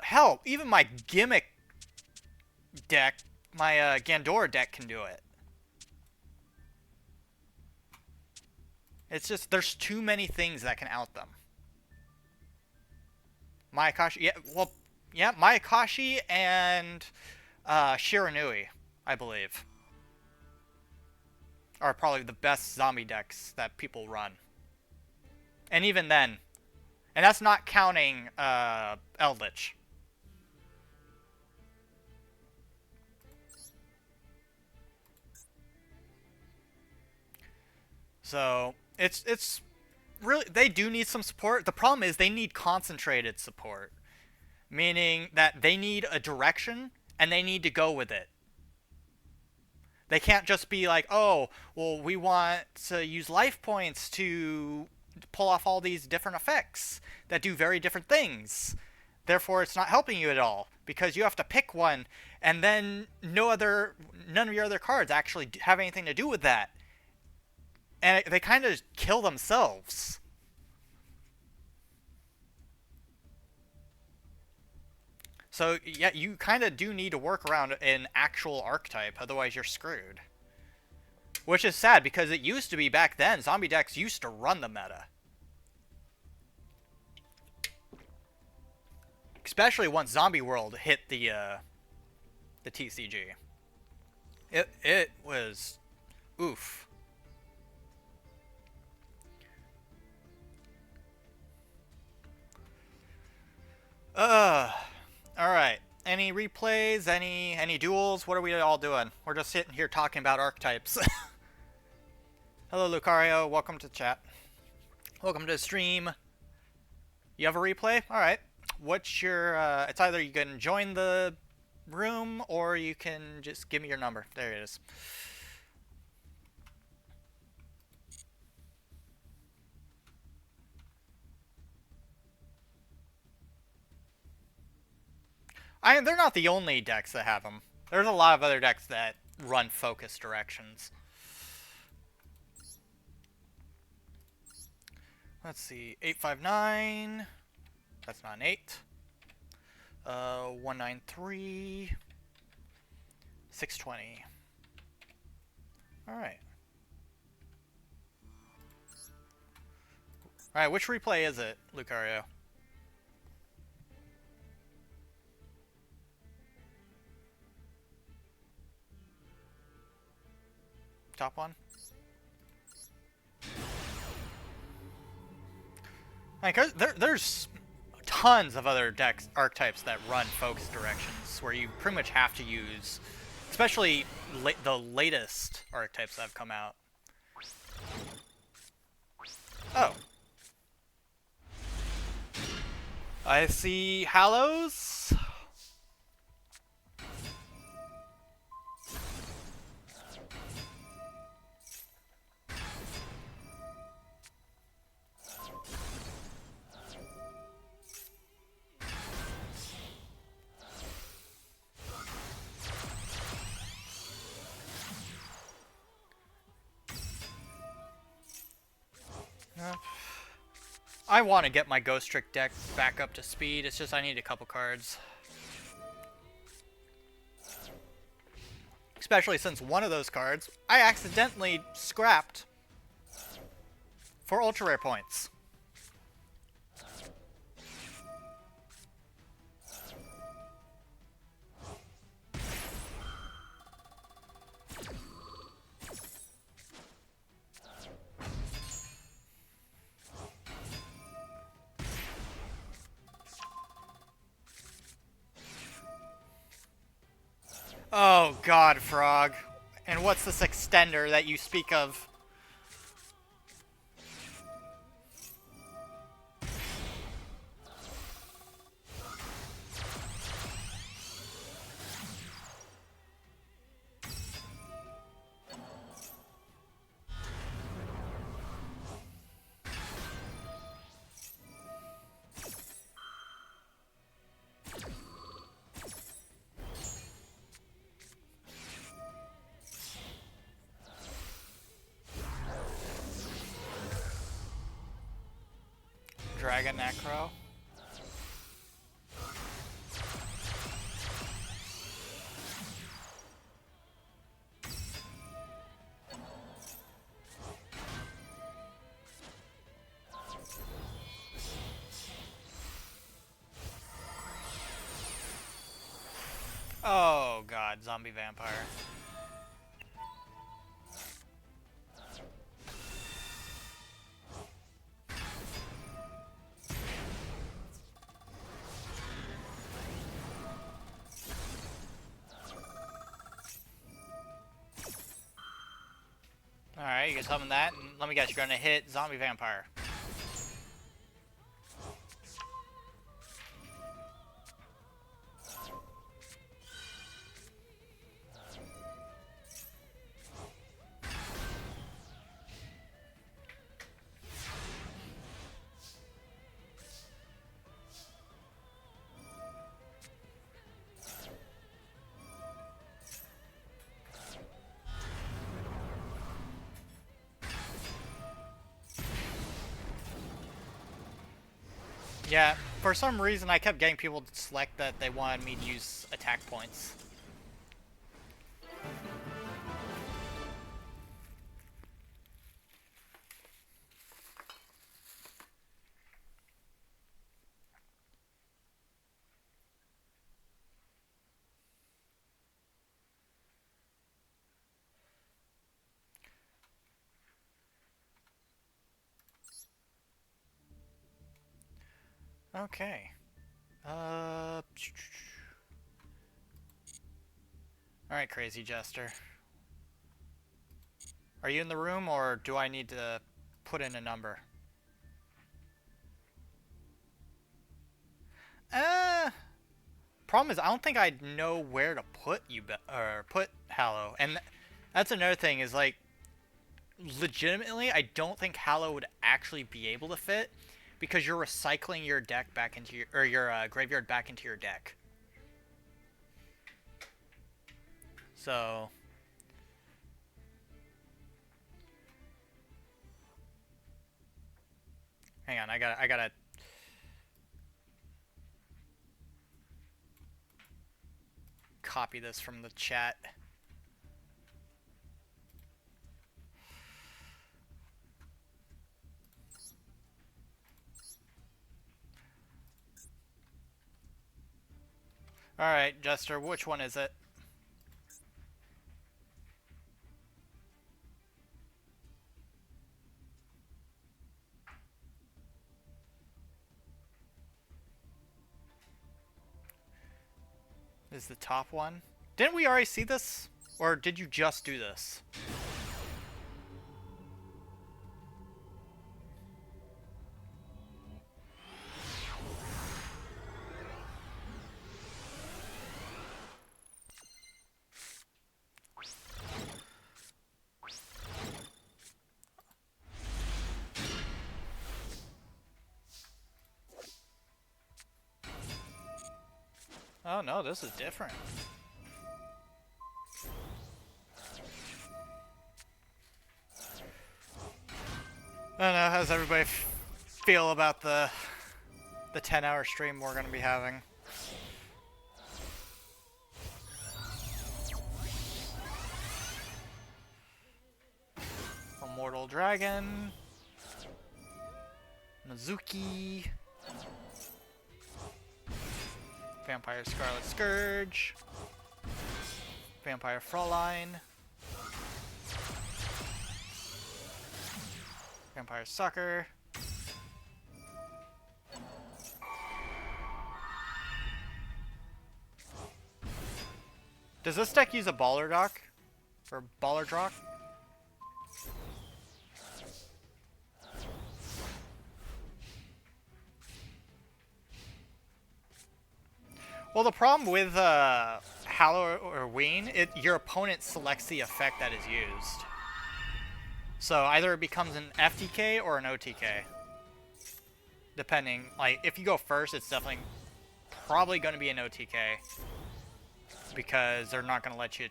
Hell, even my Gimmick deck, my Gandora deck can do it. It's just, there's too many things that can out them. Mayakashi, yeah, well, yeah, Mayakashi and Shiranui, I believe, are probably the best zombie decks that people run. And even then, and that's not counting Eldritch. So it's really, they do need some support. The problem is they need concentrated support, meaning that they need a direction and they need to go with it. They can't just be like, oh, well, we want to use life points to pull off all these different effects that do very different things. Therefore, it's not helping you at all because you have to pick one, and then none of your other cards actually have anything to do with that. And they kind of kill themselves. So, yeah, you kind of do need to work around an actual archetype, otherwise you're screwed. Which is sad, because it used to be back then, zombie decks used to run the meta. Especially once Zombie World hit the TCG. It was... oof. Alright. Any replays? Any duels? What are we all doing? We're just sitting here talking about archetypes. Hello, Lucario. Welcome to the chat. Welcome to the stream. You have a replay? Alright. What's your... it's either you can join the room, or you can just give me your number. There it is. They're not the only decks that have them. There's a lot of other decks that run focus directions. Let's see, 859. That's not an 8. 193. 620. Alright. Alright, which replay is it, Lucario? Top one? Like, there's tons of other decks, archetypes that run focus directions where you pretty much have to use, especially the latest archetypes that have come out. Oh. I see Hallows. I want to get my Ghost Trick deck back up to speed, it's just I need a couple cards. Especially since one of those cards I accidentally scrapped for ultra rare points.
Oh god, Frog. And what's this extender that you speak of? Dragon Necro. Oh god, zombie vampire. Alright, you can summon that, and let me guess, you're gonna hit zombie vampire. Yeah, for some reason I kept getting people to select that they wanted me to use attack points. Okay. Alright, Crazy Jester. Are you in the room, or do I need to put in a number? Problem is, I don't think I know where to put you, or put Hallow, and that's another thing. Is like, legitimately, I don't think Hallow would actually be able to fit, because you're recycling your deck back into your, or your graveyard back into your deck. So, hang on, I gotta copy this from the chat. Alright, Jester, which one is it? Is the top one? Didn't we already see this? Or did you just do this? Oh no, this is different. I don't know, how's everybody feel about the 10-hour stream we're going to be having? Immortal Dragon, Mizuki, Vampire Scarlet Scourge, Vampire Fraulein, Vampire Sucker, Does this deck use a baller dock? Or baller drock? Well, the problem with Hallow or Ween, your opponent selects the effect that is used. So either it becomes an FTK or an OTK. Depending, like, if you go first, it's definitely probably going to be an OTK. Because they're not going to let you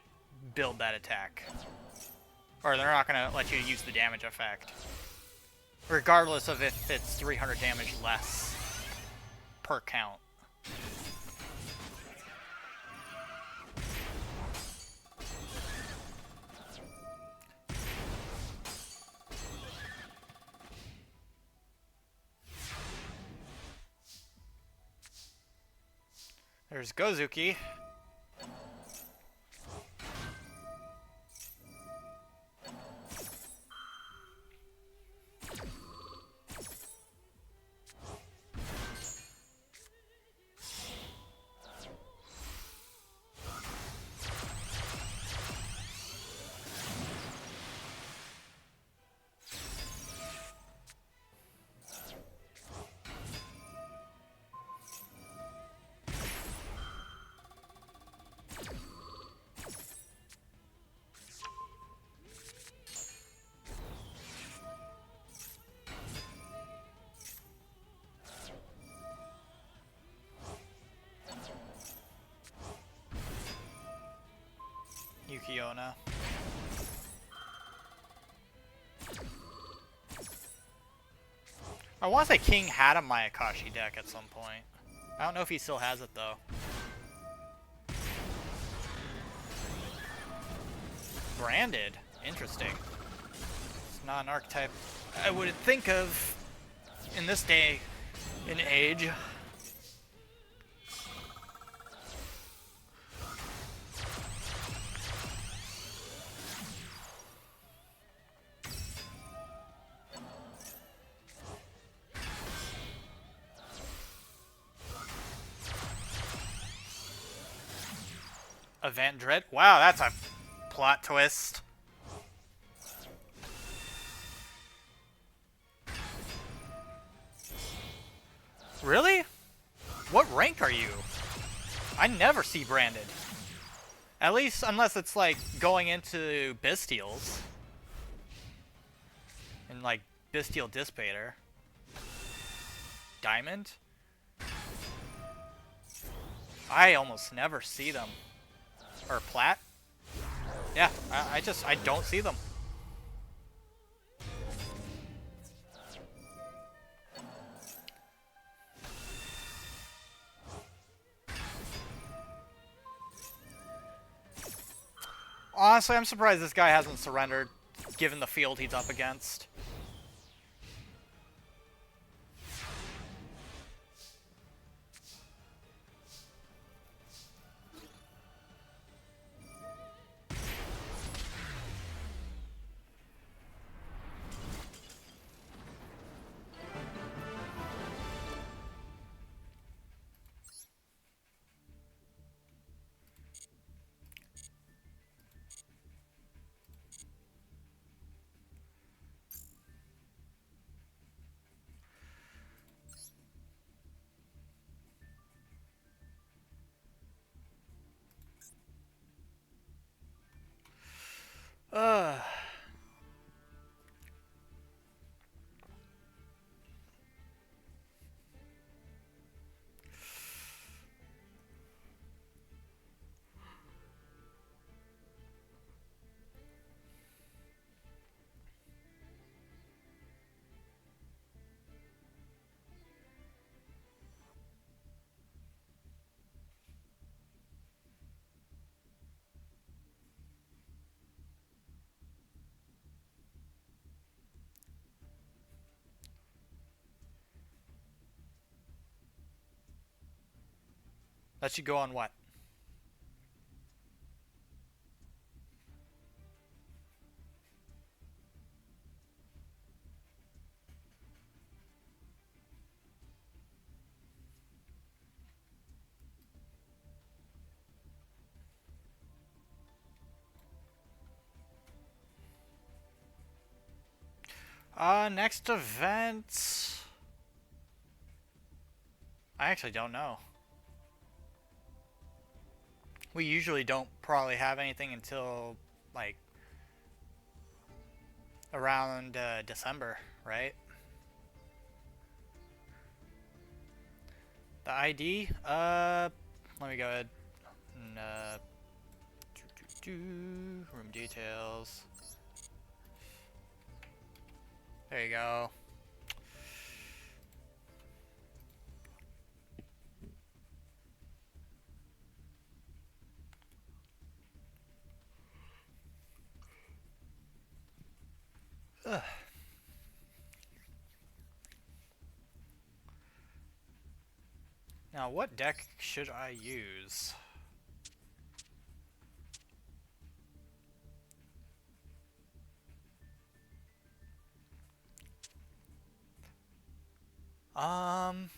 build that attack. Or they're not going to let you use the damage effect. Regardless of if it's 300 damage less per count. There's Gozuki. Yukiona. I want to say King had a Mayakashi deck at some point. I don't know if he still has it though. Branded? Interesting. It's not an archetype I would think of in this day and age. Event Dread? Wow, that's a plot twist. Really? What rank are you? I never see branded. At least, unless it's like going into Bystials. And like Bystial Dispater. Diamond? I almost never see them. Or Plat? Yeah, I don't see them. Honestly, I'm surprised this guy hasn't surrendered, given the field he's up against. Ugh. That should go on what? Next event. I actually don't know. We usually don't probably have anything until like around December, right? The ID, let me go ahead and room details. There you go. Ugh. Now, what deck should I use? Um,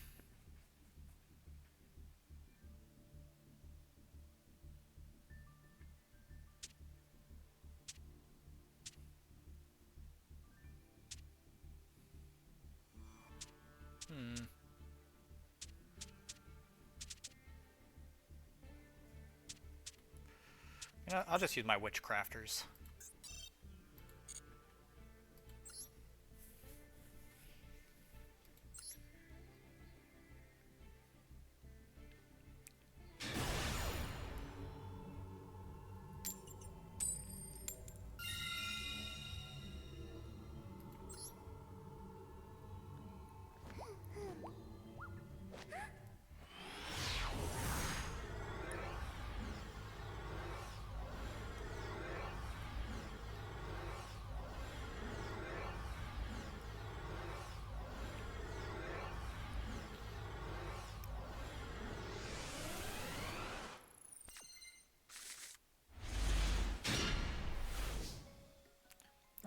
hmm. You know, I'll just use my Witchcrafters.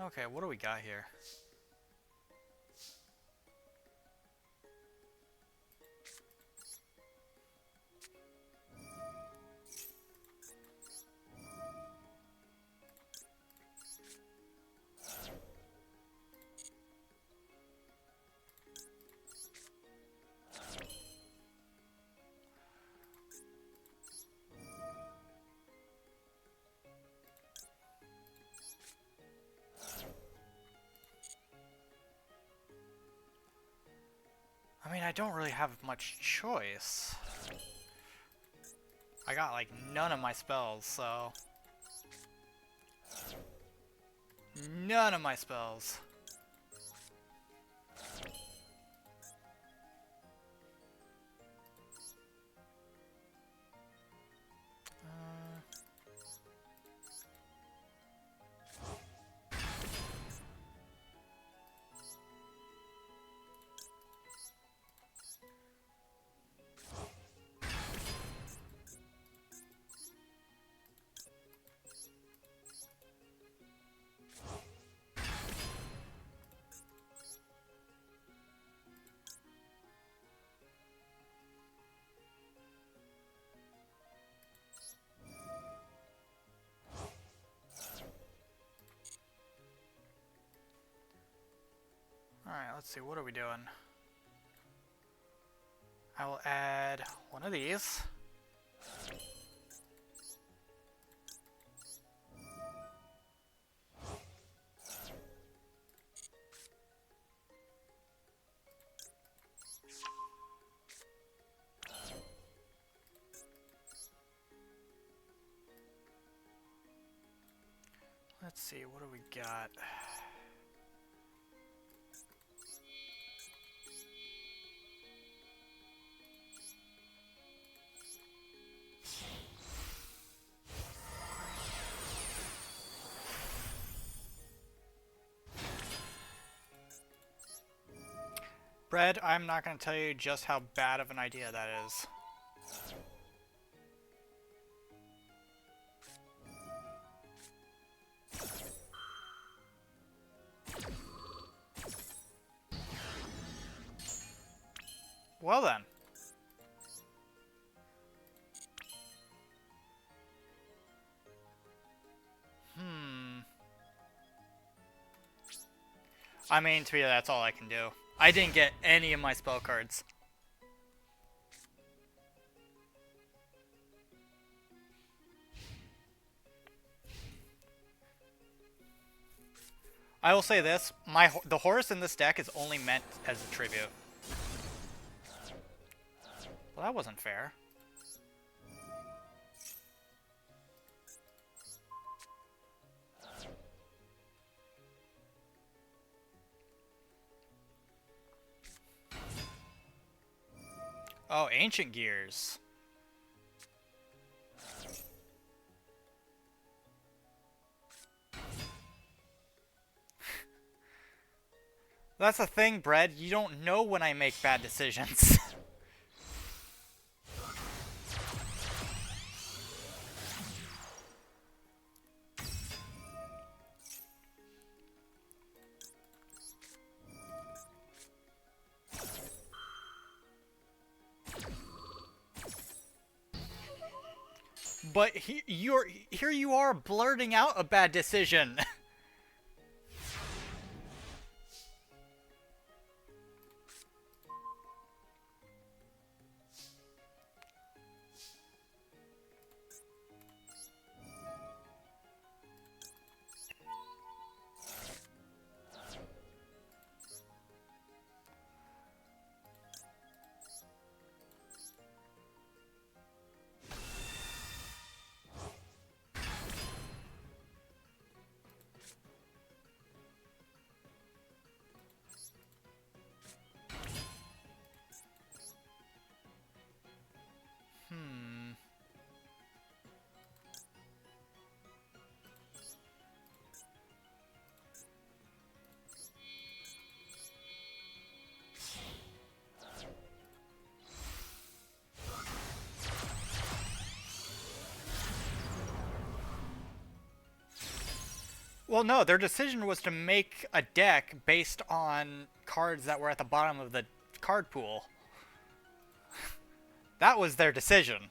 Okay, what do we got here? I mean, I don't really have much choice. I got like none of my spells, so... None of my spells. Alright, let's see, what are we doing? I will add one of these. Let's see, what do we got? Bread, I'm not going to tell you just how bad of an idea that is. Well then. I mean, to be that's all I can do. I didn't get any of my spell cards. I will say this: the horse in this deck is only meant as a tribute. Well, that wasn't fair. Oh, Ancient Gears. That's the thing, Brad. You don't know when I make bad decisions. But here you are blurting out a bad decision. Well, no, their decision was to make a deck based on cards that were at the bottom of the card pool. That was their decision.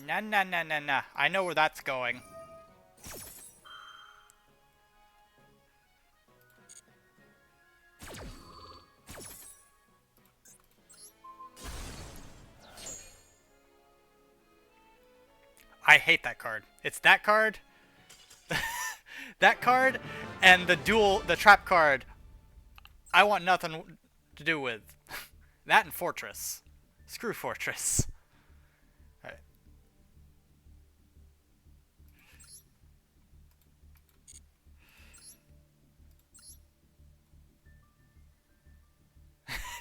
Nah, nah, nah, nah, nah. I know where that's going. I hate that card. It's that card, that card, and the trap card. I want nothing to do with that and Fortress. Screw Fortress. Alright.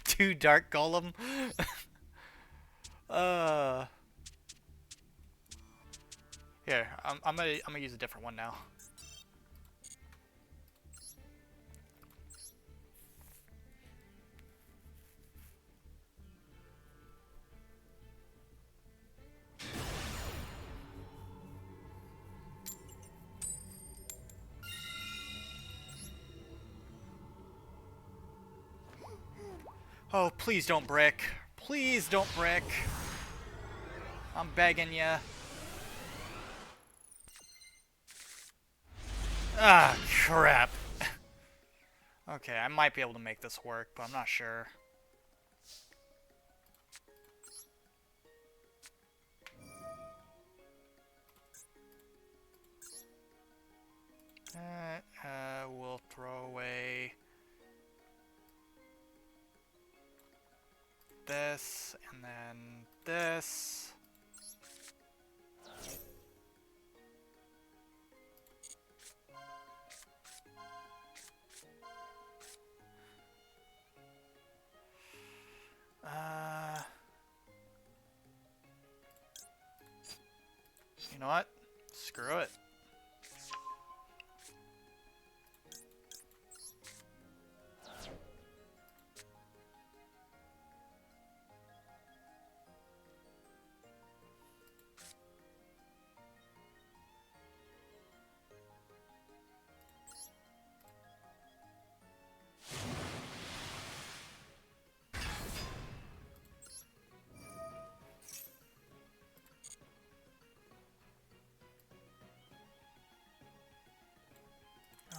Two Dark Golem. uh. Here, I'm gonna use a different one now. Oh, please don't brick. Please don't brick. I'm begging ya. Ah, crap. Okay, I might be able to make this work, but I'm not sure. We'll throw away this, and then this. You know what? Screw it.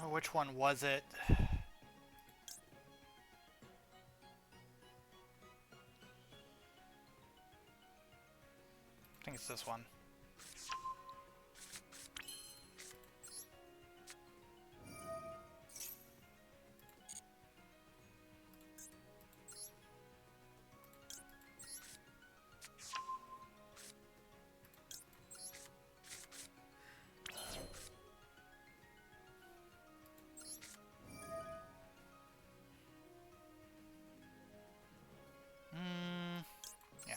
Oh, which one was it? I think it's this one. Yeah.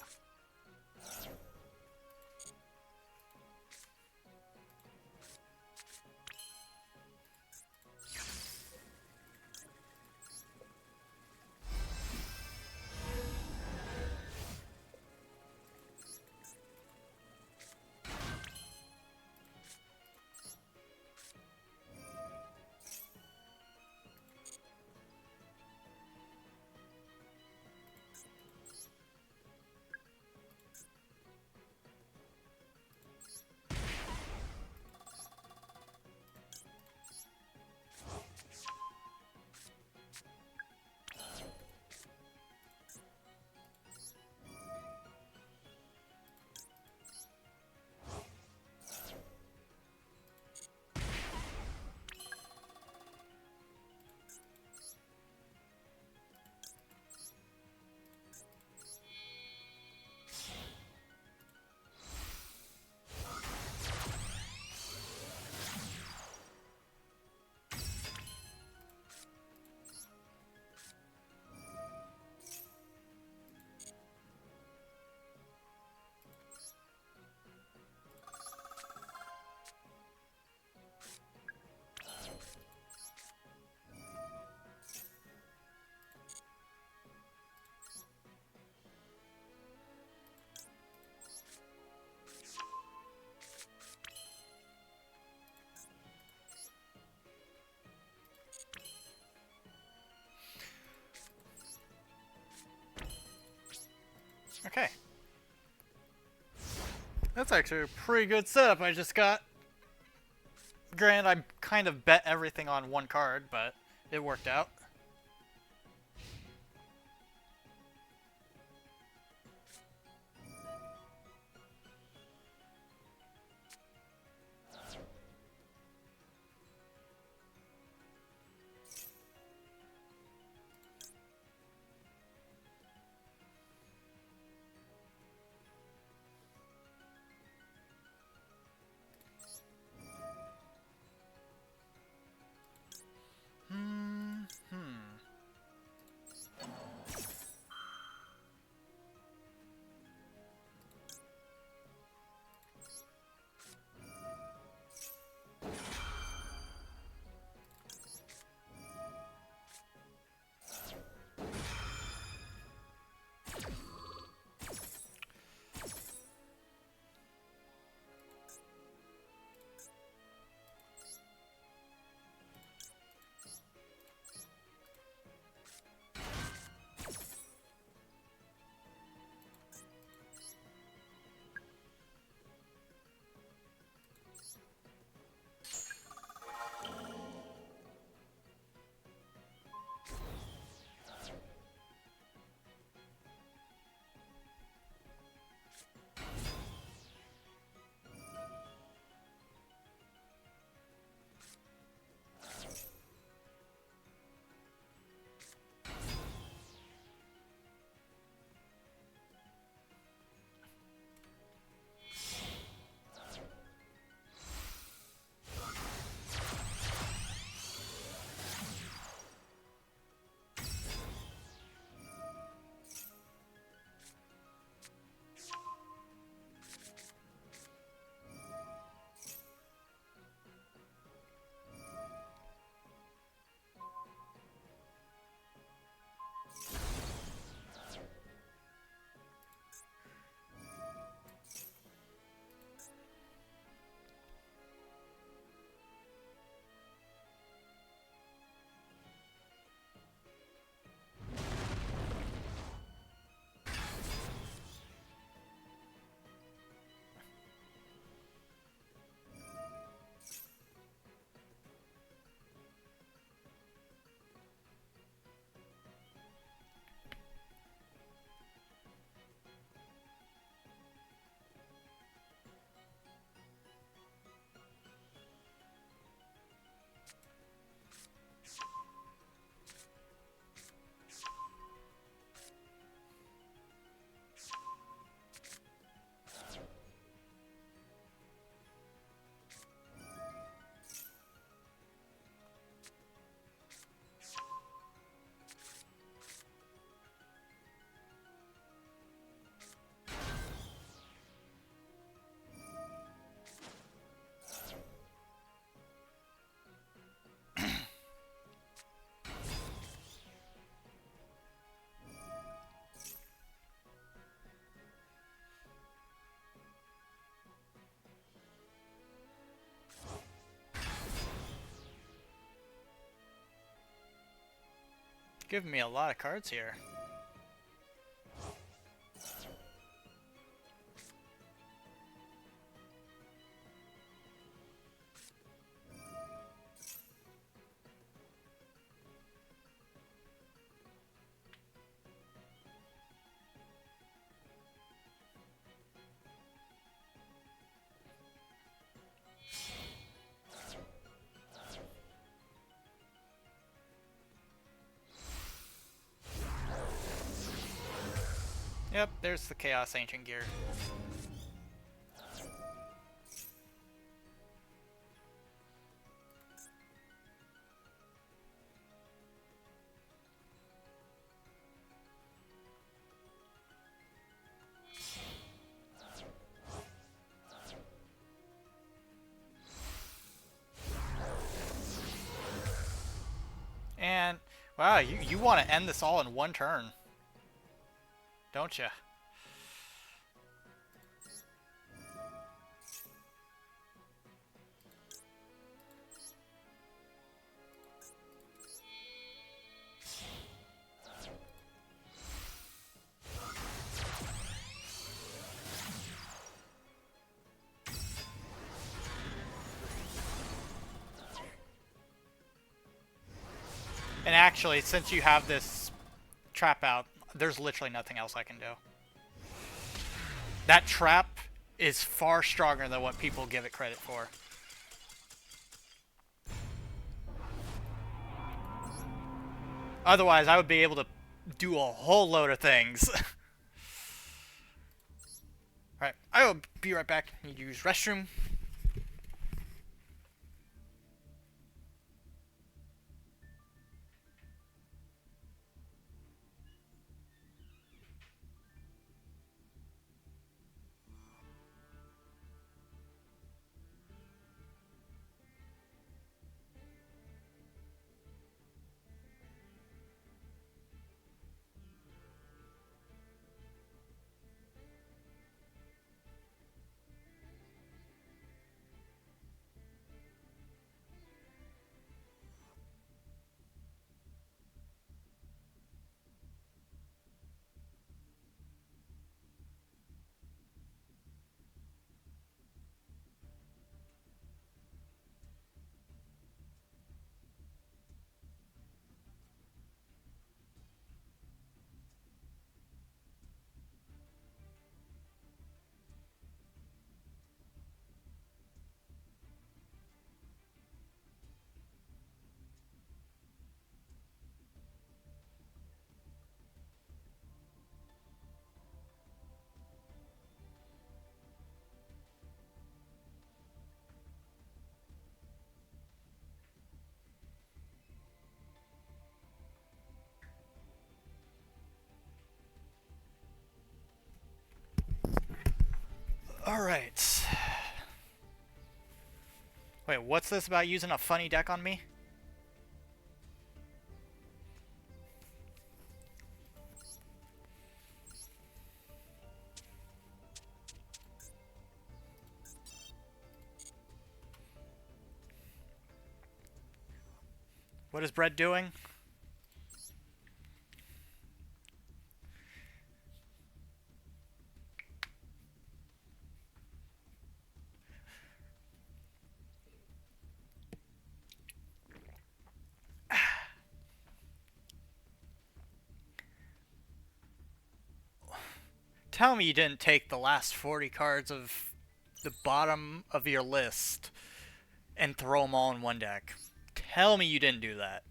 That's actually a pretty good setup I just got. Granted, I kind of bet everything on one card, but it worked out. Giving me a lot of cards here. Yep, there's the Chaos Ancient Gear. And, wow, you want to end this all in one turn, don't you? And actually, since you have this trap out, there's literally nothing else I can do. That trap is far stronger than what people give it credit for. Otherwise, I would be able to do a whole load of things. Alright, I will be right back. Need to use restroom. Alright. Wait, what's this about using a funny deck on me? What is Brett doing? Tell me you didn't take the last 40 cards of the bottom of your list and throw them all in one deck. Tell me you didn't do that.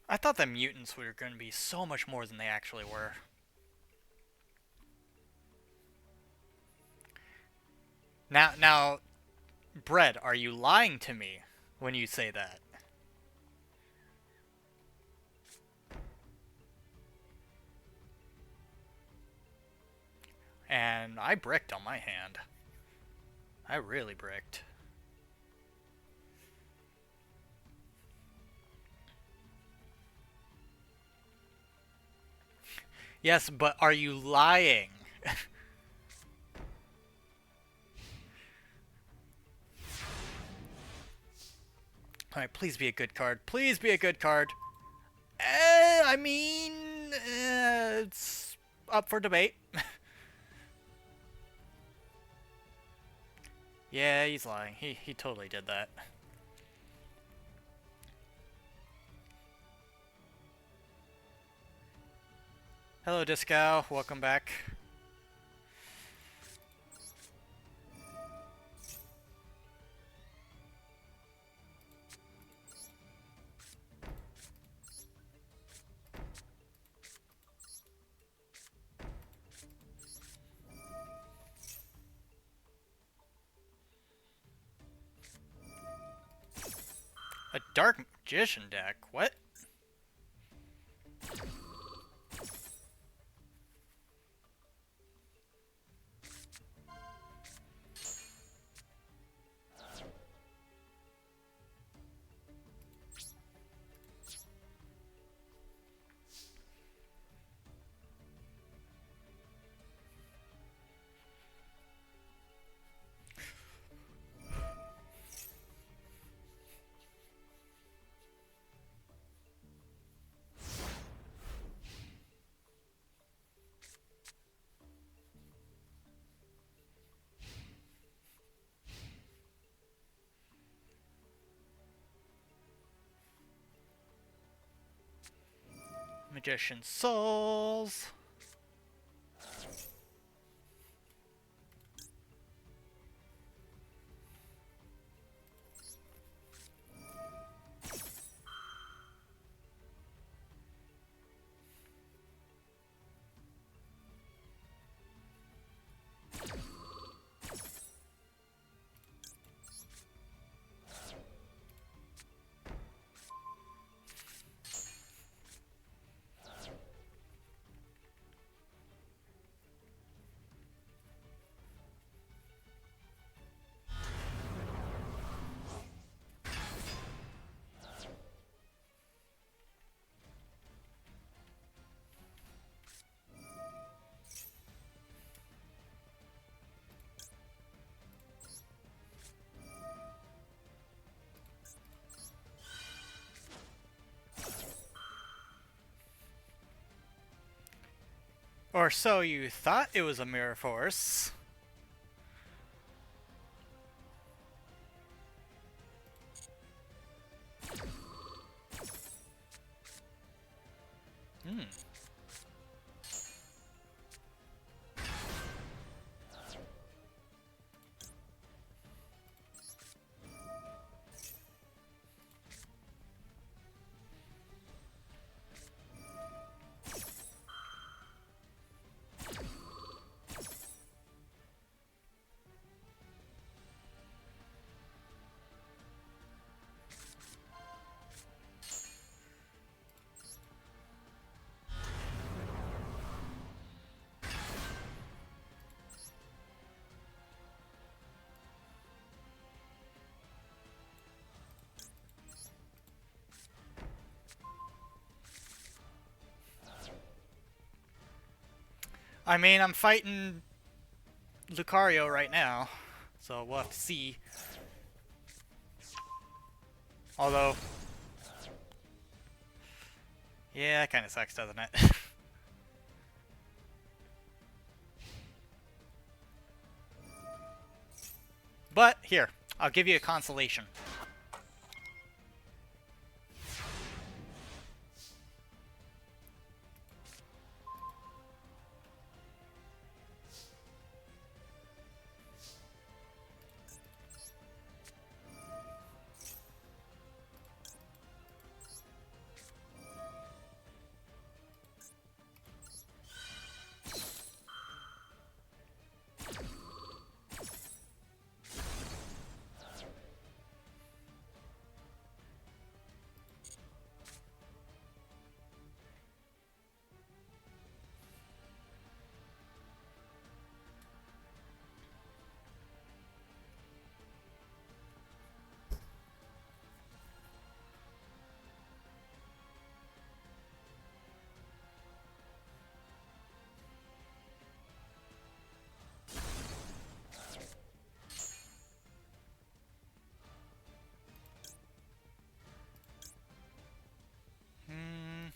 I thought the mutants were going to be so much more than they actually were. Now, Brett, are you lying to me when you say that? And I bricked on my hand. I really bricked. Yes, but are you lying? Alright, please be a good card. Please be a good card. I mean, it's up for debate. Yeah, he's lying. He totally did that. Hello, Disco. Welcome back. A Dark Magician deck? What? Magician Souls. Or so you thought it was a mirror force. Hmm. I mean, I'm fighting Lucario right now, so we'll have to see. Although, yeah, that kind of sucks, doesn't it? But here, I'll give you a consolation. Hmm.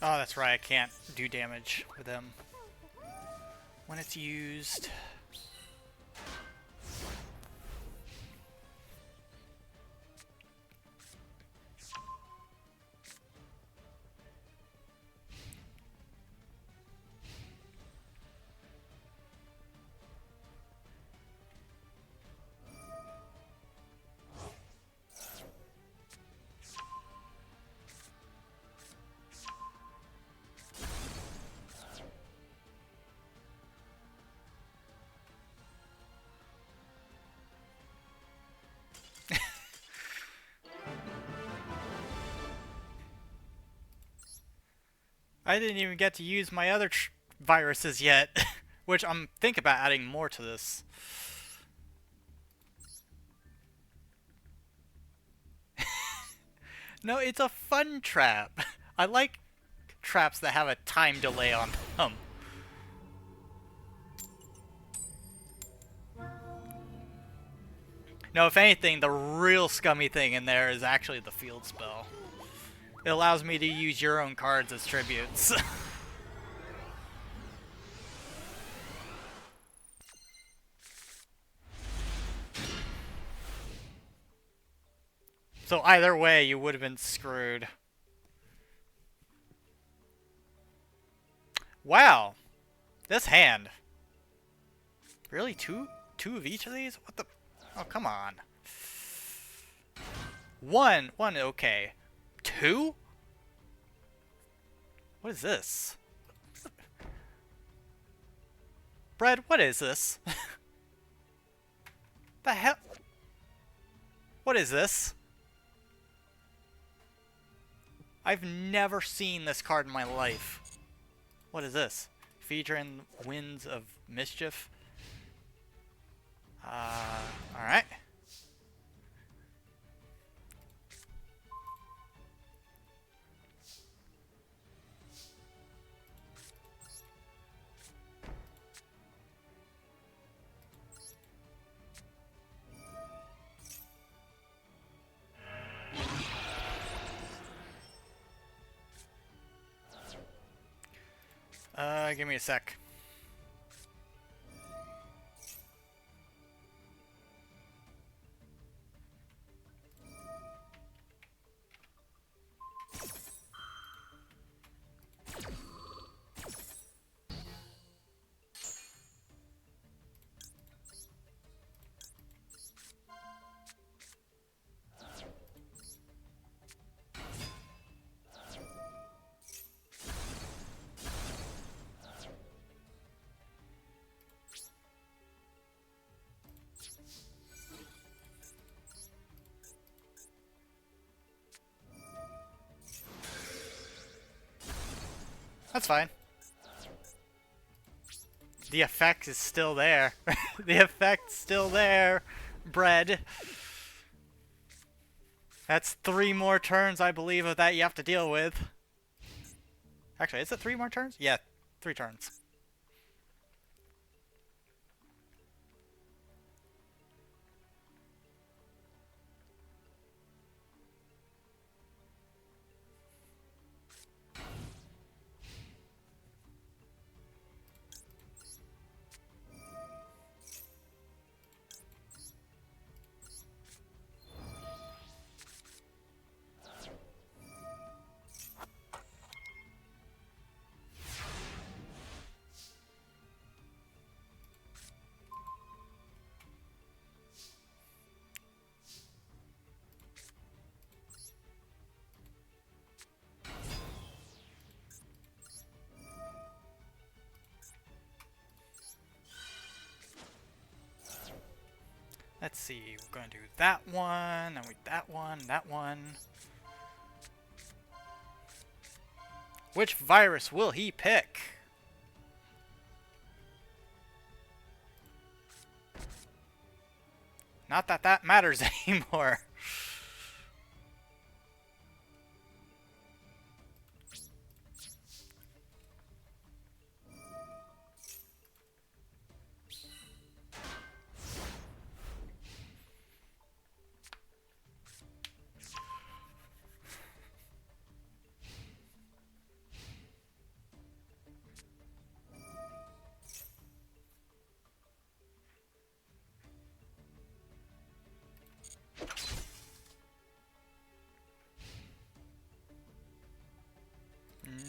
Oh, that's right, I can't do damage with them when it's used. I didn't even get to use my other viruses yet, which I'm thinking about adding more to this. No, it's a fun trap. I like traps that have a time delay on them. No, if anything, the real scummy thing in there is actually the field spell. It allows me to use your own cards as tributes. So either way, you would have been screwed. Wow. This hand. Really? Two of each of these? What the? Oh, come on. One, okay. Two? What is this? Bread, what is this? The hell? What is this? I've never seen this card in my life. What is this? Featuring Winds of Mischief. Alright. Give me a sec. That's fine. The effect is still there. The effect's still there. Bread. That's 3 more turns, I believe, of that you have to deal with. Actually, is it 3 more turns? Yeah, 3 turns. Let's see, we're going to do that one, and that one. Which virus will he pick? Not that that matters anymore.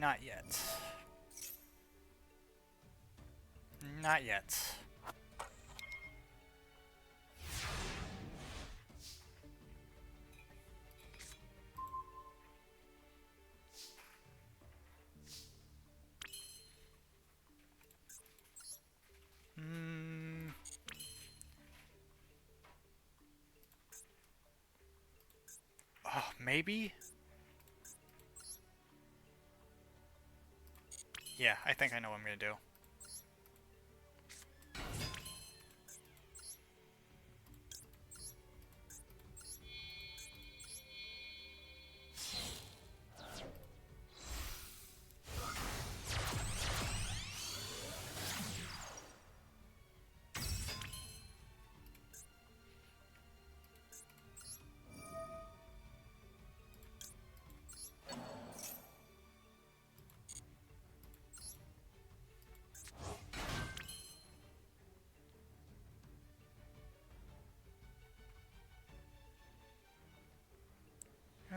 Not yet. Not yet. Oh, maybe? Yeah, I think I know what I'm gonna do.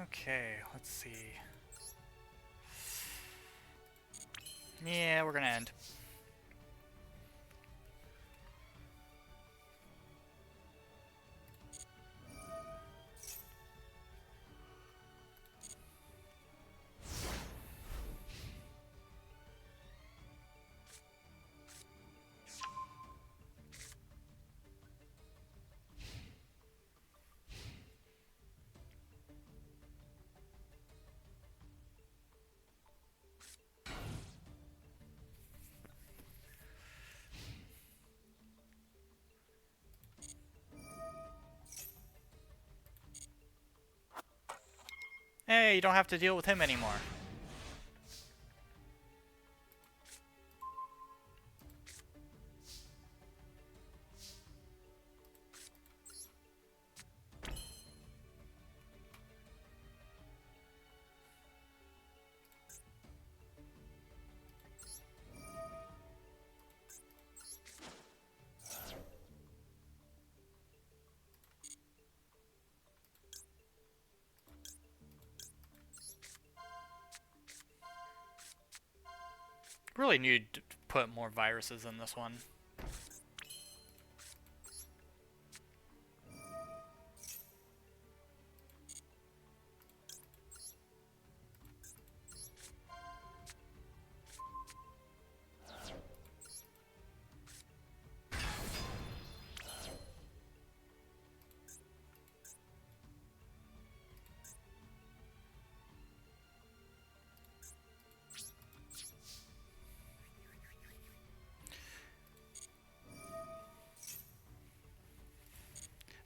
Okay, let's see. Yeah, we're gonna end. Hey, you don't have to deal with him anymore. Really need to put more viruses in this one.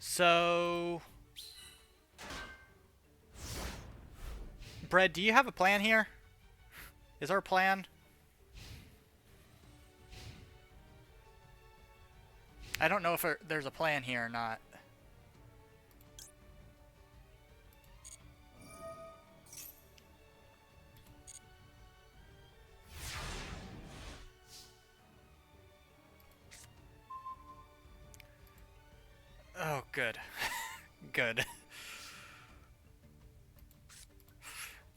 So, Bread, do you have a plan here? Is there a plan? I don't know if there's a plan here or not. Oh, good. Good.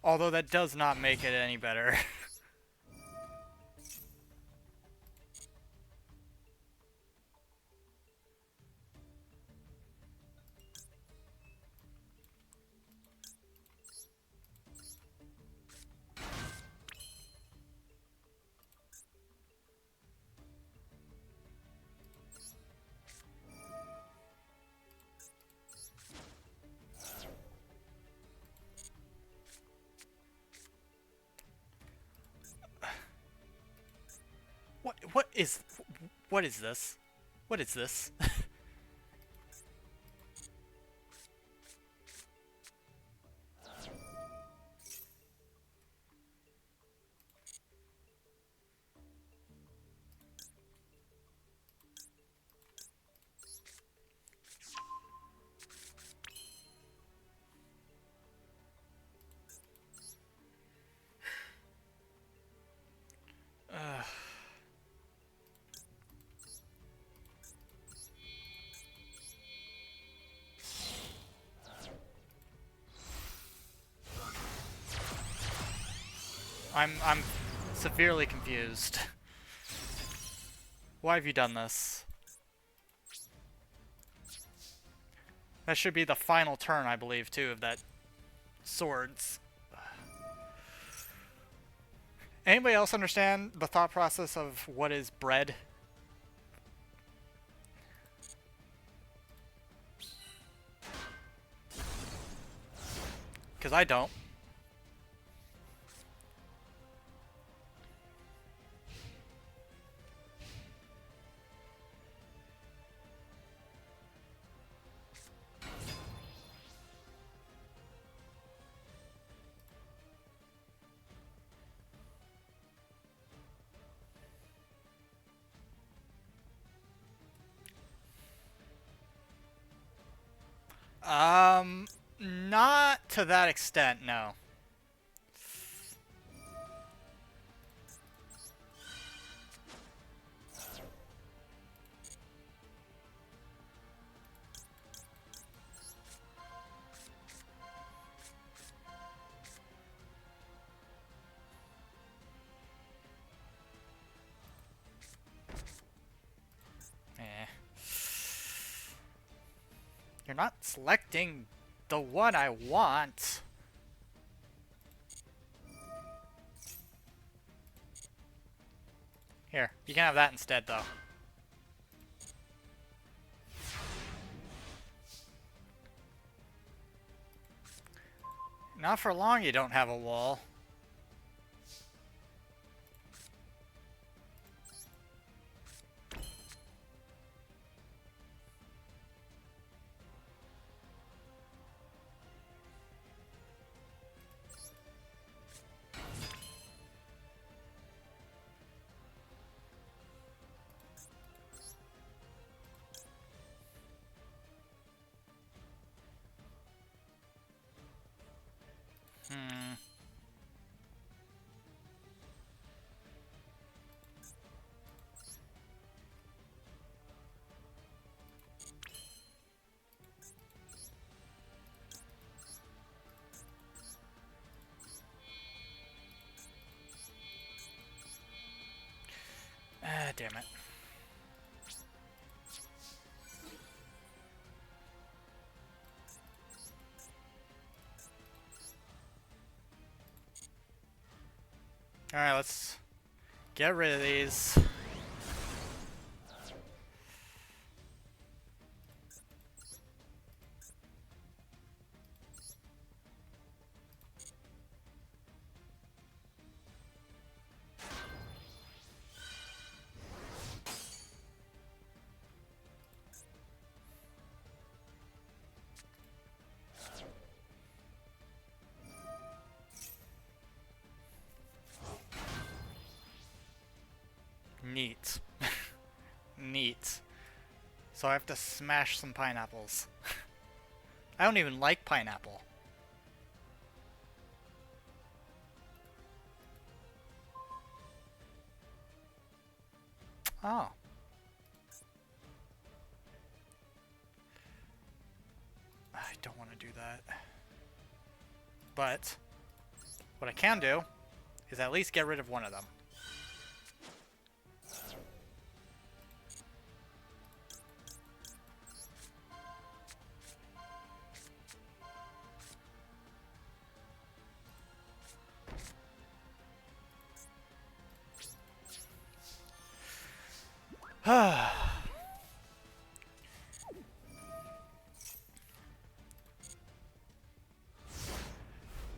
Although that does not make it any better. What is this? What is this? I'm severely confused. Why have you done this? That should be the final turn, I believe, too, of that swords. Anybody else understand the thought process of what is bread? Because I don't. Not to that extent, no. You're not selecting the one I want. Here, you can have that instead, though. Not for long you don't have a wall. Hmm. Ah, damn it. Alright, let's get rid of these. Neat. Neat. So I have to smash some pineapples. I don't even like pineapple. Oh. I don't want to do that. But what I can do is at least get rid of one of them.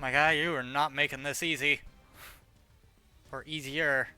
My guy, you are not making this easy. Or easier.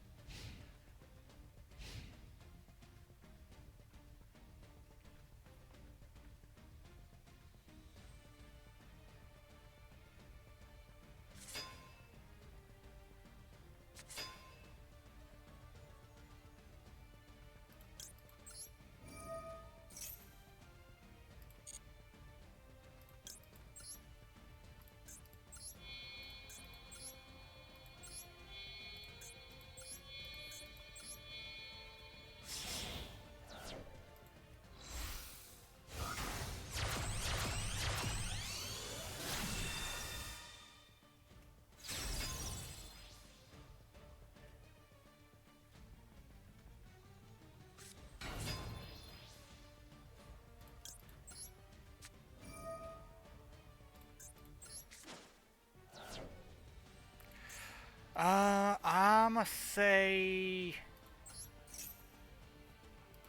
I'ma say...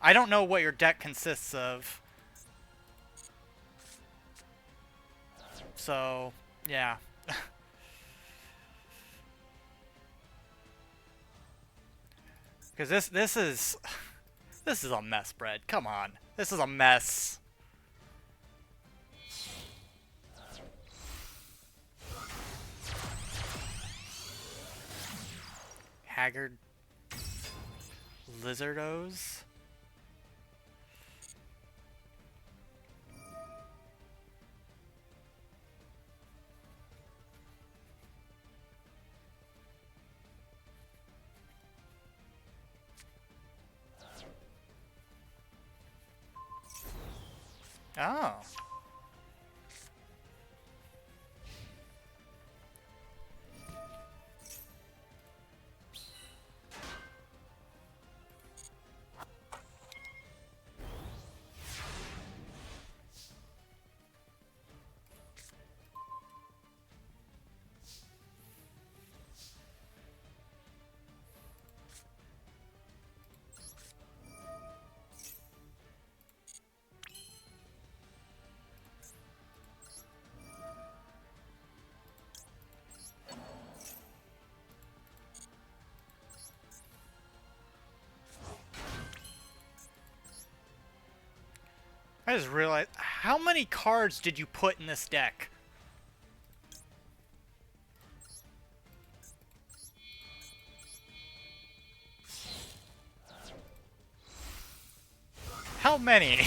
I don't know what your deck consists of. So, yeah. Because this is... This is a mess, Bread. Come on. This is a mess. Haggard Lizardos? Oh. I just realized, how many cards did you put in this deck? How many?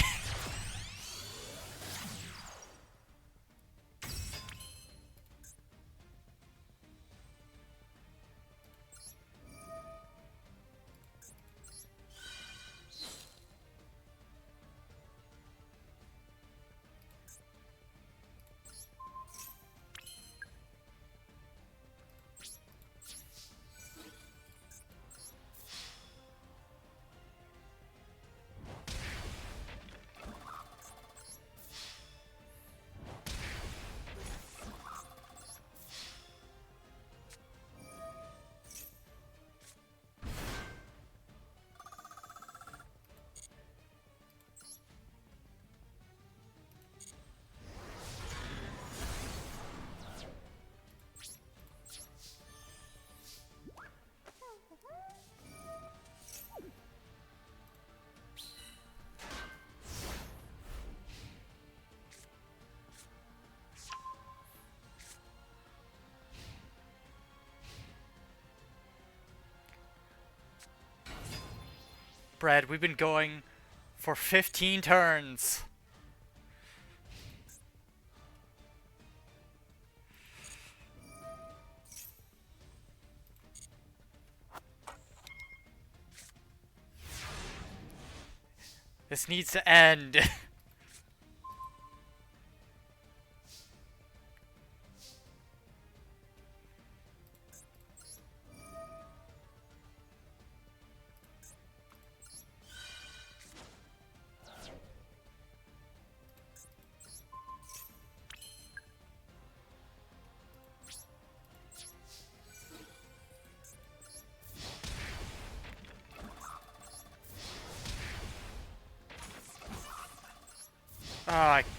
Brad, we've been going for 15 turns. This needs to end.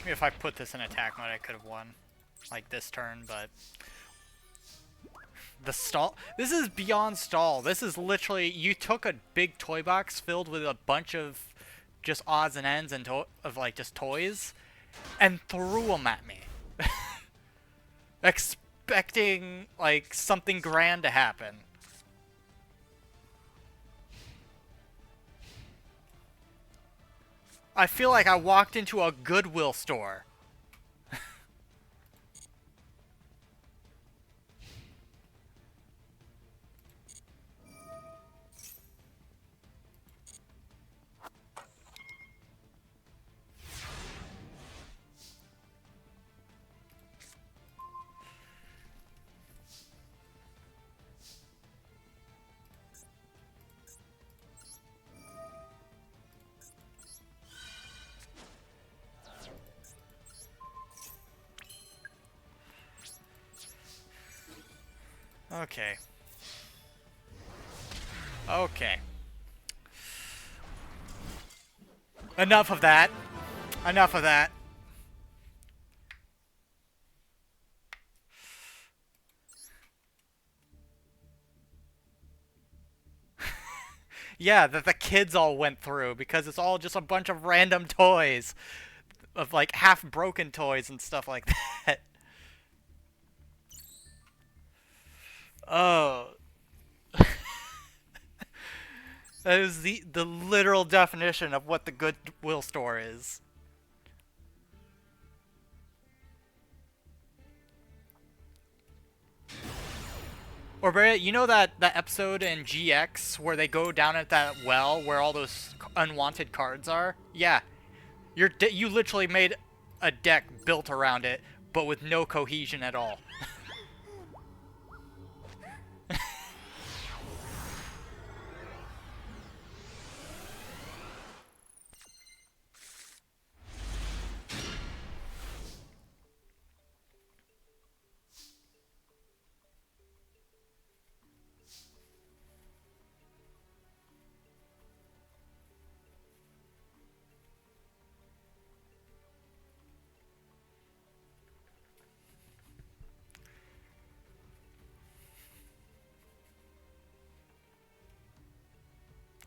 If I put this in attack mode, I could have won. Like this turn, but... The stall? This is beyond stall. This is literally... You took a big toy box filled with a bunch of just odds and ends and of like just toys and threw them at me. Expecting like something grand to happen. I feel like I walked into a Goodwill store. Okay. Okay. Enough of that. Enough of that. Yeah, that the kids all went through because it's all just a bunch of random toys. Of like half broken toys and stuff like that. Oh. That is the literal definition of what the Goodwill store is. Or Barrett, you know that episode in GX where they go down at that well where all those unwanted cards are? Yeah, you literally made a deck built around it, but with no cohesion at all.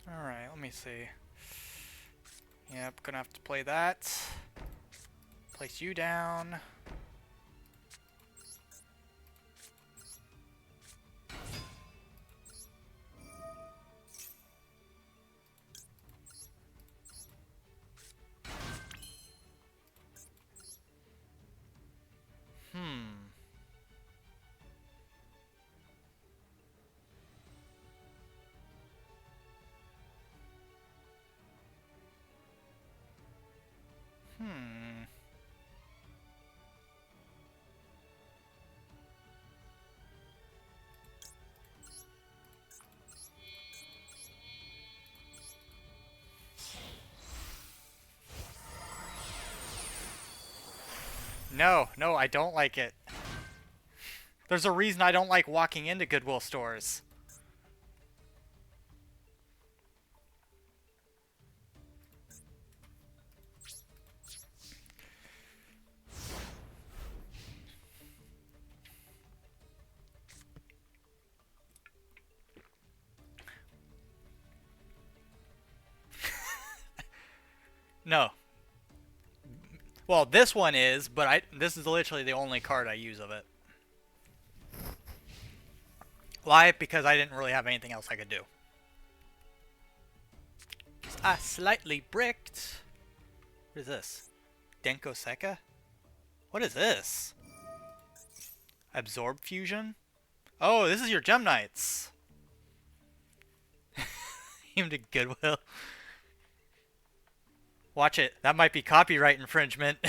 Alright, let me see. Yep, gonna have to play that. Place you down. Hmm. Hmm. No, no, I don't like it. There's a reason I don't like walking into Goodwill stores. No. Well, this one is, but this is literally the only card I use of it. Why? Because I didn't really have anything else I could do. Ah, slightly bricked. What is this? Denko Seka? What is this? Absorb Fusion? Oh, this is your Gem Knights. Aimed at Goodwill. Watch it. That might be copyright infringement.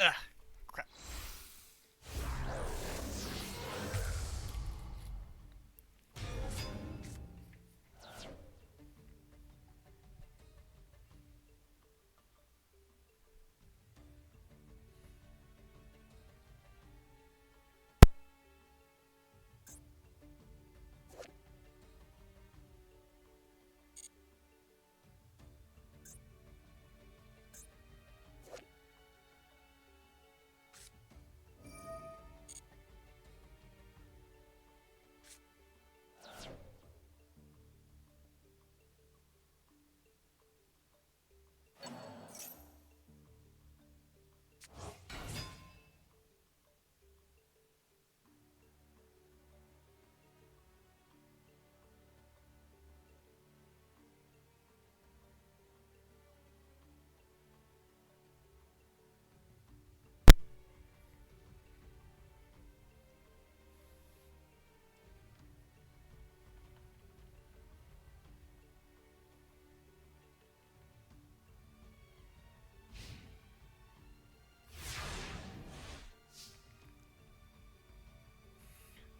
Ugh, crap.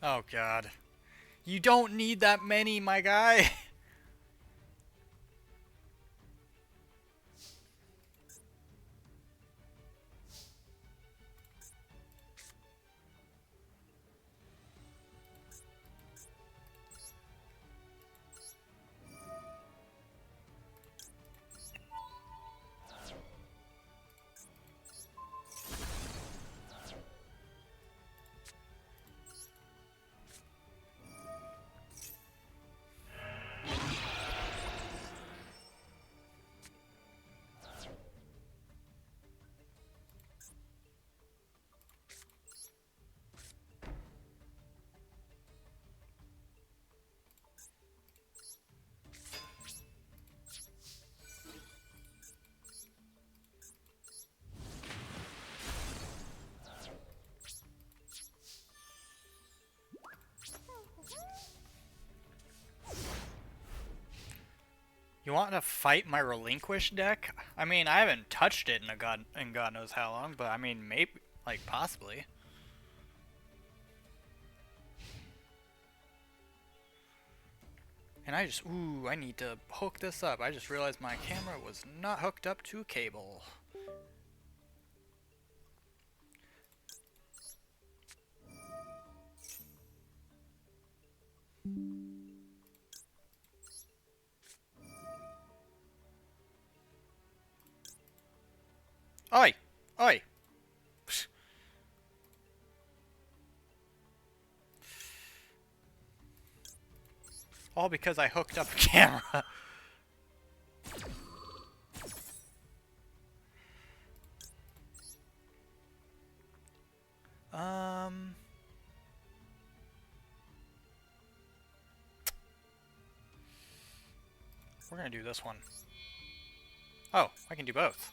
Oh, God. You don't need that many, my guy. You want to fight my relinquish deck? I mean, I haven't touched it in God knows how long, but I mean, maybe, like, possibly. And ooh, I need to hook this up. I just realized my camera was not hooked up to cable. Oi! Oi! All because I hooked up a camera. um... We're gonna do this one. Oh, I can do both.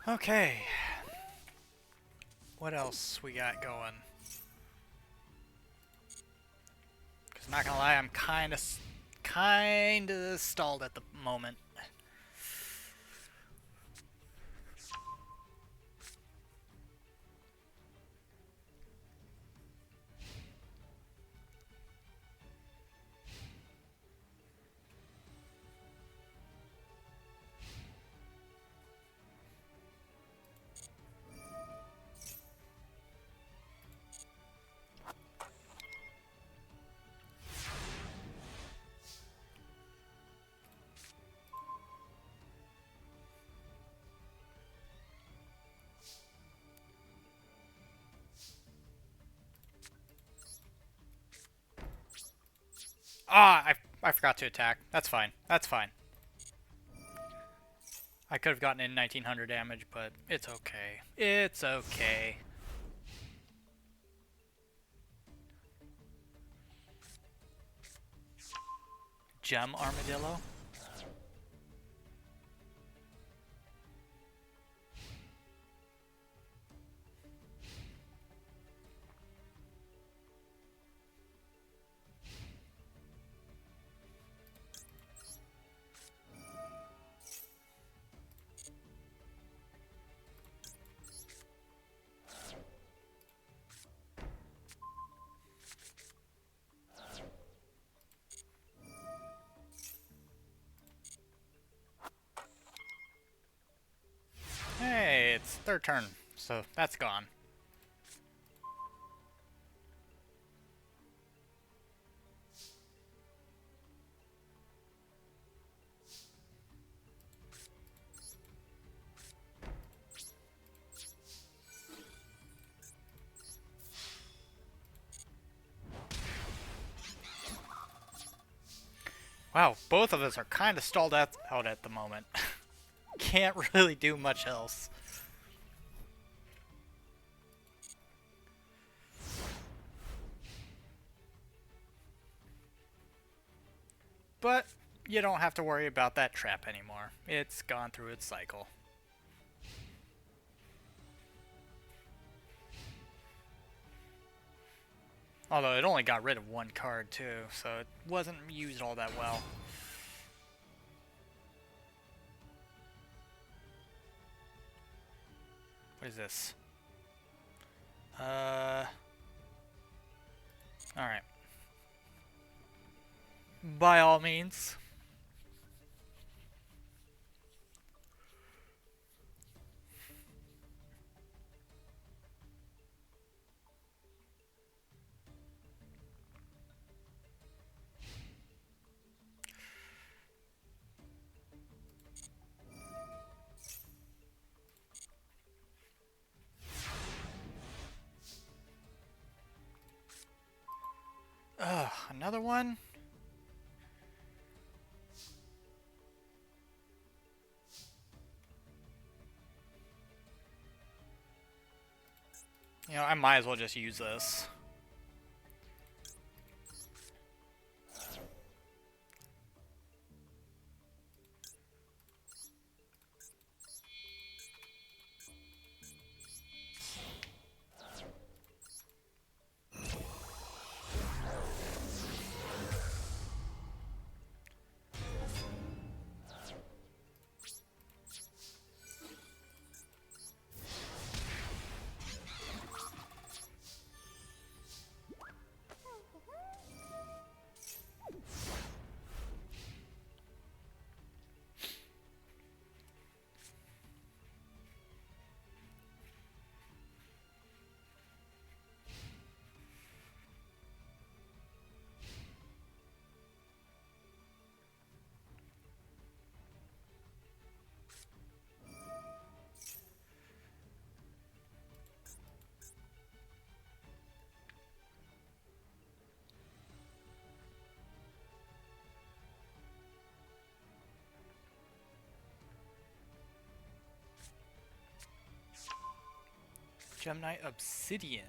Okay. What else we got going? Because not gonna lie, I'm kinda stalled at the moment. Ah, I forgot to attack. That's fine. That's fine. I could have gotten in 1900 damage, but it's okay. It's okay. Gem Armadillo? Hey, it's their turn, so that's gone. Wow, both of us are kind of stalled out at the moment. Can't really do much else. But you don't have to worry about that trap anymore. It's gone through its cycle. Although it only got rid of one card too, so it wasn't used all that well. What is this? Alright. By all means. Ugh, another one? You know, I might as well just use this. Gemini Obsidian.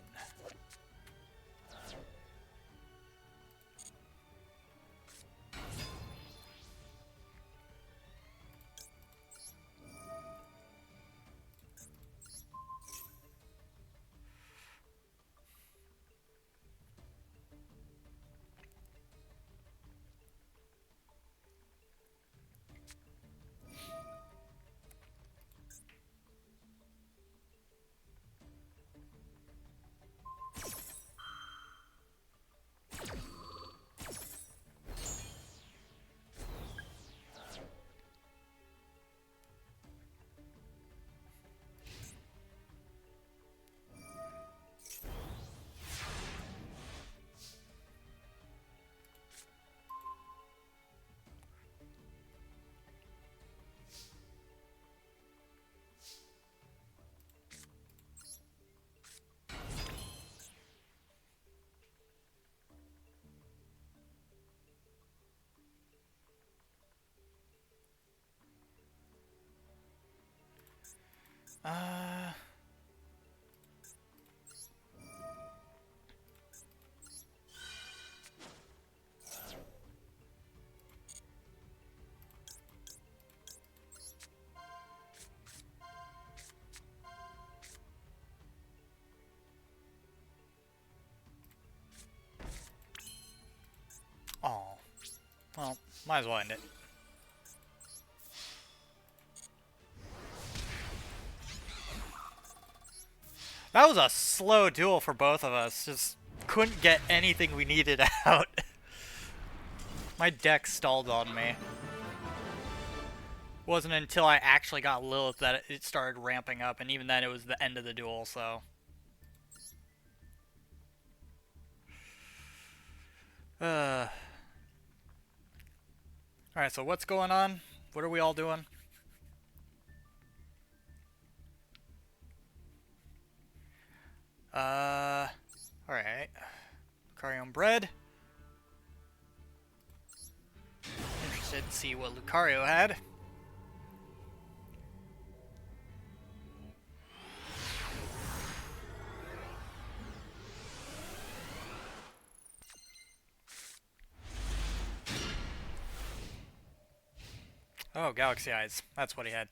Uh... Oh. Well, might as well end it. That was a slow duel for both of us. Just couldn't get anything we needed out. My deck stalled on me. Wasn't until I actually got Lilith that it started ramping up, and even then it was the end of the duel, so... Alright, so what's going on? What are we all doing? Alright. Carry on bread. interested to see what Lucario had. Oh, Galaxy Eyes. That's what he had.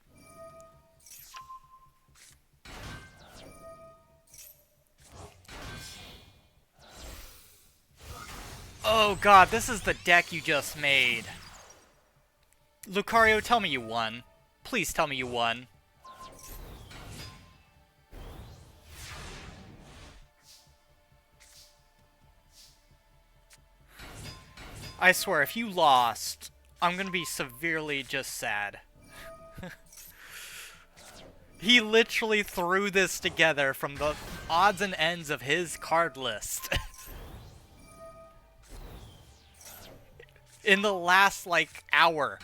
Oh god, this is the deck you just made. Lucario, tell me you won. Please tell me you won. I swear, if you lost, I'm gonna be severely just sad. He literally threw this together from the odds and ends of his card list. In the last, like, hour.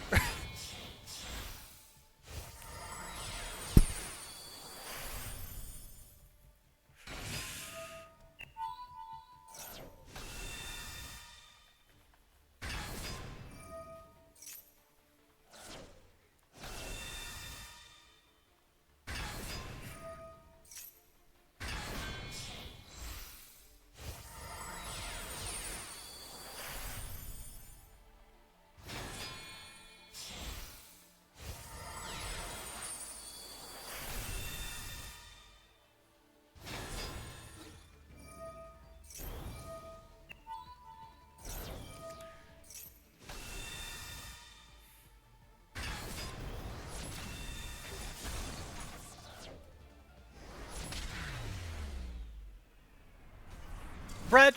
Brett,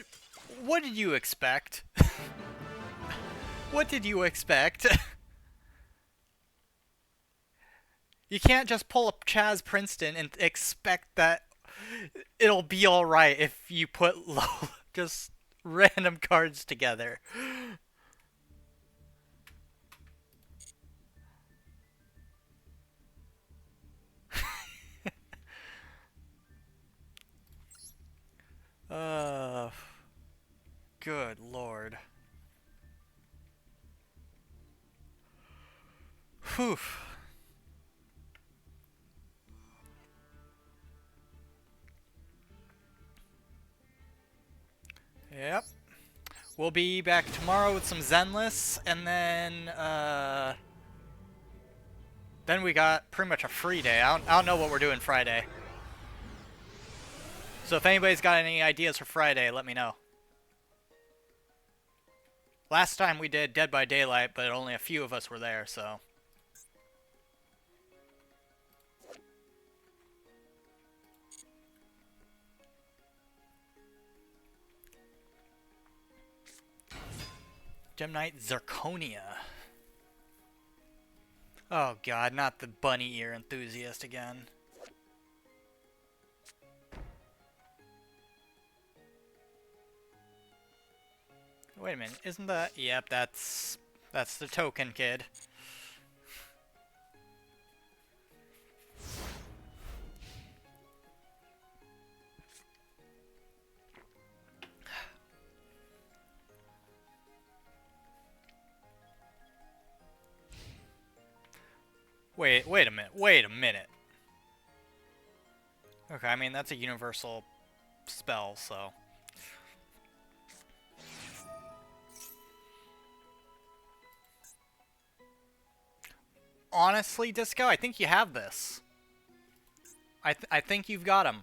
what did you expect? What did you expect? You can't just pull up Chaz Princeton and expect that it'll be alright if you put just random cards together. Uh, good lord. Whew. Yep. We'll be back tomorrow with some Zenless, and then we got pretty much a free day. I don't know what we're doing Friday. So if anybody's got any ideas for Friday, let me know. Last time we did Dead by Daylight, but only a few of us were there, so... Gem Knight Zirconia. Oh god, not the bunny ear enthusiast again. Wait a minute, isn't that... Yep, that's the token kid. Wait a minute. Okay, I mean, that's a universal spell, so... Honestly, Disco, I think you have this. I think you've got him.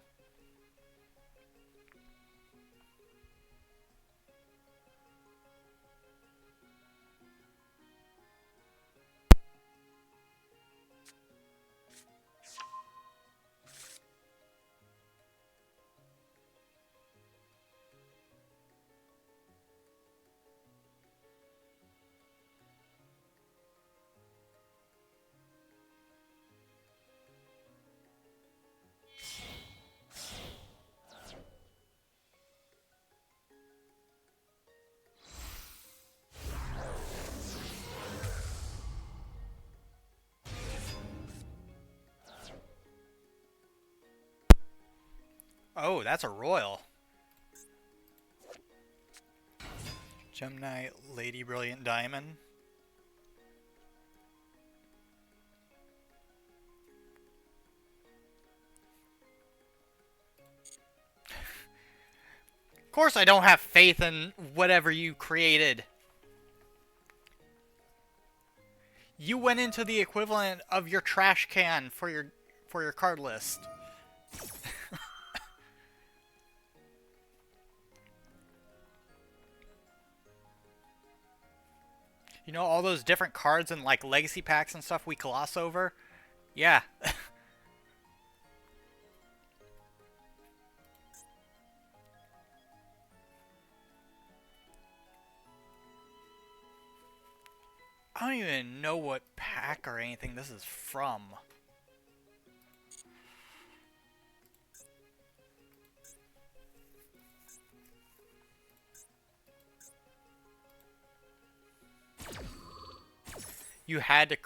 Oh, that's a royal. Gem Knight, Lady Brilliant Diamond. course I don't have faith in whatever you created. You went into the equivalent of your trash can for your card list. You know all those different cards and like legacy packs and stuff we gloss over? Yeah. I don't even know what pack or anything this is from. You had to...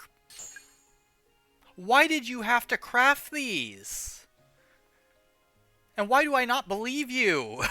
Why did you have to craft these? And why do I not believe you?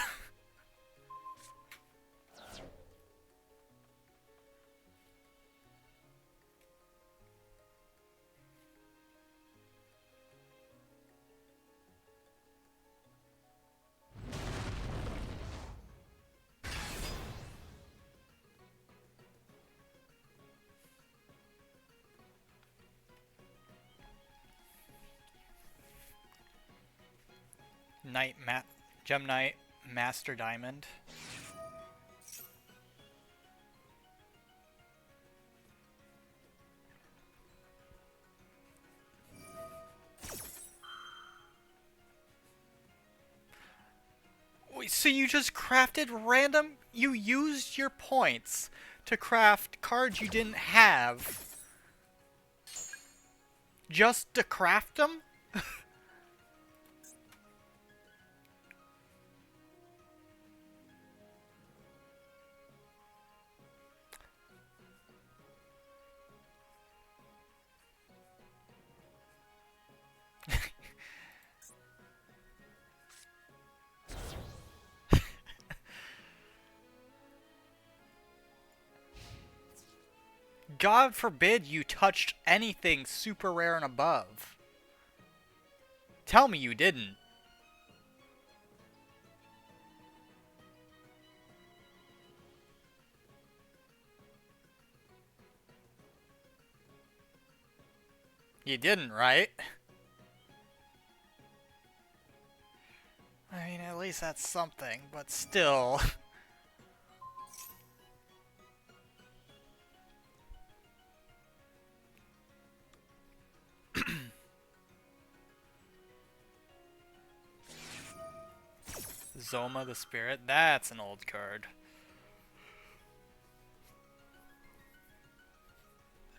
Gem Knight, Master Diamond. Wait, so you just crafted random... You used your points to craft cards you didn't have. Just to craft them? God forbid you touched anything super rare and above. Tell me you didn't. You didn't, right? I mean, at least that's something, but still. Zoma the Spirit, that's an old card.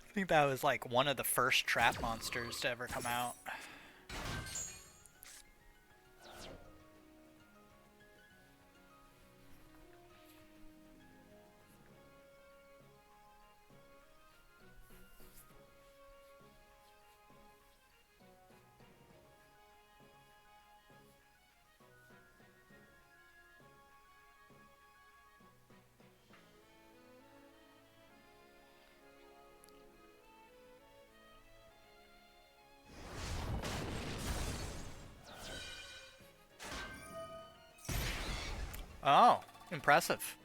I think that was like one of the first trap monsters to ever come out. Oh, impressive.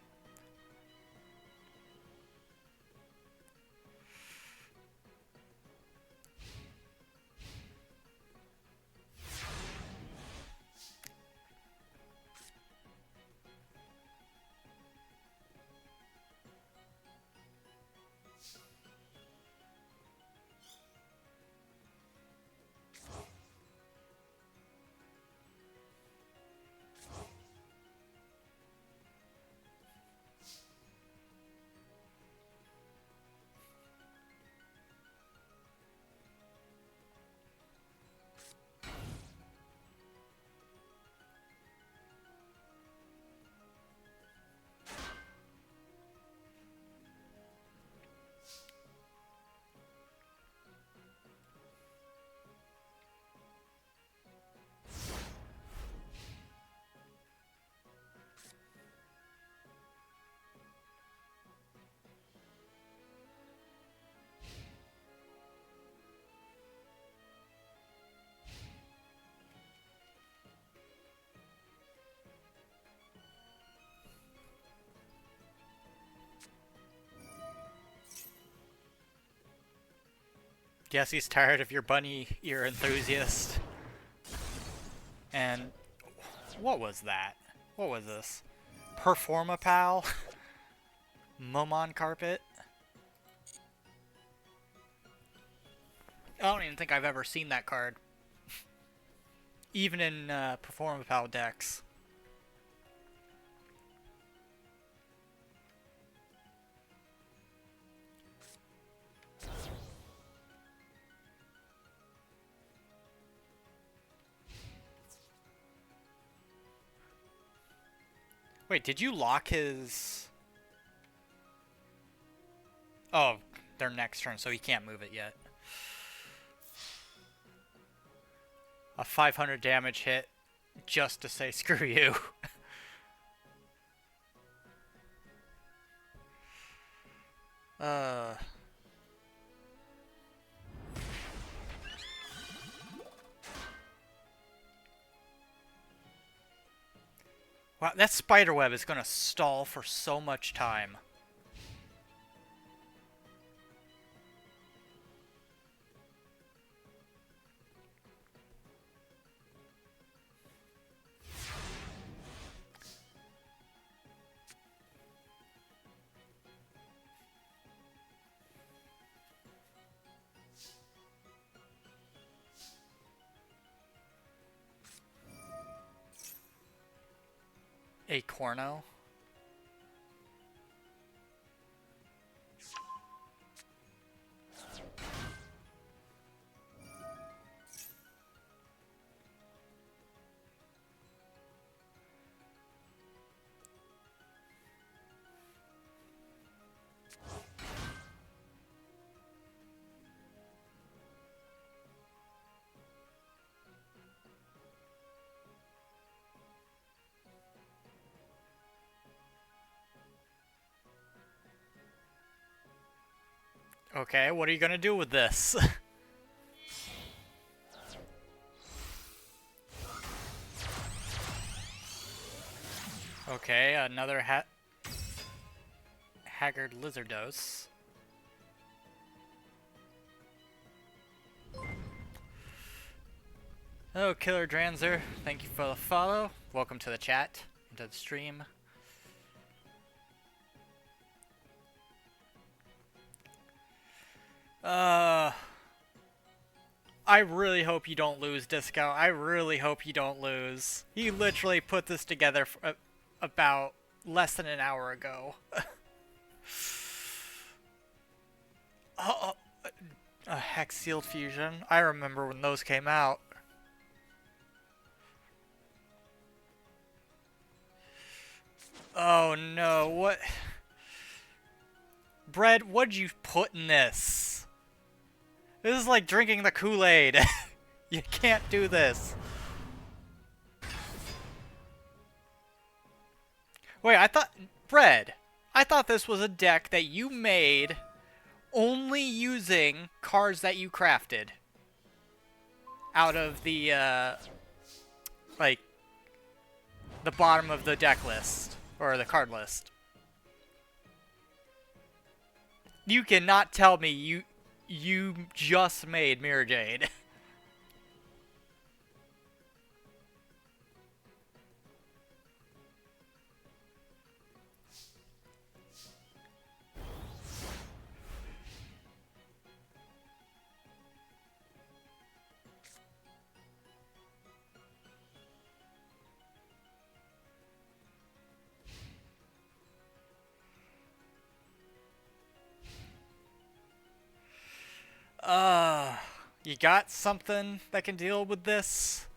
Guess he's tired of your bunny ear enthusiast. And what was that? What was this? Performapal? Momon carpet? I don't even think I've ever seen that card. Even in Performapal decks. Wait, did you lock his... Oh, their next turn, so he can't move it yet. A 500 damage hit just to say screw you. uh... Wow, that spiderweb is gonna stall for so much time. A Corno? Okay, what are you gonna do with this? Okay, another Haggard Lizardos. Oh, Killer Dranzer, thank you for the follow. Welcome to the chat, into the stream. I really hope you don't lose, Disco. I really hope you don't lose. He literally put this together for, about less than an hour ago. A Hex Sealed Fusion. I remember when those came out. Oh no, what? Bread, what'd you put in this? This is like drinking the Kool-Aid. You can't do this. Wait, Bread, I thought this was a deck that you made only using cards that you crafted. Out of the, like, the bottom of the deck list. Or the card list. You cannot tell me you just made Mirror Jade. You got something that can deal with this,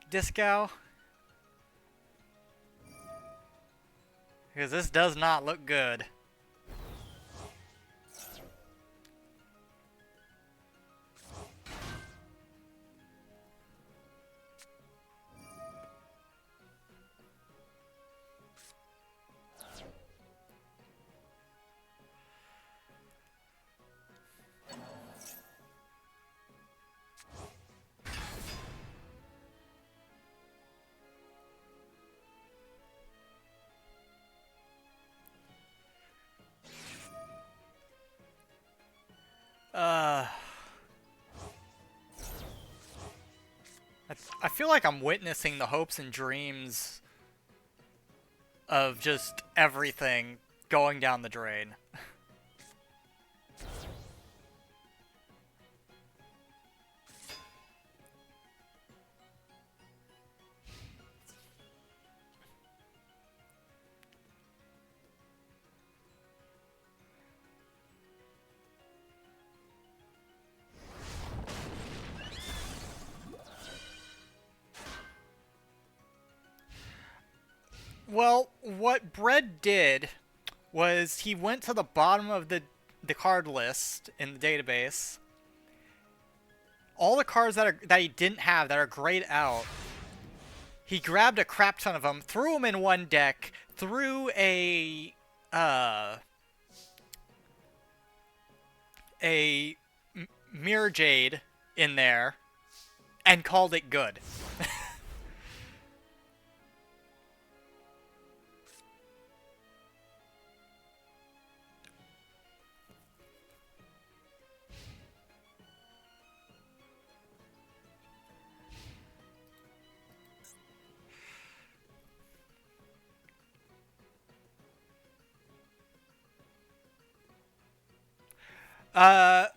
Disco? Because this does not look good. I feel like I'm witnessing the hopes and dreams of just everything going down the drain. Well, what Bread did was he went to the bottom of the card list in the database. All the cards that he didn't have that are grayed out. He grabbed a crap ton of them, threw them in one deck, threw a Mirror Jade in there, and called it good.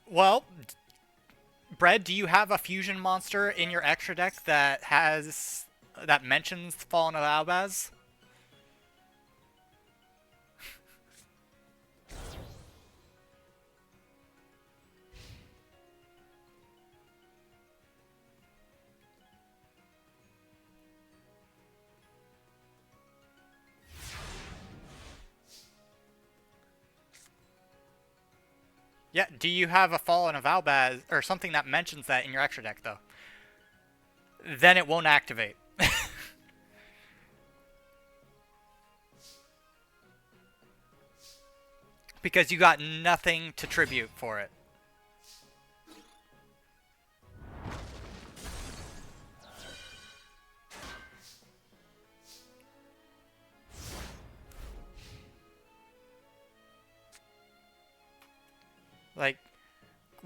Well, Bread, do you have a fusion monster in your extra deck that mentions Fallen of Albaz? Yeah, do you have a Fallen of Albaz or something that mentions that in your extra deck though? Then it won't activate. Because you got nothing to tribute for it. Like,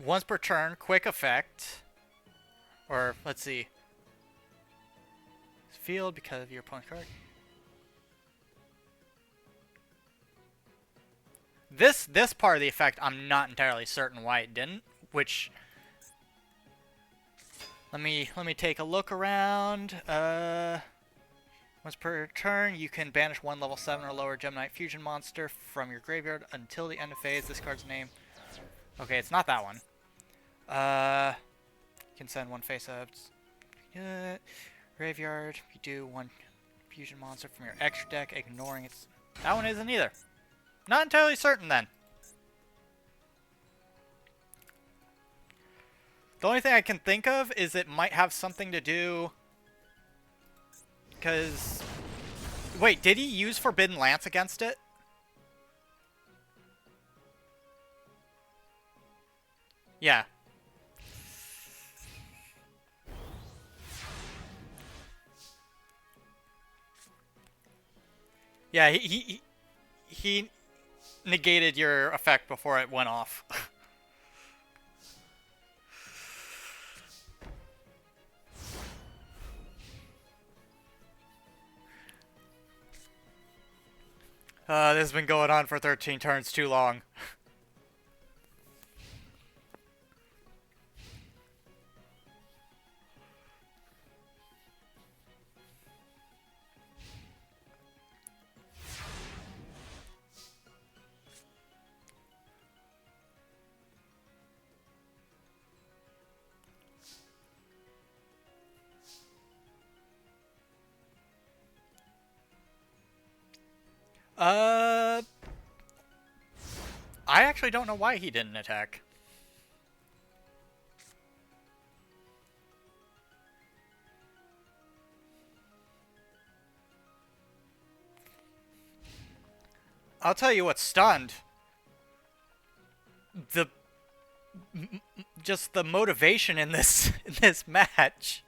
once per turn, quick effect. Or, let's see. Field because of your opponent's card. This part of the effect, I'm not entirely certain why it didn't. Which, let me take a look around. Once per turn, you can banish one level 7 or lower Gemini Fusion monster from your graveyard until the end of phase. This card's name. Okay, it's not that one. You can send one face-up. Graveyard. You do one fusion monster from your extra deck, ignoring its... That one isn't either. Not entirely certain, then. The only thing I can think of is it might have something to do... Because... Wait, did he use Forbidden Lance against it? Yeah. Yeah, he negated your effect before it went off. This has been going on for 13 turns too long. I actually don't know why he didn't attack. I'll tell you what's stunned. Just the motivation in this match.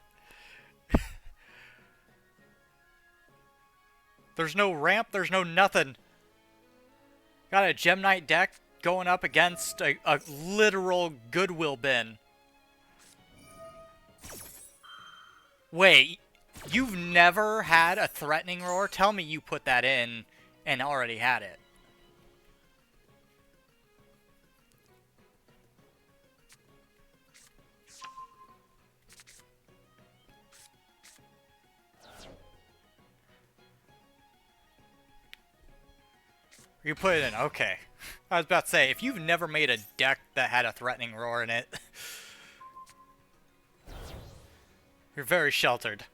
There's no ramp, there's no nothing. Got a Gem Knight deck going up against a literal Goodwill bin. Wait, you've never had a threatening roar? Tell me you put that in and already had it. You put it in, okay. I was about to say, if you've never made a deck that had a threatening roar in it, you're very sheltered.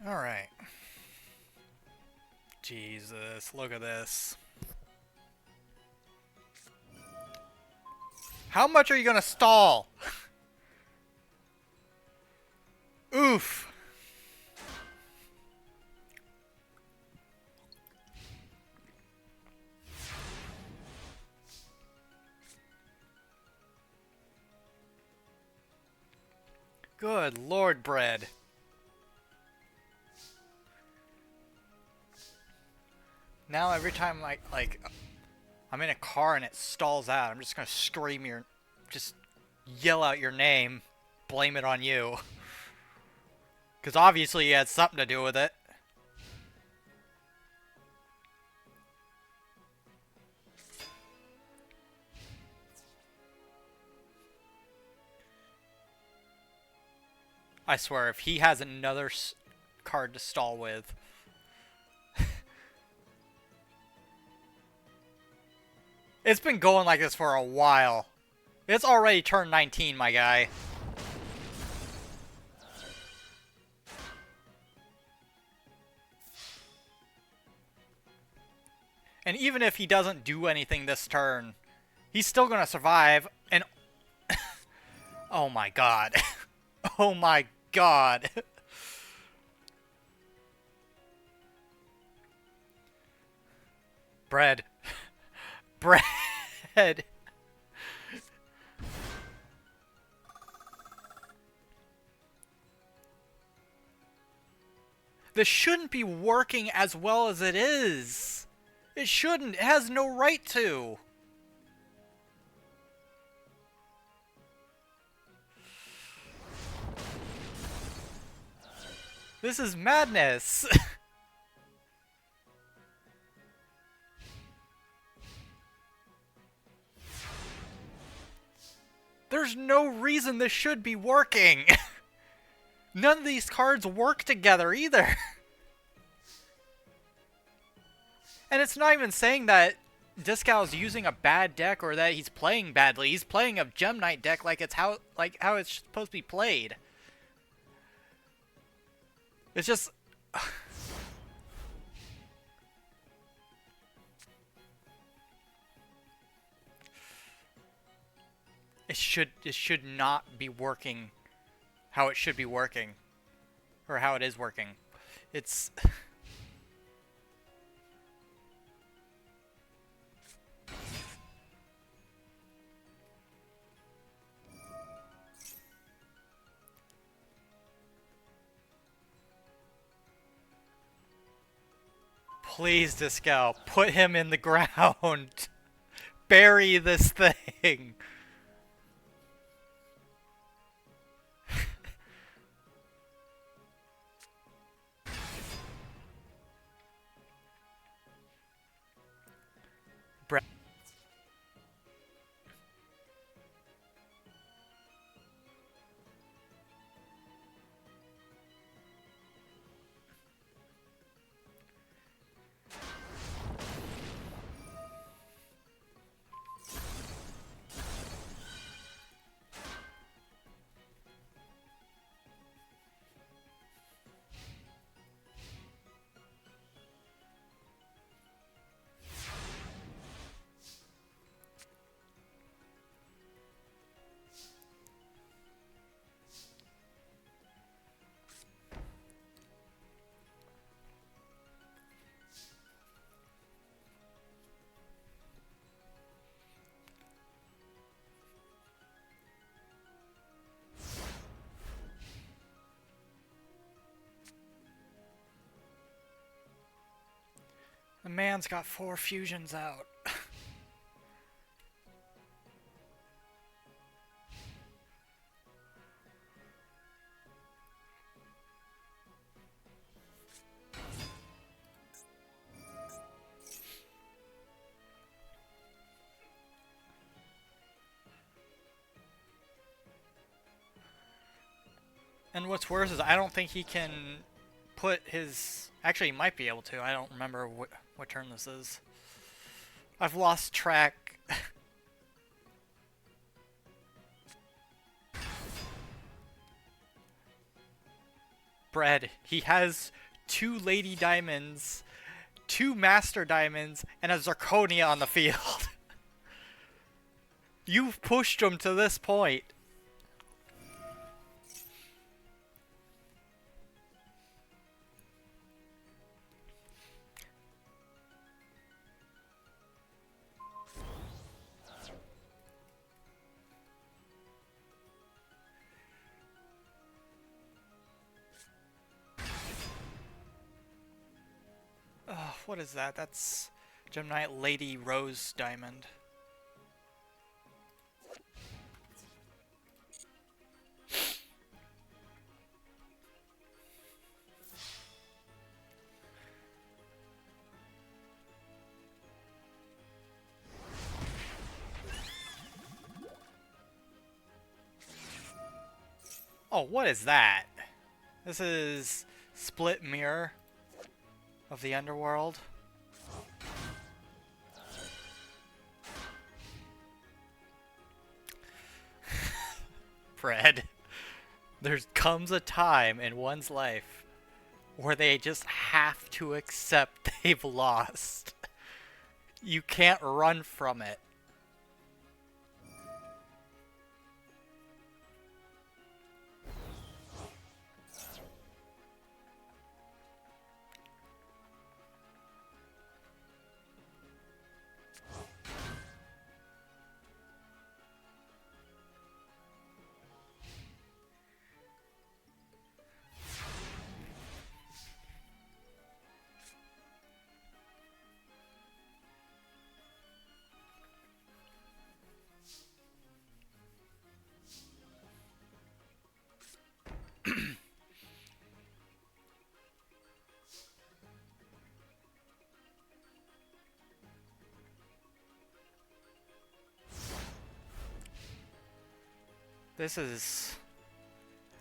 Alright. Jesus, look at this. How much are you gonna stall? Oof. Good Lord, bread. Now every time I'm in a car and it stalls out, I'm just gonna scream just yell out your name, blame it on you. Because obviously you had something to do with it. I swear, if he has another card to stall with... It's been going like this for a while. It's already turned 19, my guy. And even if he doesn't do anything this turn, he's still gonna survive, and... Oh my god. Oh my god. Bread. Bread. This shouldn't be working as well as it is. It shouldn't. It has no right to. This is madness. There's no reason this should be working. None of these cards work together either. And it's not even saying that Discow's using a bad deck or that he's playing badly. He's playing a Gem Knight deck like how it's supposed to be played. It's just it should not be working how it should be working, or how it is working. It's please, Discal, put him in the ground. Bury this thing. The man's got 4 fusions out. And what's worse is I don't think he can put his... Actually, he might be able to. I don't remember what turn this is. I've lost track. Bread. He has 2 Lady Diamonds, 2 Master Diamonds, and a Zirconia on the field. You've pushed him to this point. What is that? That's Gemini Lady Rose Diamond. Oh, what is that? This is Split Mirror of the Underworld. Fred, there comes a time in one's life where they just have to accept they've lost. You can't run from it. This is...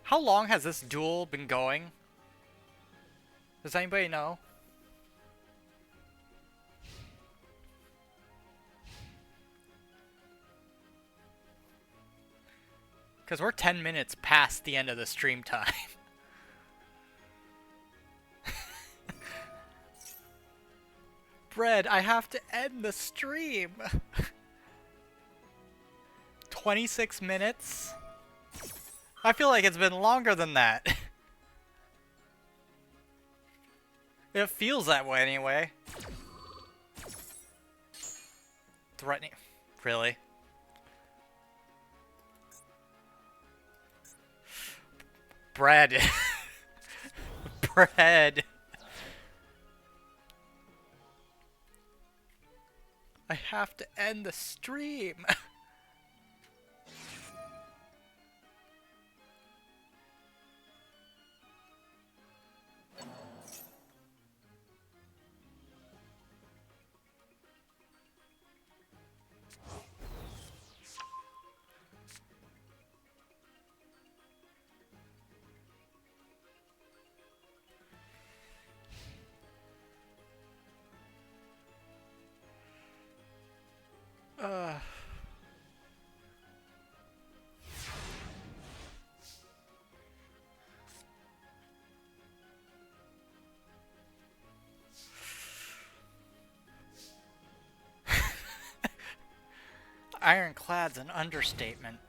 How long has this duel been going? Does anybody know? Because we're 10 minutes past the end of the stream time. Bread, I have to end the stream. 26 minutes? I feel like it's been longer than that. It feels that way anyway. Threatening. Really? Bread. Bread. I have to end the stream. Ironclad's an understatement.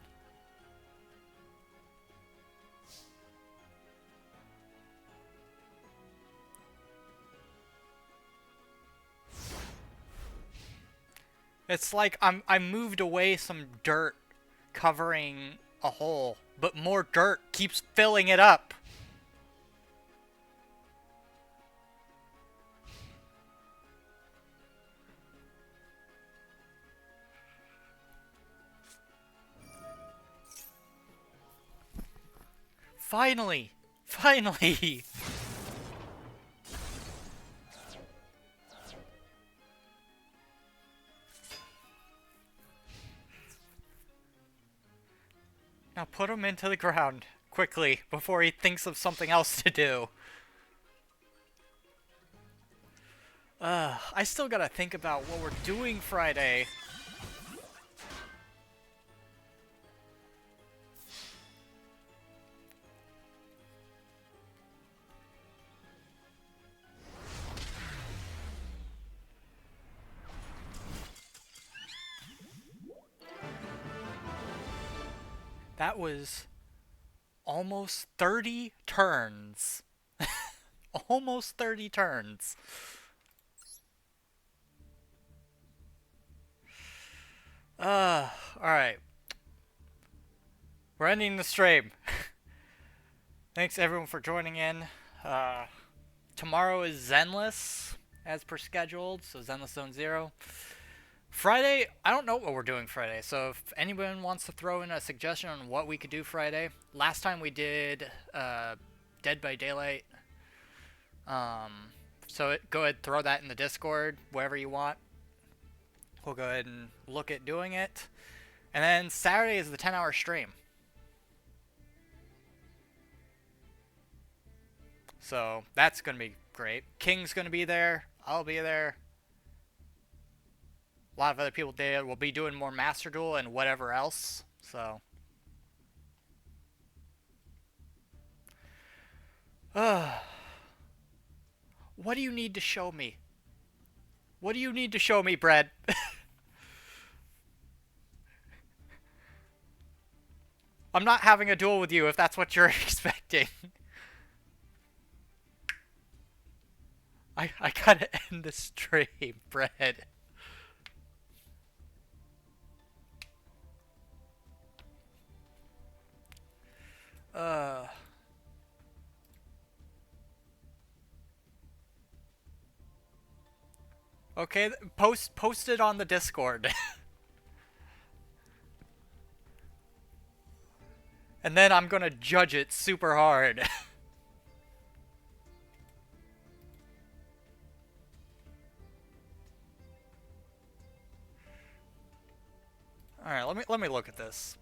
It's like I moved away some dirt covering a hole, but more dirt keeps filling it up. Finally! Finally! Now put him into the ground, quickly, before he thinks of something else to do. I still gotta think about what we're doing Friday. That was almost 30 turns. Almost 30 turns. Alright. We're ending the stream. Thanks everyone for joining in. Tomorrow is Zenless, as per scheduled, so Zenless Zone 0. Friday, I don't know what we're doing Friday, so if anyone wants to throw in a suggestion on what we could do Friday. Last time we did Dead by Daylight. Go ahead, throw that in the Discord, wherever you want. We'll go ahead and look at doing it. And then Saturday is the 10-hour stream. So that's going to be great. King's going to be there. I'll be there. A lot of other people there will be doing more Master Duel and whatever else. So. What do you need to show me? What do you need to show me, Brad? I'm not having a duel with you if that's what you're expecting. I gotta end the stream, Brad. Okay, post it on the Discord. And then I'm gonna judge it super hard. Alright, let me look at this.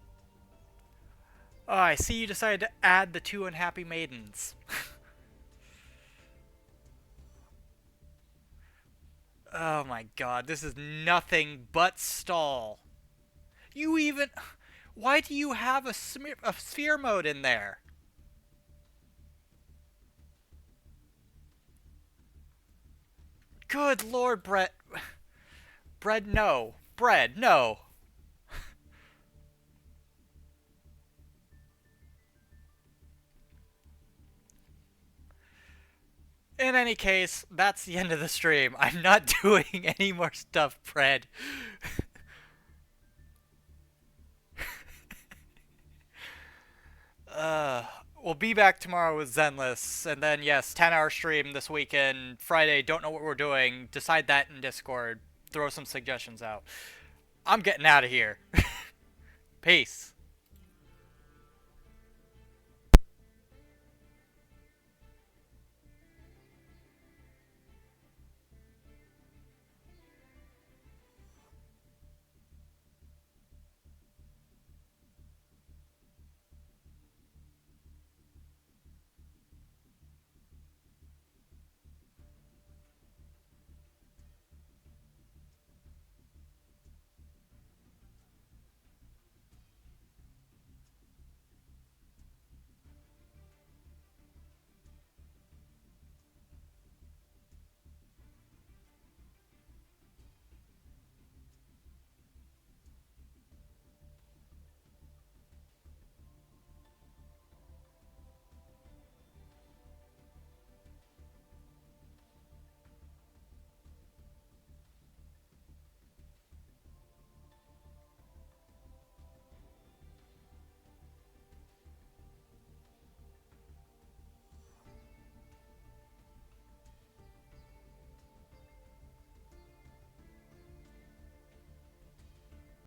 Oh, I see you decided to add the 2 unhappy maidens. Oh my god, this is nothing but stall. You even... Why do you have a sphere mode in there? Good lord, Brett. Bread, no. Bread, no. In any case, that's the end of the stream. I'm not doing any more stuff, Fred. We'll be back tomorrow with Zenless, and then yes, 10-hour stream this weekend. Friday, don't know what we're doing. Decide that in Discord. Throw some suggestions out. I'm getting out of here. Peace.